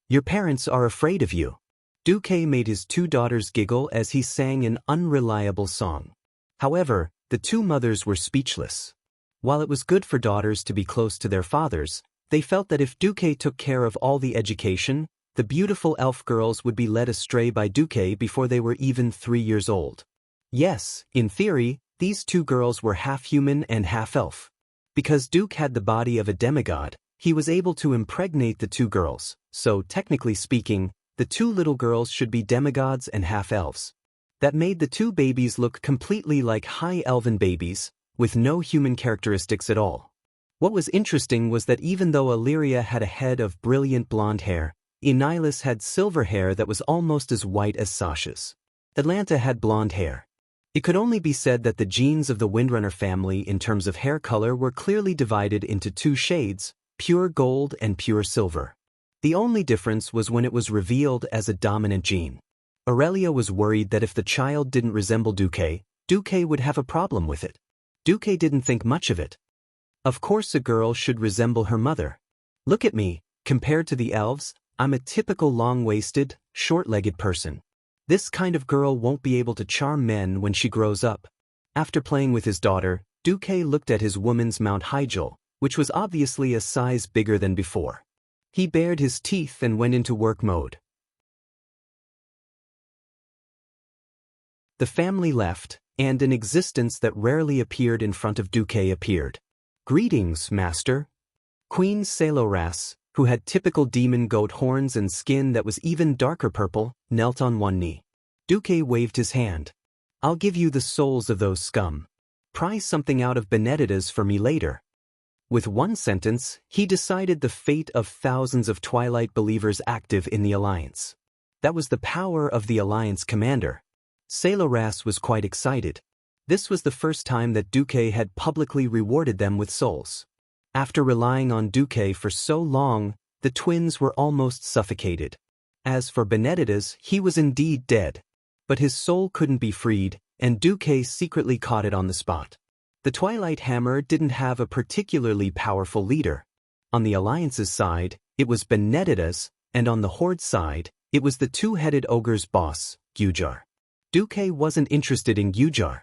Your parents are afraid of you. Duque made his 2 daughters giggle as he sang an unreliable song. However, the 2 mothers were speechless. While it was good for daughters to be close to their fathers, they felt that if Duque took care of all the education, the beautiful elf girls would be led astray by Duque before they were even 3 years old. Yes, in theory, these 2 girls were half human and half elf. Because Duke had the body of a demigod, he was able to impregnate the 2 girls, so technically speaking, the 2 little girls should be demigods and half-elves. That made the 2 babies look completely like high elven babies, with no human characteristics at all. What was interesting was that even though Illyria had a head of brilliant blonde hair, Enilus had silver hair that was almost as white as Sasha's. Atlanta had blonde hair. It could only be said that the genes of the Windrunner family in terms of hair color were clearly divided into 2 shades, pure gold and pure silver. The only difference was when it was revealed as a dominant gene. Aurelia was worried that if the child didn't resemble Duque, Duque would have a problem with it. Duque didn't think much of it. Of course a girl should resemble her mother. Look at me, compared to the elves, I'm a typical long-waisted, short-legged person. This kind of girl won't be able to charm men when she grows up. After playing with his daughter, Duque looked at his woman's Mount Hyjal, which was obviously a size bigger than before. He bared his teeth and went into work mode. The family left, and an existence that rarely appeared in front of Duque appeared. Greetings, master. Queen Saloras, who had typical demon goat horns and skin that was even darker purple, knelt on one knee. Duque waved his hand. I'll give you the souls of those scum. Pry something out of Benedettas for me later. With one sentence, he decided the fate of thousands of Twilight believers active in the Alliance. That was the power of the Alliance commander. Saloras was quite excited. This was the first time that Duque had publicly rewarded them with souls. After relying on Duque for so long, the twins were almost suffocated. As for Benedettas, he was indeed dead. But his soul couldn't be freed, and Duque secretly caught it on the spot. The Twilight Hammer didn't have a particularly powerful leader. On the Alliance's side, it was Benedettas, and on the Horde side, it was the two-headed ogre's boss, Gujar. Duque wasn't interested in Gujar.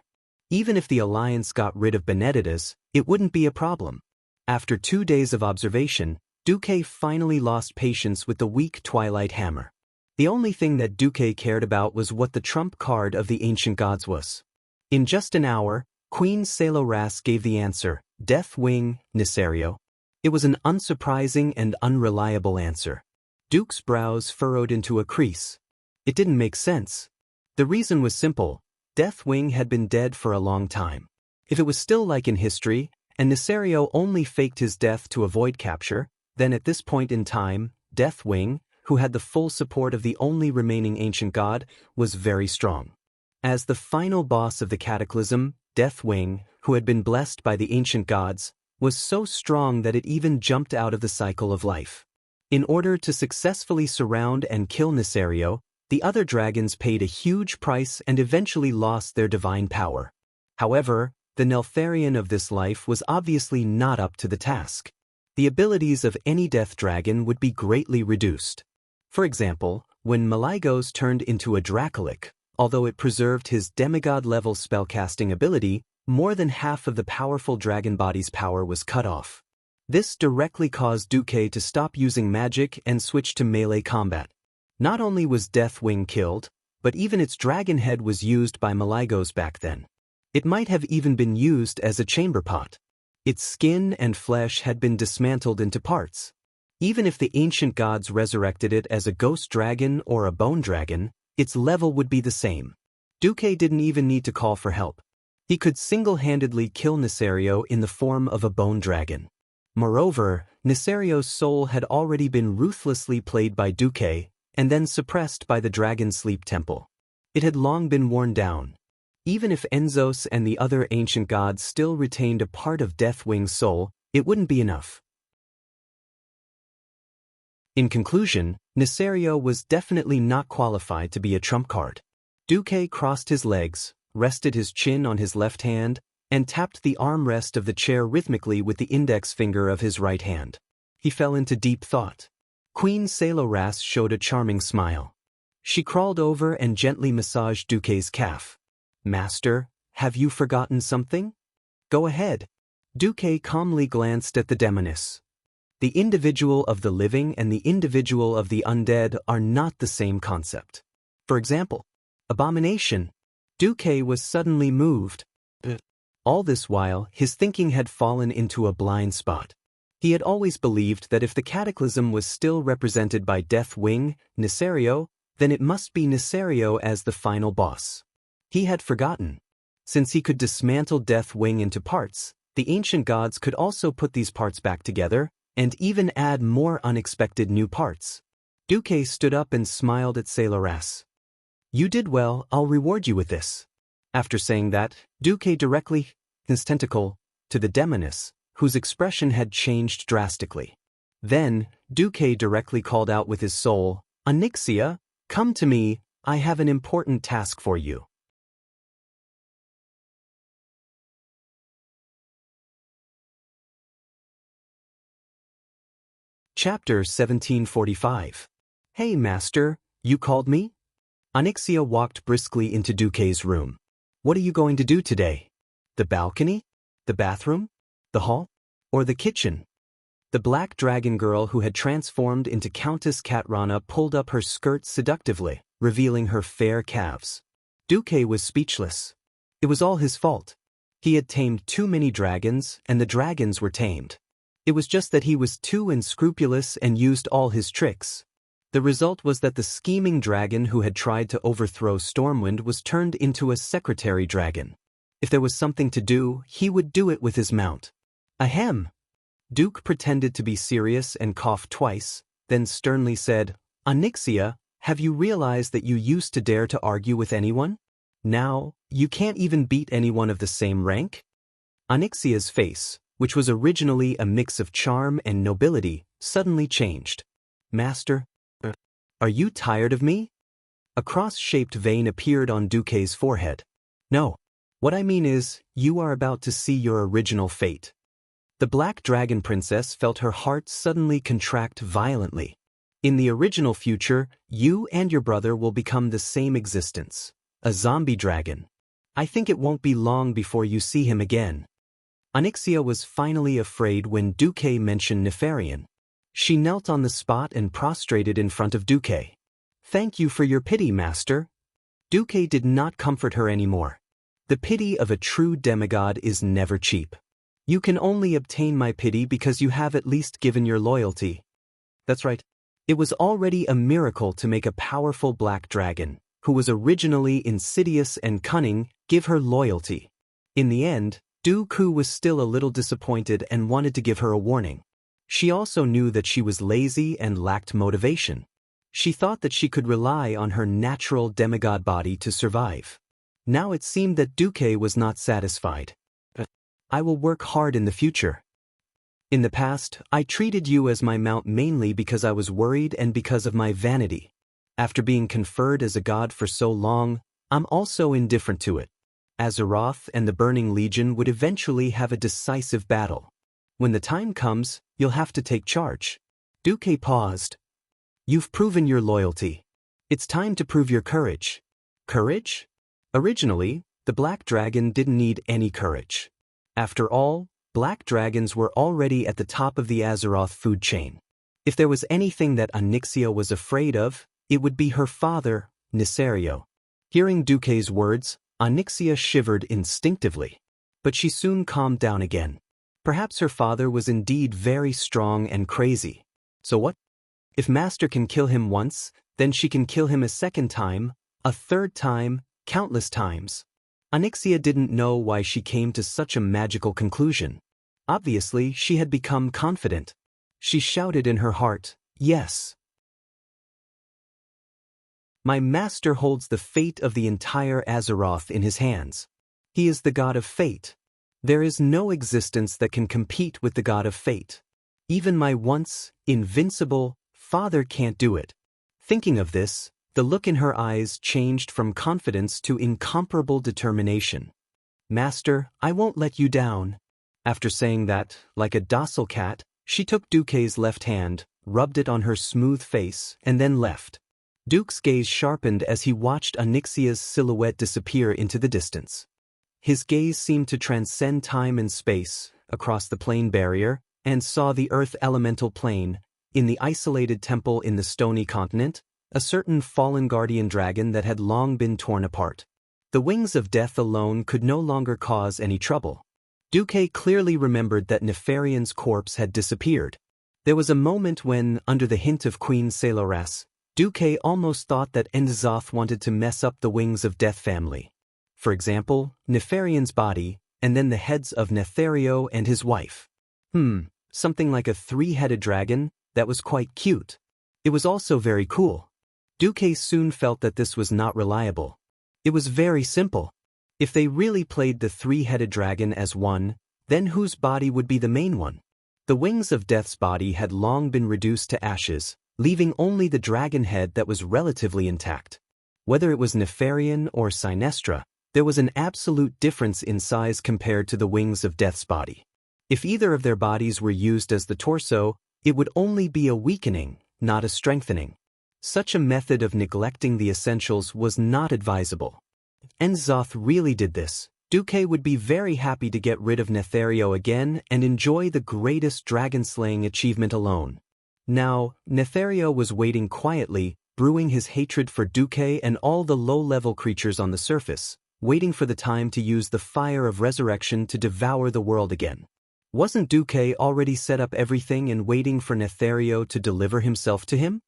Even if the Alliance got rid of Benedettas, it wouldn't be a problem. After 2 days of observation, Duque finally lost patience with the weak Twilight Hammer. The only thing that Duque cared about was what the trump card of the ancient gods was. In just an hour, Queen Saloras gave the answer, Deathwing, Nisario. It was an unsurprising and unreliable answer. Duke's brows furrowed into a crease. It didn't make sense. The reason was simple. Deathwing had been dead for a long time. If it was still like in history, and Nisario only faked his death to avoid capture, then at this point in time, Deathwing, who had the full support of the only remaining ancient god, was very strong. As the final boss of the Cataclysm, Deathwing, who had been blessed by the ancient gods, was so strong that it even jumped out of the cycle of life. In order to successfully surround and kill Nisario, the other dragons paid a huge price and eventually lost their divine power. However, the Neltharion of this life was obviously not up to the task. The abilities of any death dragon would be greatly reduced. For example, when Malygos turned into a Dracolic, although it preserved his demigod-level spellcasting ability, more than half of the powerful dragon body's power was cut off. This directly caused Duque to stop using magic and switch to melee combat. Not only was Deathwing killed, but even its dragon head was used by Malygos back then. It might have even been used as a chamber pot. Its skin and flesh had been dismantled into parts. Even if the ancient gods resurrected it as a ghost dragon or a bone dragon, its level would be the same. Duque didn't even need to call for help. He could single-handedly kill Nisario in the form of a bone dragon. Moreover, Nisario's soul had already been ruthlessly played by Duque, and then suppressed by the Dragon Sleep Temple. It had long been worn down. Even if Enzos and the other ancient gods still retained a part of Deathwing's soul, it wouldn't be enough. In conclusion, Nisario was definitely not qualified to be a trump card. Duque crossed his legs, rested his chin on his left hand, and tapped the armrest of the chair rhythmically with the index finger of his right hand. He fell into deep thought. Queen Saloras showed a charming smile. She crawled over and gently massaged Duque's calf. Master, have you forgotten something? Go ahead. Duque calmly glanced at the demoness. The individual of the living and the individual of the undead are not the same concept. For example, abomination. Duque was suddenly moved. All this while, his thinking had fallen into a blind spot. He had always believed that if the Cataclysm was still represented by Deathwing, Nisario, then it must be Nisario as the final boss. He had forgotten. Since he could dismantle Deathwing into parts, the ancient gods could also put these parts back together, and even add more unexpected new parts. Duque stood up and smiled at Saloras. You did well, I'll reward you with this. After saying that, Duque directly his tentacle to the demoness, whose expression had changed drastically. Then, Duque directly called out with his soul, Onyxia, come to me, I have an important task for you. Chapter 1745. Hey master, you called me? Onyxia walked briskly into Duque's room. What are you going to do today? The balcony? The bathroom? The hall? Or the kitchen? The black dragon girl who had transformed into Countess Katrana pulled up her skirt seductively, revealing her fair calves. Duque was speechless. It was all his fault. He had tamed too many dragons, and the dragons were tamed. It was just that he was too unscrupulous and used all his tricks. The result was that the scheming dragon who had tried to overthrow Stormwind was turned into a secretary dragon. If there was something to do, he would do it with his mount. Ahem! Duke pretended to be serious and coughed twice, then sternly said, Onyxia, have you realized that you used to dare to argue with anyone? Now, you can't even beat anyone of the same rank? Onyxia's face, which was originally a mix of charm and nobility, suddenly changed. Master, are you tired of me? A cross-shaped vein appeared on Duque's forehead. No. What I mean is, you are about to see your original fate. The Black Dragon Princess felt her heart suddenly contract violently. In the original future, you and your brother will become the same existence, a zombie dragon. I think it won't be long before you see him again. Onyxia was finally afraid when Duque mentioned Nefarian. She knelt on the spot and prostrated in front of Duque. Thank you for your pity, master. Duque did not comfort her anymore. The pity of a true demigod is never cheap. You can only obtain my pity because you have at least given your loyalty. That's right. It was already a miracle to make a powerful black dragon, who was originally insidious and cunning, give her loyalty. In the end, Duque was still a little disappointed and wanted to give her a warning. She also knew that she was lazy and lacked motivation. She thought that she could rely on her natural demigod body to survive. Now it seemed that Duque was not satisfied. I will work hard in the future. In the past, I treated you as my mount mainly because I was worried and because of my vanity. After being conferred as a god for so long, I'm also indifferent to it. Azeroth and the Burning Legion would eventually have a decisive battle. When the time comes, you'll have to take charge. Duque paused. You've proven your loyalty. It's time to prove your courage. Courage? Originally, the Black Dragon didn't need any courage. After all, black dragons were already at the top of the Azeroth food chain. If there was anything that Onyxia was afraid of, it would be her father, Nesario. Hearing Duque's words, Onyxia shivered instinctively. But she soon calmed down again. Perhaps her father was indeed very strong and crazy. So what? If Master can kill him once, then she can kill him a second time, a third time, countless times. Onyxia didn't know why she came to such a magical conclusion. Obviously, she had become confident. She shouted in her heart, yes. My master holds the fate of the entire Azeroth in his hands. He is the god of fate. There is no existence that can compete with the god of fate. Even my once invincible father can't do it. Thinking of this, the look in her eyes changed from confidence to incomparable determination. Master, I won't let you down. After saying that, like a docile cat, she took Duque's left hand, rubbed it on her smooth face, and then left. Duke's gaze sharpened as he watched Onyxia's silhouette disappear into the distance. His gaze seemed to transcend time and space, across the plane barrier, and saw the earth elemental plane, in the isolated temple in the stony continent, a certain fallen guardian dragon that had long been torn apart. The wings of death alone could no longer cause any trouble. Duque clearly remembered that Nefarian's corpse had disappeared. There was a moment when, under the hint of Queen Saloras, Duque almost thought that N'Zoth wanted to mess up the Wings of Death family. For example, Nefarian's body, and then the heads of Nethario and his wife. Something like a three-headed dragon, that was quite cute. It was also very cool. Duque soon felt that this was not reliable. It was very simple. If they really played the three-headed dragon as one, then whose body would be the main one? The Wings of Death's body had long been reduced to ashes, leaving only the dragon head that was relatively intact. Whether it was Nefarian or Sinestra, there was an absolute difference in size compared to the Wings of Death's body. If either of their bodies were used as the torso, it would only be a weakening, not a strengthening. Such a method of neglecting the essentials was not advisable. If N'Zoth really did this, Duque would be very happy to get rid of Nethario again and enjoy the greatest dragon-slaying achievement alone. Now, Nethario was waiting quietly, brewing his hatred for Duque and all the low-level creatures on the surface, waiting for the time to use the fire of resurrection to devour the world again. Wasn't Duque already set up everything and waiting for Nethario to deliver himself to him?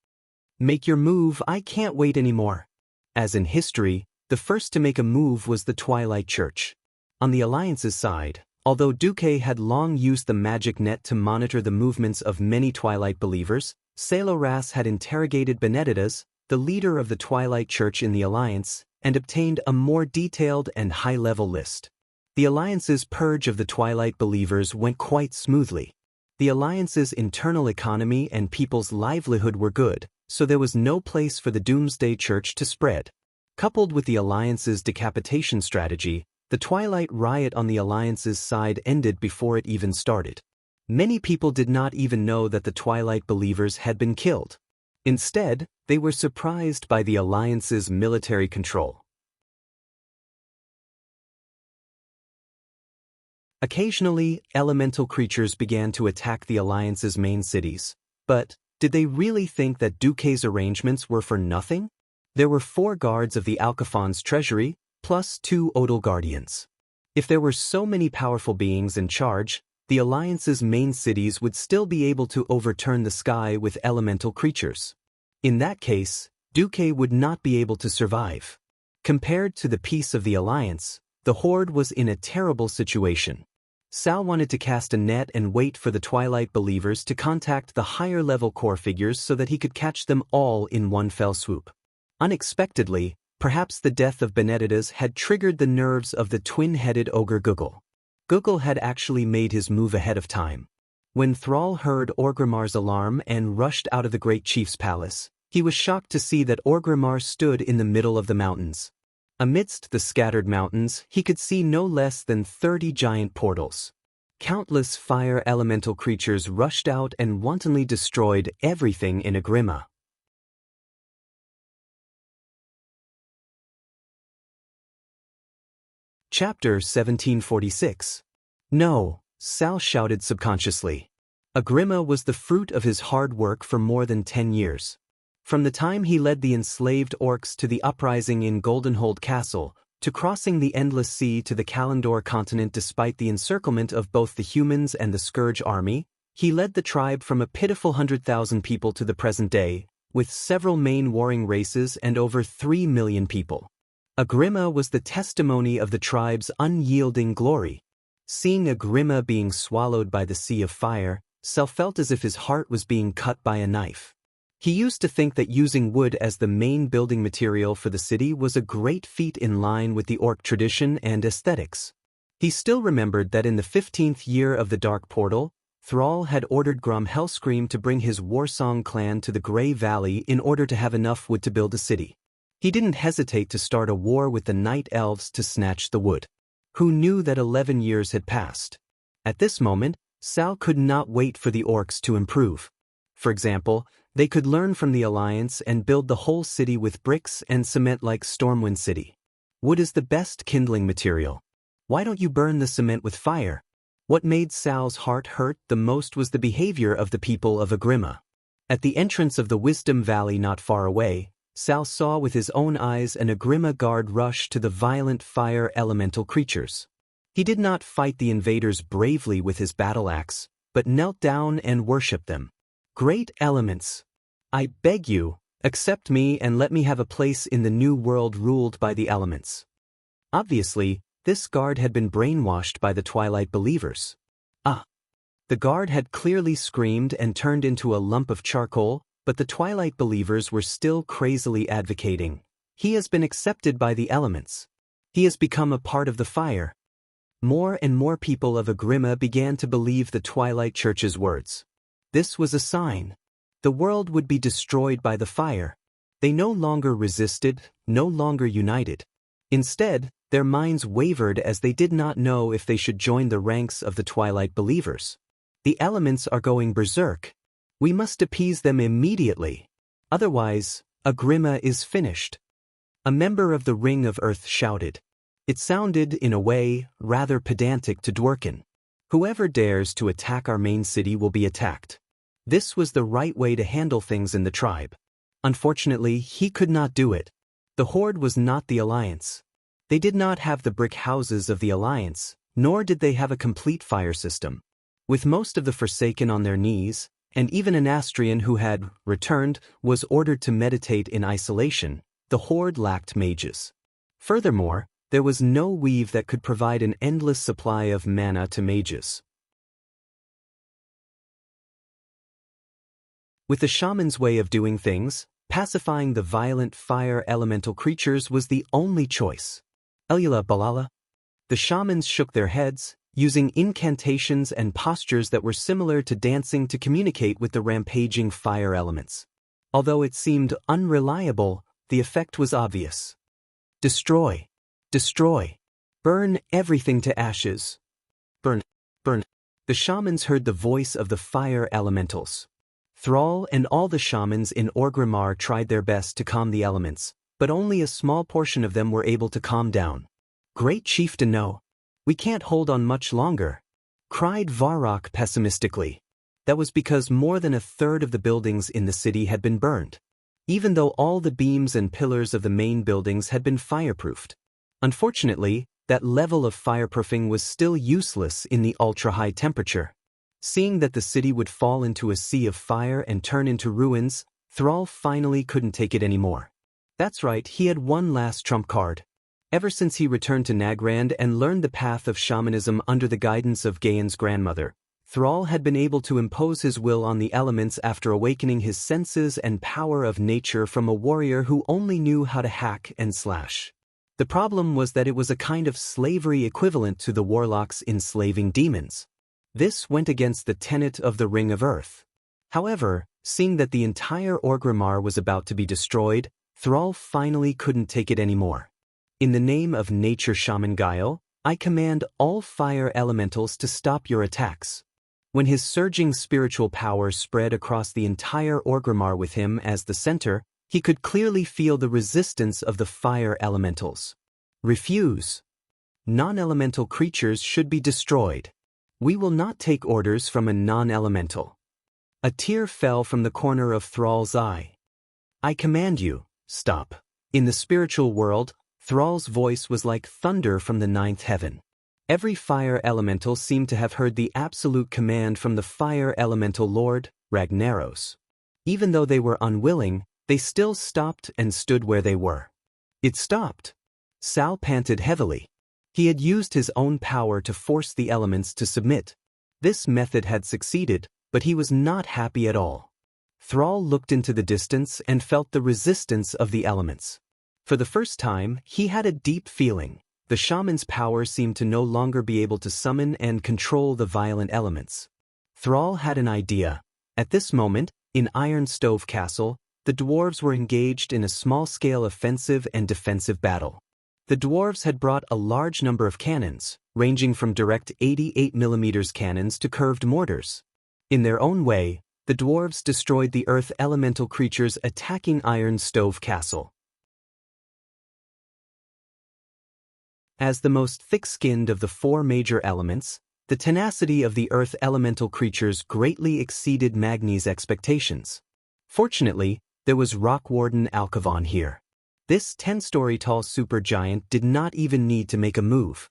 Make your move, I can't wait anymore. As in history, the first to make a move was the Twilight Church. On the Alliance's side, although Duque had long used the magic net to monitor the movements of many Twilight believers, Saloras had interrogated Benedictus, the leader of the Twilight Church in the Alliance, and obtained a more detailed and high-level list. The Alliance's purge of the Twilight believers went quite smoothly. The Alliance's internal economy and people's livelihood were good, so there was no place for the Doomsday Church to spread. Coupled with the Alliance's decapitation strategy, the Twilight riot on the Alliance's side ended before it even started. Many people did not even know that the Twilight believers had been killed. Instead, they were surprised by the Alliance's military control. Occasionally, elemental creatures began to attack the Alliance's main cities. But, did they really think that Duque's arrangements were for nothing? There were 4 guards of the Alcafon's treasury, plus 2 Odal guardians. If there were so many powerful beings in charge, the Alliance's main cities would still be able to overturn the sky with elemental creatures. In that case, Duque would not be able to survive. Compared to the peace of the Alliance, the Horde was in a terrible situation. Sal wanted to cast a net and wait for the Twilight believers to contact the higher-level core figures so that he could catch them all in one fell swoop. Unexpectedly, perhaps the death of Benedictus had triggered the nerves of the twin-headed ogre Google. Google had actually made his move ahead of time. When Thrall heard Orgrimmar's alarm and rushed out of the Great Chief's palace, he was shocked to see that Orgrimmar stood in the middle of the mountains. Amidst the scattered mountains, he could see no less than 30 giant portals. Countless fire elemental creatures rushed out and wantonly destroyed everything in Agrima. Chapter 1746. No, Sal shouted subconsciously. Agrima was the fruit of his hard work for more than 10 years. From the time he led the enslaved orcs to the uprising in Goldenhold Castle, to crossing the Endless Sea to the Kalimdor continent despite the encirclement of both the humans and the Scourge army, he led the tribe from a pitiful 100,000 people to the present day, with several main warring races and over 3 million people. Agrima was the testimony of the tribe's unyielding glory. Seeing Agrima being swallowed by the sea of fire, Sal felt as if his heart was being cut by a knife. He used to think that using wood as the main building material for the city was a great feat in line with the orc tradition and aesthetics. He still remembered that in the 15th year of the Dark Portal, Thrall had ordered Grom Hellscream to bring his Warsong clan to the Grey Valley in order to have enough wood to build a city. He didn't hesitate to start a war with the Night Elves to snatch the wood. Who knew that 11 years had passed? At this moment, Sal could not wait for the orcs to improve. For example, they could learn from the Alliance and build the whole city with bricks and cement like Stormwind City. Wood is the best kindling material. Why don't you burn the cement with fire? What made Sal's heart hurt the most was the behavior of the people of Agrima. At the entrance of the Wisdom Valley not far away, Sal saw with his own eyes an Agrima guard rush to the violent fire elemental creatures. He did not fight the invaders bravely with his battle axe, but knelt down and worshipped them. Great elements! I beg you, accept me and let me have a place in the new world ruled by the elements. Obviously, this guard had been brainwashed by the Twilight believers. The guard had clearly screamed and turned into a lump of charcoal, but the Twilight believers were still crazily advocating. He has been accepted by the elements. He has become a part of the fire. More and more people of Agrima began to believe the Twilight Church's words. This was a sign. The world would be destroyed by the fire. They no longer resisted, no longer united. Instead, their minds wavered as they did not know if they should join the ranks of the Twilight believers. The elements are going berserk. We must appease them immediately. Otherwise, Agrima is finished. A member of the Ring of Earth shouted. It sounded, in a way, rather pedantic to Dworkin. Whoever dares to attack our main city will be attacked. This was the right way to handle things in the tribe. Unfortunately, he could not do it. The Horde was not the Alliance. They did not have the brick houses of the Alliance, nor did they have a complete fire system. With most of the Forsaken on their knees, and even an Astrian who had returned was ordered to meditate in isolation. The horde lacked mages. Furthermore, there was no weave that could provide an endless supply of mana to mages. With the shaman's way of doing things, pacifying the violent fire elemental creatures was the only choice. Elula Balala. The shamans shook their heads, using incantations and postures that were similar to dancing to communicate with the rampaging fire elements. Although it seemed unreliable, the effect was obvious. Destroy. Destroy. Burn everything to ashes. Burn. Burn. The shamans heard the voice of the fire elementals. Thrall and all the shamans in Orgrimmar tried their best to calm the elements, but only a small portion of them were able to calm down. Great Chieftain, no. We can't hold on much longer, cried Varrock pessimistically. That was because more than a third of the buildings in the city had been burned, even though all the beams and pillars of the main buildings had been fireproofed. Unfortunately, that level of fireproofing was still useless in the ultra-high temperature. Seeing that the city would fall into a sea of fire and turn into ruins, Thrall finally couldn't take it anymore. That's right, he had one last trump card. Ever since he returned to Nagrand and learned the path of shamanism under the guidance of Gaen's grandmother, Thrall had been able to impose his will on the elements after awakening his senses and power of nature from a warrior who only knew how to hack and slash. The problem was that it was a kind of slavery equivalent to the warlocks enslaving demons. This went against the tenet of the Ring of Earth. However, seeing that the entire Orgrimmar was about to be destroyed, Thrall finally couldn't take it anymore. In the name of Nature Shaman Guile, I command all fire elementals to stop your attacks. When his surging spiritual power spread across the entire Orgrimmar with him as the center, he could clearly feel the resistance of the fire elementals. Refuse. Non-elemental creatures should be destroyed. We will not take orders from a non-elemental. A tear fell from the corner of Thrall's eye. I command you, stop. In the spiritual world, Thrall's voice was like thunder from the ninth heaven. Every fire elemental seemed to have heard the absolute command from the fire elemental lord, Ragnaros. Even though they were unwilling, they still stopped and stood where they were. It stopped. Sal panted heavily. He had used his own power to force the elements to submit. This method had succeeded, but he was not happy at all. Thrall looked into the distance and felt the resistance of the elements. For the first time, he had a deep feeling. The shaman's power seemed to no longer be able to summon and control the violent elements. Thrall had an idea. At this moment, in Iron Stove Castle, the dwarves were engaged in a small-scale offensive and defensive battle. The dwarves had brought a large number of cannons, ranging from direct 88mm cannons to curved mortars. In their own way, the dwarves destroyed the earth elemental creatures attacking Iron Stove Castle. As the most thick-skinned of the four major elements, the tenacity of the earth elemental creatures greatly exceeded Magni's expectations. Fortunately, there was Rock Warden Alkavon here. This 10-story tall supergiant did not even need to make a move.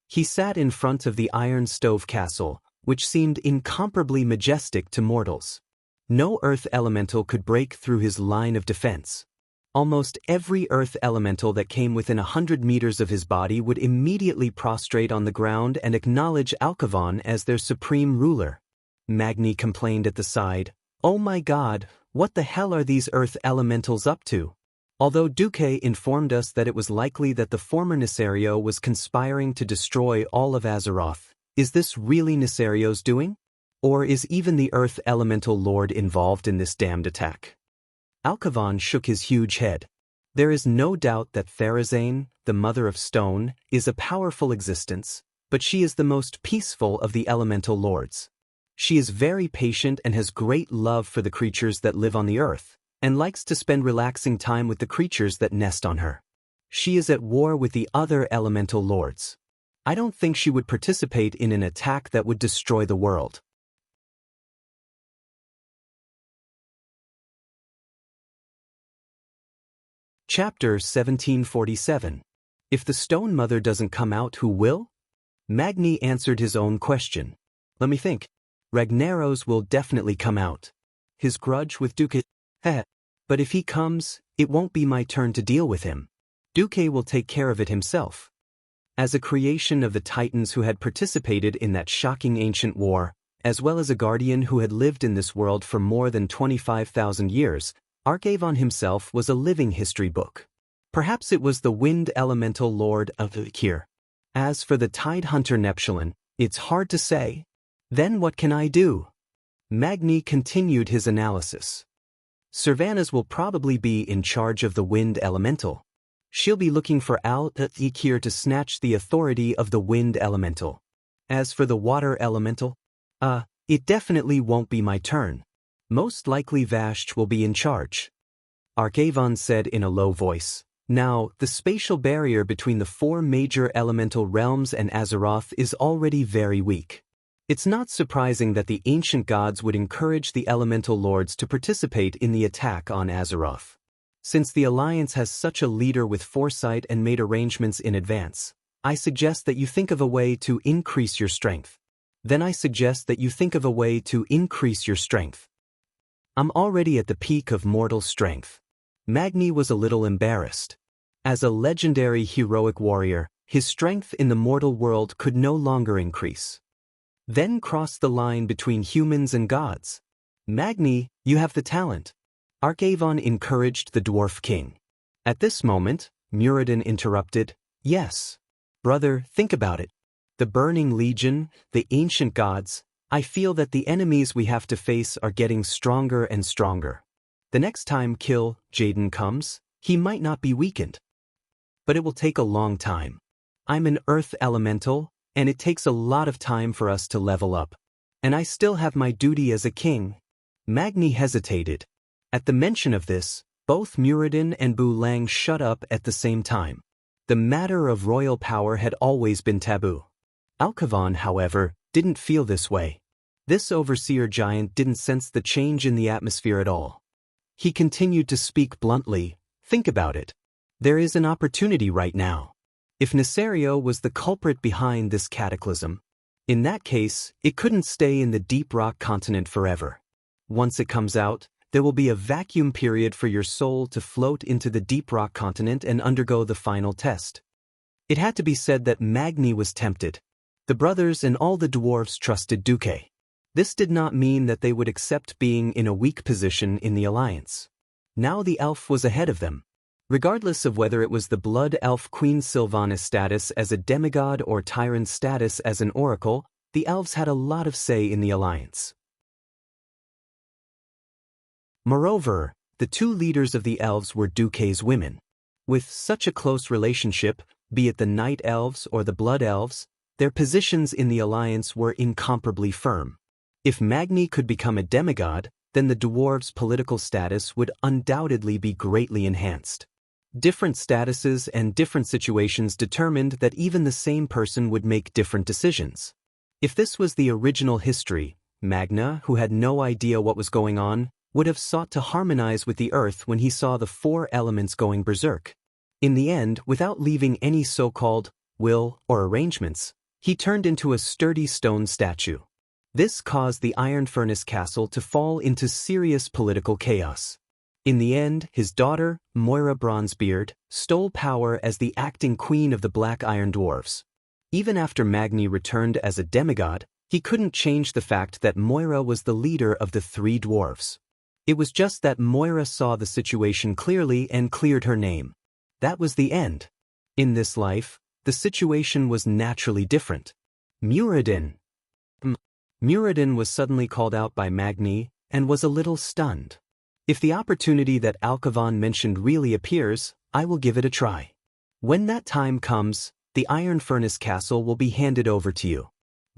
He sat in front of the Iron Stove Castle, which seemed incomparably majestic to mortals. No earth elemental could break through his line of defense. Almost every earth elemental that came within 100 meters of his body would immediately prostrate on the ground and acknowledge Alkavon as their supreme ruler. Magni complained at the side, "Oh my God, what the hell are these earth elementals up to?" Although Duque informed us that it was likely that the former Nesario was conspiring to destroy all of Azeroth, is this really Nesario's doing? Or is even the Earth Elemental Lord involved in this damned attack? Alkavon shook his huge head. There is no doubt that Therazane, the Mother of Stone, is a powerful existence, but she is the most peaceful of the Elemental Lords. She is very patient and has great love for the creatures that live on the earth, and likes to spend relaxing time with the creatures that nest on her. She is at war with the other elemental lords. I don't think she would participate in an attack that would destroy the world. Chapter 1747. If the Stone Mother doesn't come out, who will? Magni answered his own question. Let me think. Ragnaros will definitely come out. His grudge with Duque, but if he comes, it won't be my turn to deal with him. Duque will take care of it himself. As a creation of the Titans who had participated in that shocking ancient war, as well as a guardian who had lived in this world for more than 25,000 years, Archavon himself was a living history book. Perhaps it was the wind elemental lord of Ukir. As for the tide hunter Neptulin, it's hard to say. Then what can I do? Magni continued his analysis. Servanas will probably be in charge of the wind elemental. She'll be looking for Al-Ukir to snatch the authority of the wind elemental. As for the water elemental, it definitely won't be my turn. Most likely Vashj will be in charge. Archavon said in a low voice. Now, the spatial barrier between the four major elemental realms and Azeroth is already very weak. It's not surprising that the ancient gods would encourage the elemental lords to participate in the attack on Azeroth. Since the Alliance has such a leader with foresight and made arrangements in advance, I suggest that you think of a way to increase your strength. I'm already at the peak of mortal strength. Magni was a little embarrassed. As a legendary heroic warrior, his strength in the mortal world could no longer increase. Then cross the line between humans and gods. Magni, you have the talent. Archavon encouraged the Dwarf King. At this moment, Muradin interrupted. Yes. Brother, think about it. The Burning Legion, the ancient gods, I feel that the enemies we have to face are getting stronger and stronger. The next time Jaden comes, he might not be weakened. But it will take a long time. I'm an earth elemental, and it takes a lot of time for us to level up. And I still have my duty as a king. Magni hesitated. At the mention of this, both Muradin and Bu Lang shut up at the same time. The matter of royal power had always been taboo. Archavon, however, didn't feel this way. This overseer giant didn't sense the change in the atmosphere at all. He continued to speak bluntly. Think about it. There is an opportunity right now. If Nesario was the culprit behind this cataclysm, in that case, it couldn't stay in the deep rock continent forever. Once it comes out, there will be a vacuum period for your soul to float into the deep rock continent and undergo the final test. It had to be said that Magni was tempted. The brothers and all the dwarves trusted Duque. This did not mean that they would accept being in a weak position in the Alliance. Now the elf was ahead of them. Regardless of whether it was the Blood Elf Queen Sylvanas' status as a demigod or Tyrant's status as an oracle, the elves had a lot of say in the Alliance. Moreover, the two leaders of the elves were Duque's women. With such a close relationship, be it the Night Elves or the Blood Elves, their positions in the Alliance were incomparably firm. If Magni could become a demigod, then the dwarves' political status would undoubtedly be greatly enhanced. Different statuses and different situations determined that even the same person would make different decisions. If this was the original history, Magna, who had no idea what was going on, would have sought to harmonize with the earth when he saw the four elements going berserk. In the end, without leaving any so-called will or arrangements, he turned into a sturdy stone statue. This caused the Iron Furnace Castle to fall into serious political chaos. In the end, his daughter, Moira Bronzebeard, stole power as the acting queen of the Black Iron Dwarves. Even after Magni returned as a demigod, he couldn't change the fact that Moira was the leader of the three dwarves. It was just that Moira saw the situation clearly and cleared her name. That was the end. In this life, the situation was naturally different. Muradin was suddenly called out by Magni and was a little stunned. If the opportunity that Archavon mentioned really appears, I will give it a try. When that time comes, the Iron Furnace Castle will be handed over to you.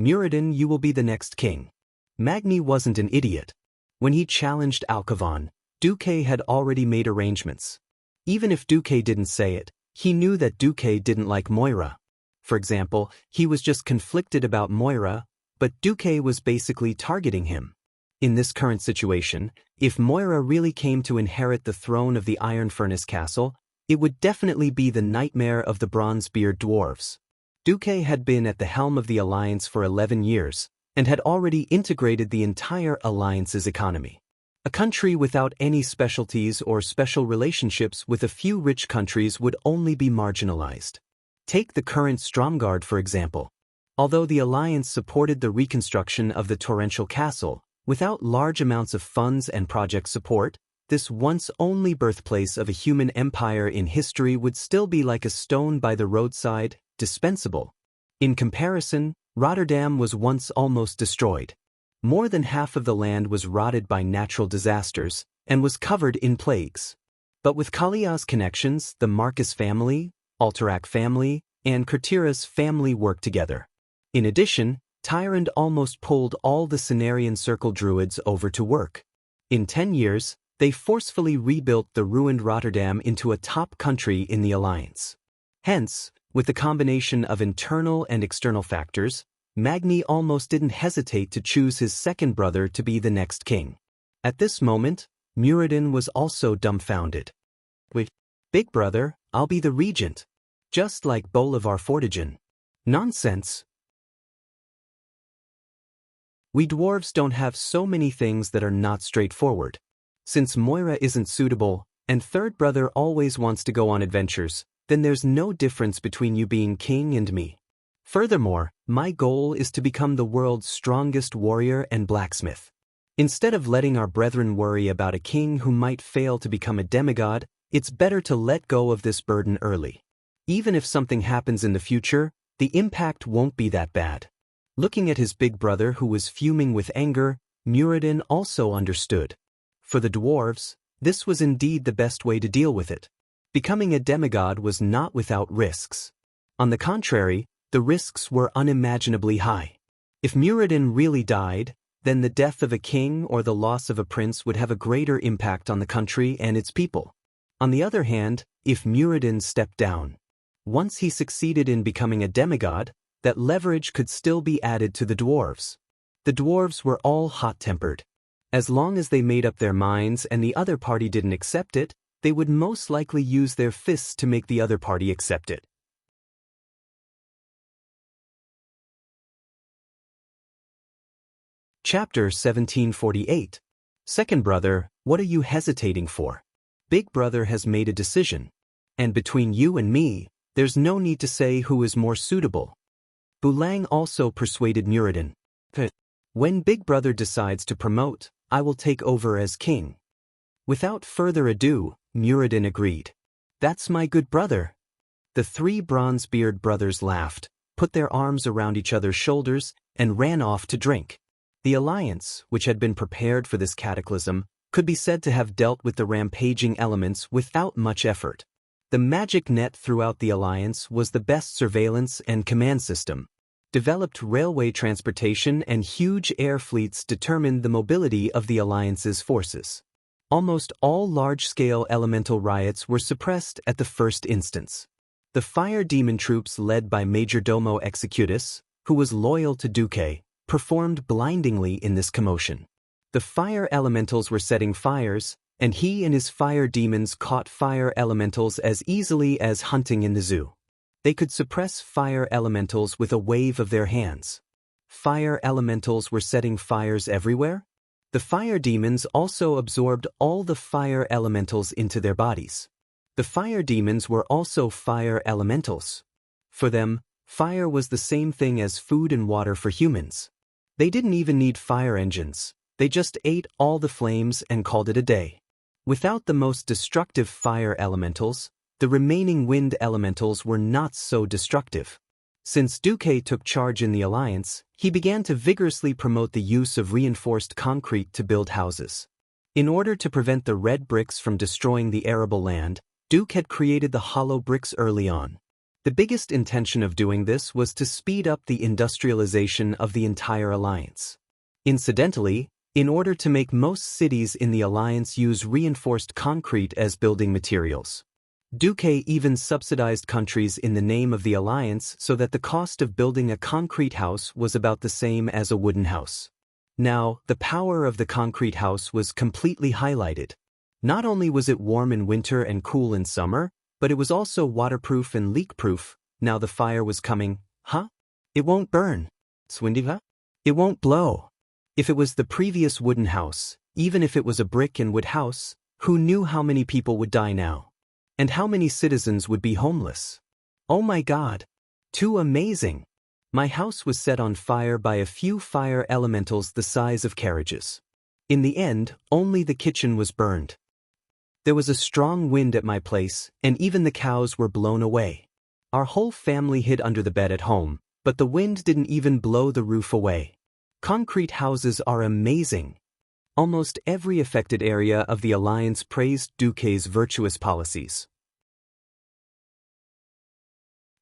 Muradin, you will be the next king. Magni wasn't an idiot. When he challenged Archavon, Duque had already made arrangements. Even if Duque didn't say it, he knew that Duque didn't like Moira. For example, he was just conflicted about Moira, but Duque was basically targeting him. In this current situation, if Moira really came to inherit the throne of the Iron Furnace Castle, it would definitely be the nightmare of the Bronzebeard dwarves. Duque had been at the helm of the Alliance for 11 years, and had already integrated the entire alliance's economy. A country without any specialties or special relationships with a few rich countries would only be marginalized. Take the current Stromgard for example. Although the alliance supported the reconstruction of the torrential castle, without large amounts of funds and project support, this once only birthplace of a human empire in history would still be like a stone by the roadside, dispensable. In comparison, Rotterdam was once almost destroyed. More than half of the land was rotted by natural disasters, and was covered in plagues. But with Kalia's connections, the Marcus family, Alterac family, and Kurtira's family worked together. In addition, Tyrande almost pulled all the Cenarian Circle druids over to work. In 10 years, they forcefully rebuilt the ruined Rotterdam into a top country in the alliance. Hence, with the combination of internal and external factors, Magni almost didn't hesitate to choose his second brother to be the next king. At this moment, Muradin was also dumbfounded. Wait, big brother, I'll be the regent. Just like Bolivar Fortigen. Nonsense. We dwarves don't have so many things that are not straightforward. Since Moira isn't suitable, and third brother always wants to go on adventures, then there's no difference between you being king and me. Furthermore, my goal is to become the world's strongest warrior and blacksmith. Instead of letting our brethren worry about a king who might fail to become a demigod, it's better to let go of this burden early. Even if something happens in the future, the impact won't be that bad. Looking at his big brother who was fuming with anger, Muradin also understood. For the dwarves, this was indeed the best way to deal with it. Becoming a demigod was not without risks. On the contrary, the risks were unimaginably high. If Muradin really died, then the death of a king or the loss of a prince would have a greater impact on the country and its people. On the other hand, if Muradin stepped down, once he succeeded in becoming a demigod, that leverage could still be added to the dwarves. The dwarves were all hot-tempered. As long as they made up their minds and the other party didn't accept it, they would most likely use their fists to make the other party accept it. Chapter 1748. Second brother, what are you hesitating for? Big brother has made a decision. And between you and me, there's no need to say who is more suitable. Bulang also persuaded Muradin. When big brother decides to promote, I will take over as king. Without further ado, Muradin agreed. That's my good brother. The three Bronzebeard brothers laughed, put their arms around each other's shoulders, and ran off to drink. The alliance, which had been prepared for this cataclysm, could be said to have dealt with the rampaging elements without much effort. The magic net throughout the alliance was the best surveillance and command system. Developed railway transportation and huge air fleets determined the mobility of the alliance's forces. Almost all large-scale elemental riots were suppressed at the first instance. The fire demon troops led by Majordomo Executus, who was loyal to Duque, performed blindingly in this commotion. The fire elementals were setting fires, and he and his fire demons caught fire elementals as easily as hunting in the zoo. They could suppress fire elementals with a wave of their hands. Fire elementals were setting fires everywhere. The fire demons also absorbed all the fire elementals into their bodies. The fire demons were also fire elementals. For them, fire was the same thing as food and water for humans. They didn't even need fire engines. They just ate all the flames and called it a day. Without the most destructive fire elementals, the remaining wind elementals were not so destructive. Since Duque took charge in the alliance, he began to vigorously promote the use of reinforced concrete to build houses. In order to prevent the red bricks from destroying the arable land, Duque had created the hollow bricks early on. The biggest intention of doing this was to speed up the industrialization of the entire alliance. Incidentally, in order to make most cities in the alliance use reinforced concrete as building materials, Duque even subsidized countries in the name of the alliance so that the cost of building a concrete house was about the same as a wooden house. Now, the power of the concrete house was completely highlighted. Not only was it warm in winter and cool in summer, but it was also waterproof and leak-proof. Now the fire was coming. Huh? It won't burn. Swindiva? It won't blow. If it was the previous wooden house, even if it was a brick and wood house, who knew how many people would die now? And how many citizens would be homeless? Oh my God! Too amazing! My house was set on fire by a few fire elementals the size of carriages. In the end, only the kitchen was burned. There was a strong wind at my place, and even the cows were blown away. Our whole family hid under the bed at home, but the wind didn't even blow the roof away. Concrete houses are amazing. Almost every affected area of the Alliance praised Duque's virtuous policies.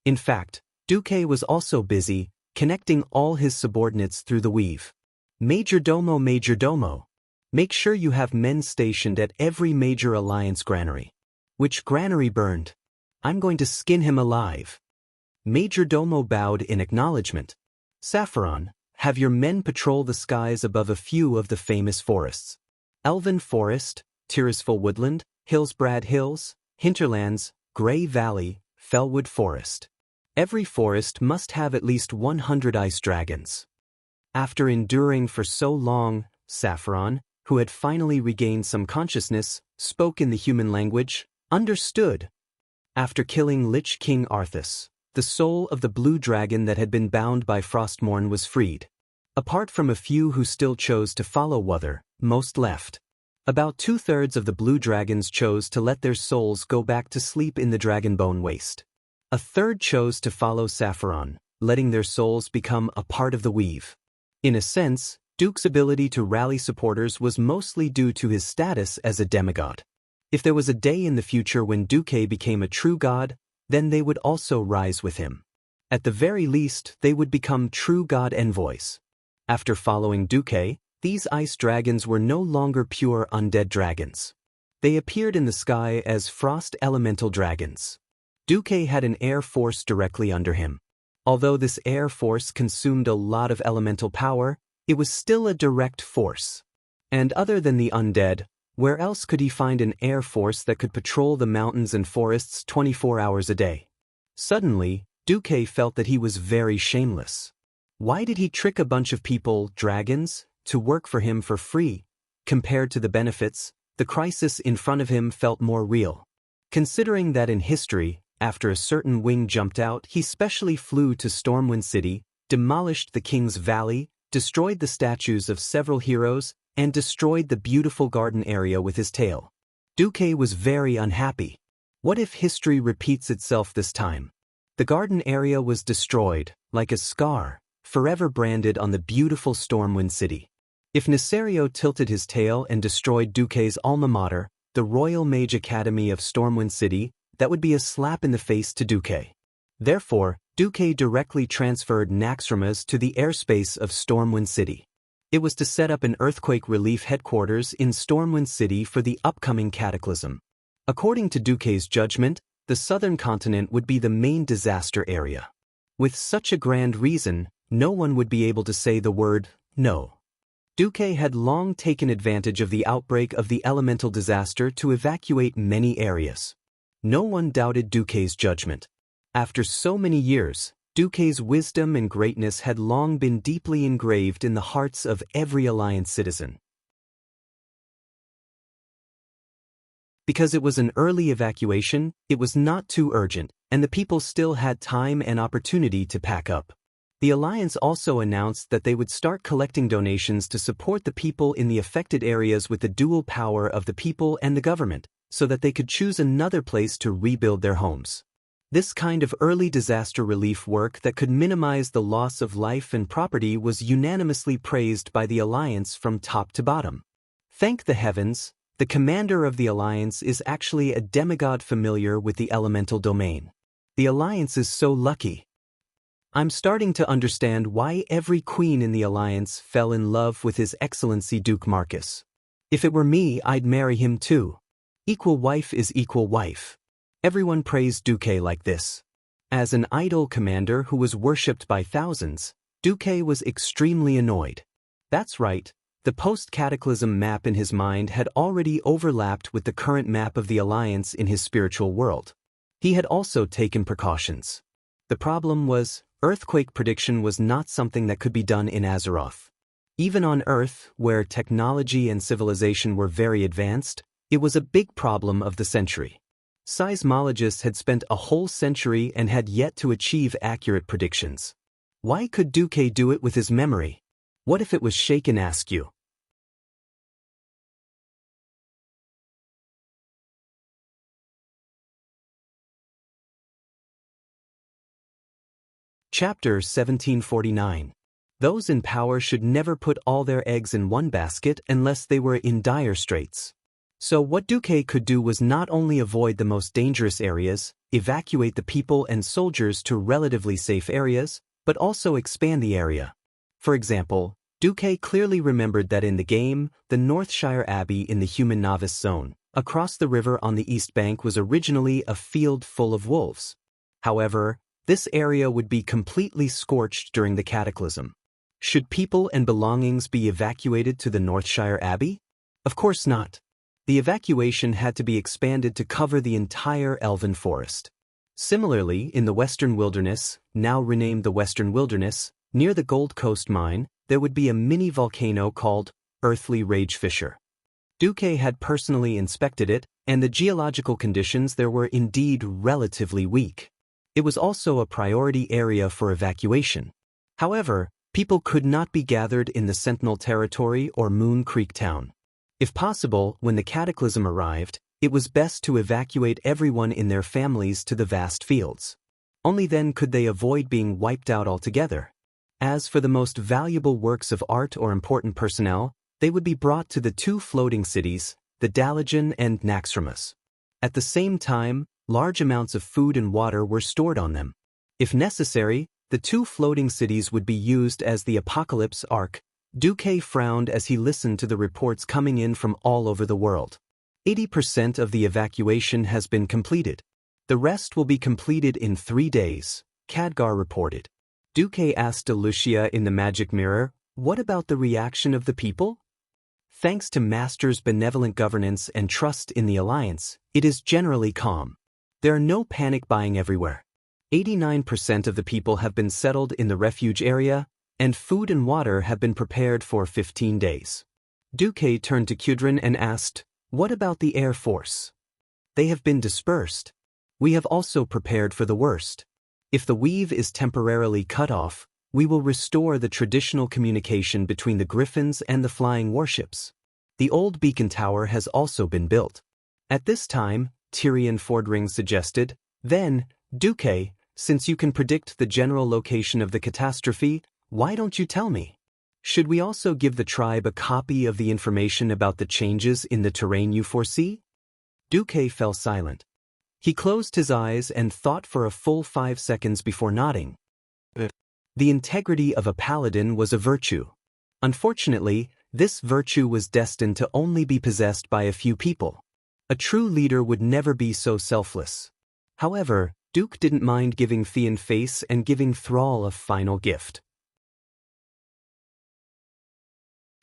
In fact, Duque was also busy, connecting all his subordinates through the weave. Major domo. Make sure you have men stationed at every major Alliance granary. Which granary burned? I'm going to skin him alive. Major domo bowed in acknowledgement. Saffron, have your men patrol the skies above a few of the famous forests. Elven Forest, Tirisful Woodland, Hillsbrad Hills, Hinterlands, Grey Valley, Fellwood Forest. Every forest must have at least 100 ice dragons. After enduring for so long, Saffron, who had finally regained some consciousness, spoke in the human language, understood. After killing Lich King Arthas, the soul of the blue dragon that had been bound by Frostmourne was freed. Apart from a few who still chose to follow Wuther, most left. About 2/3 of the blue dragons chose to let their souls go back to sleep in the Dragonbone Waste. A third chose to follow Saffron, letting their souls become a part of the weave. In a sense, Duke's ability to rally supporters was mostly due to his status as a demigod. If there was a day in the future when Duque became a true god, then they would also rise with him. At the very least, they would become true god envoys. After following Duque, these ice dragons were no longer pure undead dragons. They appeared in the sky as frost elemental dragons. Duque had an air force directly under him. Although this air force consumed a lot of elemental power, it was still a direct force. And other than the undead, where else could he find an air force that could patrol the mountains and forests 24 hours a day? Suddenly, Duque felt that he was very shameless. Why did he trick a bunch of people, dragons, to work for him for free? Compared to the benefits, the crisis in front of him felt more real. Considering that in history, after a certain wing jumped out, he specially flew to Stormwind City, demolished the King's Valley, destroyed the statues of several heroes, and destroyed the beautiful garden area with his tail. Duque was very unhappy. What if history repeats itself this time? The garden area was destroyed, like a scar, forever branded on the beautiful Stormwind City. If Nesario tilted his tail and destroyed Duque's alma mater, the Royal Mage Academy of Stormwind City, that would be a slap in the face to Duque. Therefore, Duque directly transferred Naxxramas to the airspace of Stormwind City. It was to set up an earthquake relief headquarters in Stormwind City for the upcoming cataclysm. According to Duque's judgment, the southern continent would be the main disaster area. With such a grand reason, no one would be able to say the word no. Duque had long taken advantage of the outbreak of the elemental disaster to evacuate many areas. No one doubted Duque's judgment. After so many years, Duque's wisdom and greatness had long been deeply engraved in the hearts of every Alliance citizen. Because it was an early evacuation, it was not too urgent, and the people still had time and opportunity to pack up. The Alliance also announced that they would start collecting donations to support the people in the affected areas with the dual power of the people and the government, so that they could choose another place to rebuild their homes. This kind of early disaster relief work that could minimize the loss of life and property was unanimously praised by the Alliance from top to bottom. Thank the heavens, the commander of the Alliance is actually a demigod familiar with the elemental domain. The Alliance is so lucky. I'm starting to understand why every queen in the Alliance fell in love with His Excellency Duke Marcus. If it were me, I'd marry him too. Equal wife is equal wife. Everyone praised Duque like this. As an idol commander who was worshipped by thousands, Duque was extremely annoyed. That's right, the post-cataclysm map in his mind had already overlapped with the current map of the Alliance in his spiritual world. He had also taken precautions. The problem was, Earthquake prediction was not something that could be done in Azeroth. Even on Earth, where technology and civilization were very advanced, it was a big problem of the century. Seismologists had spent a whole century and had yet to achieve accurate predictions. Why could Duque do it with his memory? What if it was shaken, ask you? Chapter 1749. Those in power should never put all their eggs in one basket unless they were in dire straits. So what Duque could do was not only avoid the most dangerous areas, evacuate the people and soldiers to relatively safe areas, but also expand the area. For example, Duque clearly remembered that in the game, the Northshire Abbey in the human novice zone, across the river on the east bank, was originally a field full of wolves. However, this area would be completely scorched during the cataclysm. Should people and belongings be evacuated to the Northshire Abbey? Of course not. The evacuation had to be expanded to cover the entire elven forest. Similarly, in the Western Wilderness, now renamed the Western Wilderness, near the Gold Coast mine, there would be a mini volcano called Earthly Rage Fissure. Duque had personally inspected it, and the geological conditions there were indeed relatively weak. It was also a priority area for evacuation. However, people could not be gathered in the Sentinel Territory or Moon Creek Town. If possible, when the cataclysm arrived, it was best to evacuate everyone in their families to the vast fields. Only then could they avoid being wiped out altogether. As for the most valuable works of art or important personnel, they would be brought to the two floating cities, the Dalajan and Naxxramas. At the same time, large amounts of food and water were stored on them. If necessary, the two floating cities would be used as the Apocalypse Ark. Duque frowned as he listened to the reports coming in from all over the world. 80% of the evacuation has been completed. The rest will be completed in 3 days, Khadgar reported. Duque asked Lucia in the magic mirror, "What about the reaction of the people?" Thanks to Master's benevolent governance and trust in the Alliance, it is generally calm. There are no panic buying everywhere. 89% of the people have been settled in the refuge area, and food and water have been prepared for 15 days. Duque turned to Kudrin and asked, "What about the Air Force?" "They have been dispersed. We have also prepared for the worst. If the weave is temporarily cut off, we will restore the traditional communication between the Griffins and the flying warships. The old beacon tower has also been built." At this time, Tyrion Fordring suggested, "Then, Duque, since you can predict the general location of the catastrophe, why don't you tell me? Should we also give the tribe a copy of the information about the changes in the terrain you foresee?" Duque fell silent. He closed his eyes and thought for a full 5 seconds before nodding. The integrity of a paladin was a virtue. Unfortunately, this virtue was destined to only be possessed by a few people. A true leader would never be so selfless. However, Duke didn't mind giving Theon face and giving Thrall a final gift.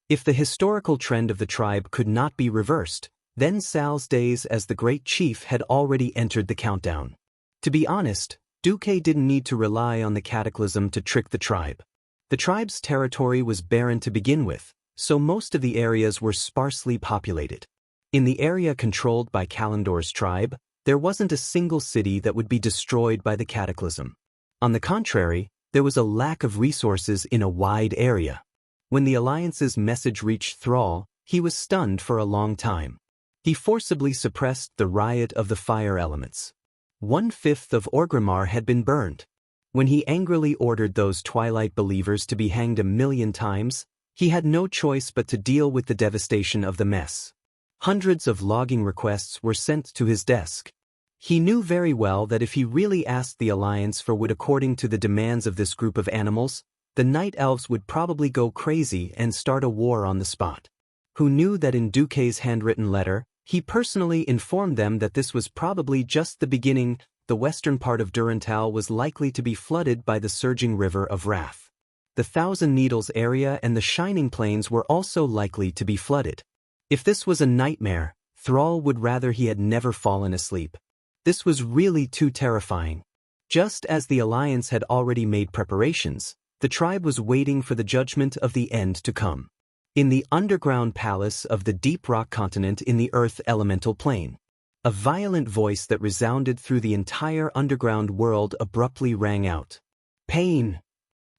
If the historical trend of the tribe could not be reversed, then Sal's days as the great chief had already entered the countdown. To be honest, Duque didn't need to rely on the cataclysm to trick the tribe. The tribe's territory was barren to begin with, so most of the areas were sparsely populated. In the area controlled by Kalimdor's tribe, there wasn't a single city that would be destroyed by the cataclysm. On the contrary, there was a lack of resources in a wide area. When the Alliance's message reached Thrall, he was stunned for a long time. He forcibly suppressed the riot of the fire elements. 1/5 of Orgrimmar had been burned. When he angrily ordered those Twilight believers to be hanged 1,000,000 times, he had no choice but to deal with the devastation of the mess. Hundreds of logging requests were sent to his desk. He knew very well that if he really asked the Alliance for wood according to the demands of this group of animals, the Night Elves would probably go crazy and start a war on the spot. Who knew that in Duque's handwritten letter, he personally informed them that this was probably just the beginning. The western part of Durantal was likely to be flooded by the surging river of Wrath. The Thousand Needles area and the Shining Plains were also likely to be flooded. If this was a nightmare, Thrall would rather he had never fallen asleep. This was really too terrifying. Just as the alliance had already made preparations, the tribe was waiting for the judgment of the end to come. In the underground palace of the deep rock continent in the earth elemental plane, a violent voice that resounded through the entire underground world abruptly rang out. Pain.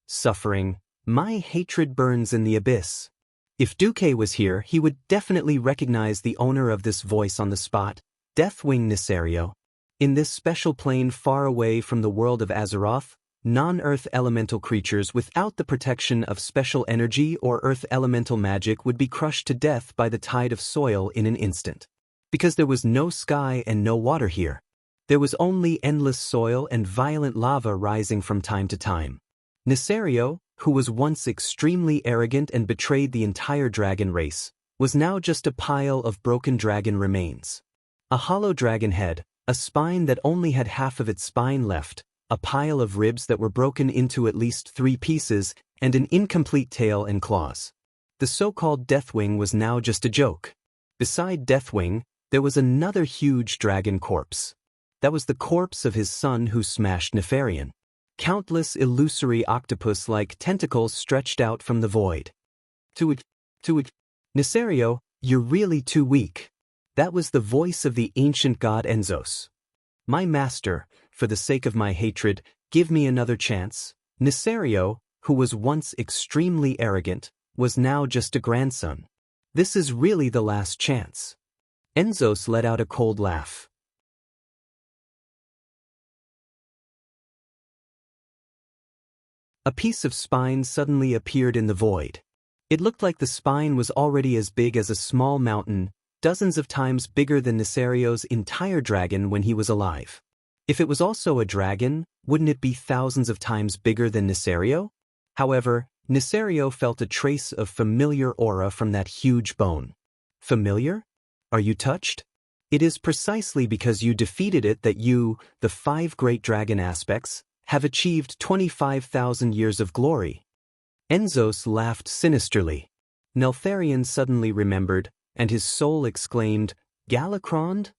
Suffering. My hatred burns in the abyss. If Duque was here, he would definitely recognize the owner of this voice on the spot, Deathwing Nisario. In this special plane far away from the world of Azeroth, non-Earth elemental creatures without the protection of special energy or Earth elemental magic would be crushed to death by the tide of soil in an instant. Because there was no sky and no water here. There was only endless soil and violent lava rising from time to time. Nisario, who was once extremely arrogant and betrayed the entire dragon race, was now just a pile of broken dragon remains. A hollow dragon head, a spine that only had half of its spine left, a pile of ribs that were broken into at least 3 pieces, and an incomplete tail and claws. The so-called Deathwing was now just a joke. Beside Deathwing, there was another huge dragon corpse. That was the corpse of his son who smashed Nefarian. Countless illusory octopus-like tentacles stretched out from the void. Nisario, you're really too weak. That was the voice of the ancient god Enzos. My master, for the sake of my hatred, give me another chance. Nisario, who was once extremely arrogant, was now just a grandson. This is really the last chance. Enzos let out a cold laugh. A piece of spine suddenly appeared in the void. It looked like the spine was already as big as a small mountain, dozens of times bigger than Nisario's entire dragon when he was alive. If it was also a dragon, wouldn't it be thousands of times bigger than Nisario? However, Nisario felt a trace of familiar aura from that huge bone. Familiar? Are you touched? It is precisely because you defeated it that you, the 5 great dragon aspects, have achieved 25,000 years of glory. Enzos laughed sinisterly. Neltharion suddenly remembered, and his soul exclaimed, Galakrond?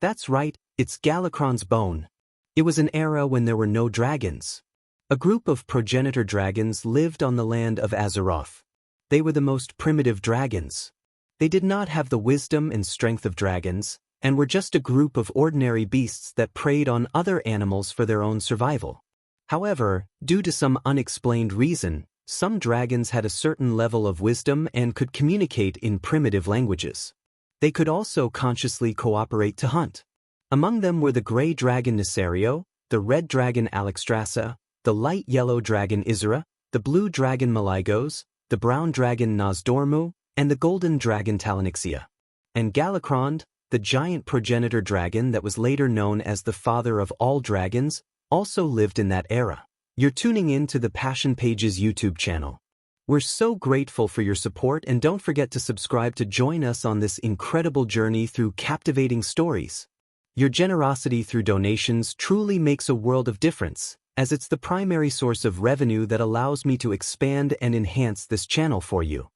That's right, it's Galakrond's bone. It was an era when there were no dragons. A group of progenitor dragons lived on the land of Azeroth. They were the most primitive dragons. They did not have the wisdom and strength of dragons, and were just a group of ordinary beasts that preyed on other animals for their own survival. However, due to some unexplained reason, some dragons had a certain level of wisdom and could communicate in primitive languages. They could also consciously cooperate to hunt. Among them were the gray dragon Nisario, the red dragon Alexstrasza, the light yellow dragon Isra, the blue dragon Maligos, the brown dragon Nozdormu, and the golden dragon Talanixia. And Galakrond, the giant progenitor dragon that was later known as the father of all dragons, also lived in that era. You're tuning in to the Passion Pages YouTube channel. We're so grateful for your support, and don't forget to subscribe to join us on this incredible journey through captivating stories. Your generosity through donations truly makes a world of difference, as it's the primary source of revenue that allows me to expand and enhance this channel for you.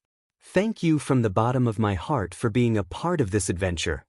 Thank you from the bottom of my heart for being a part of this adventure.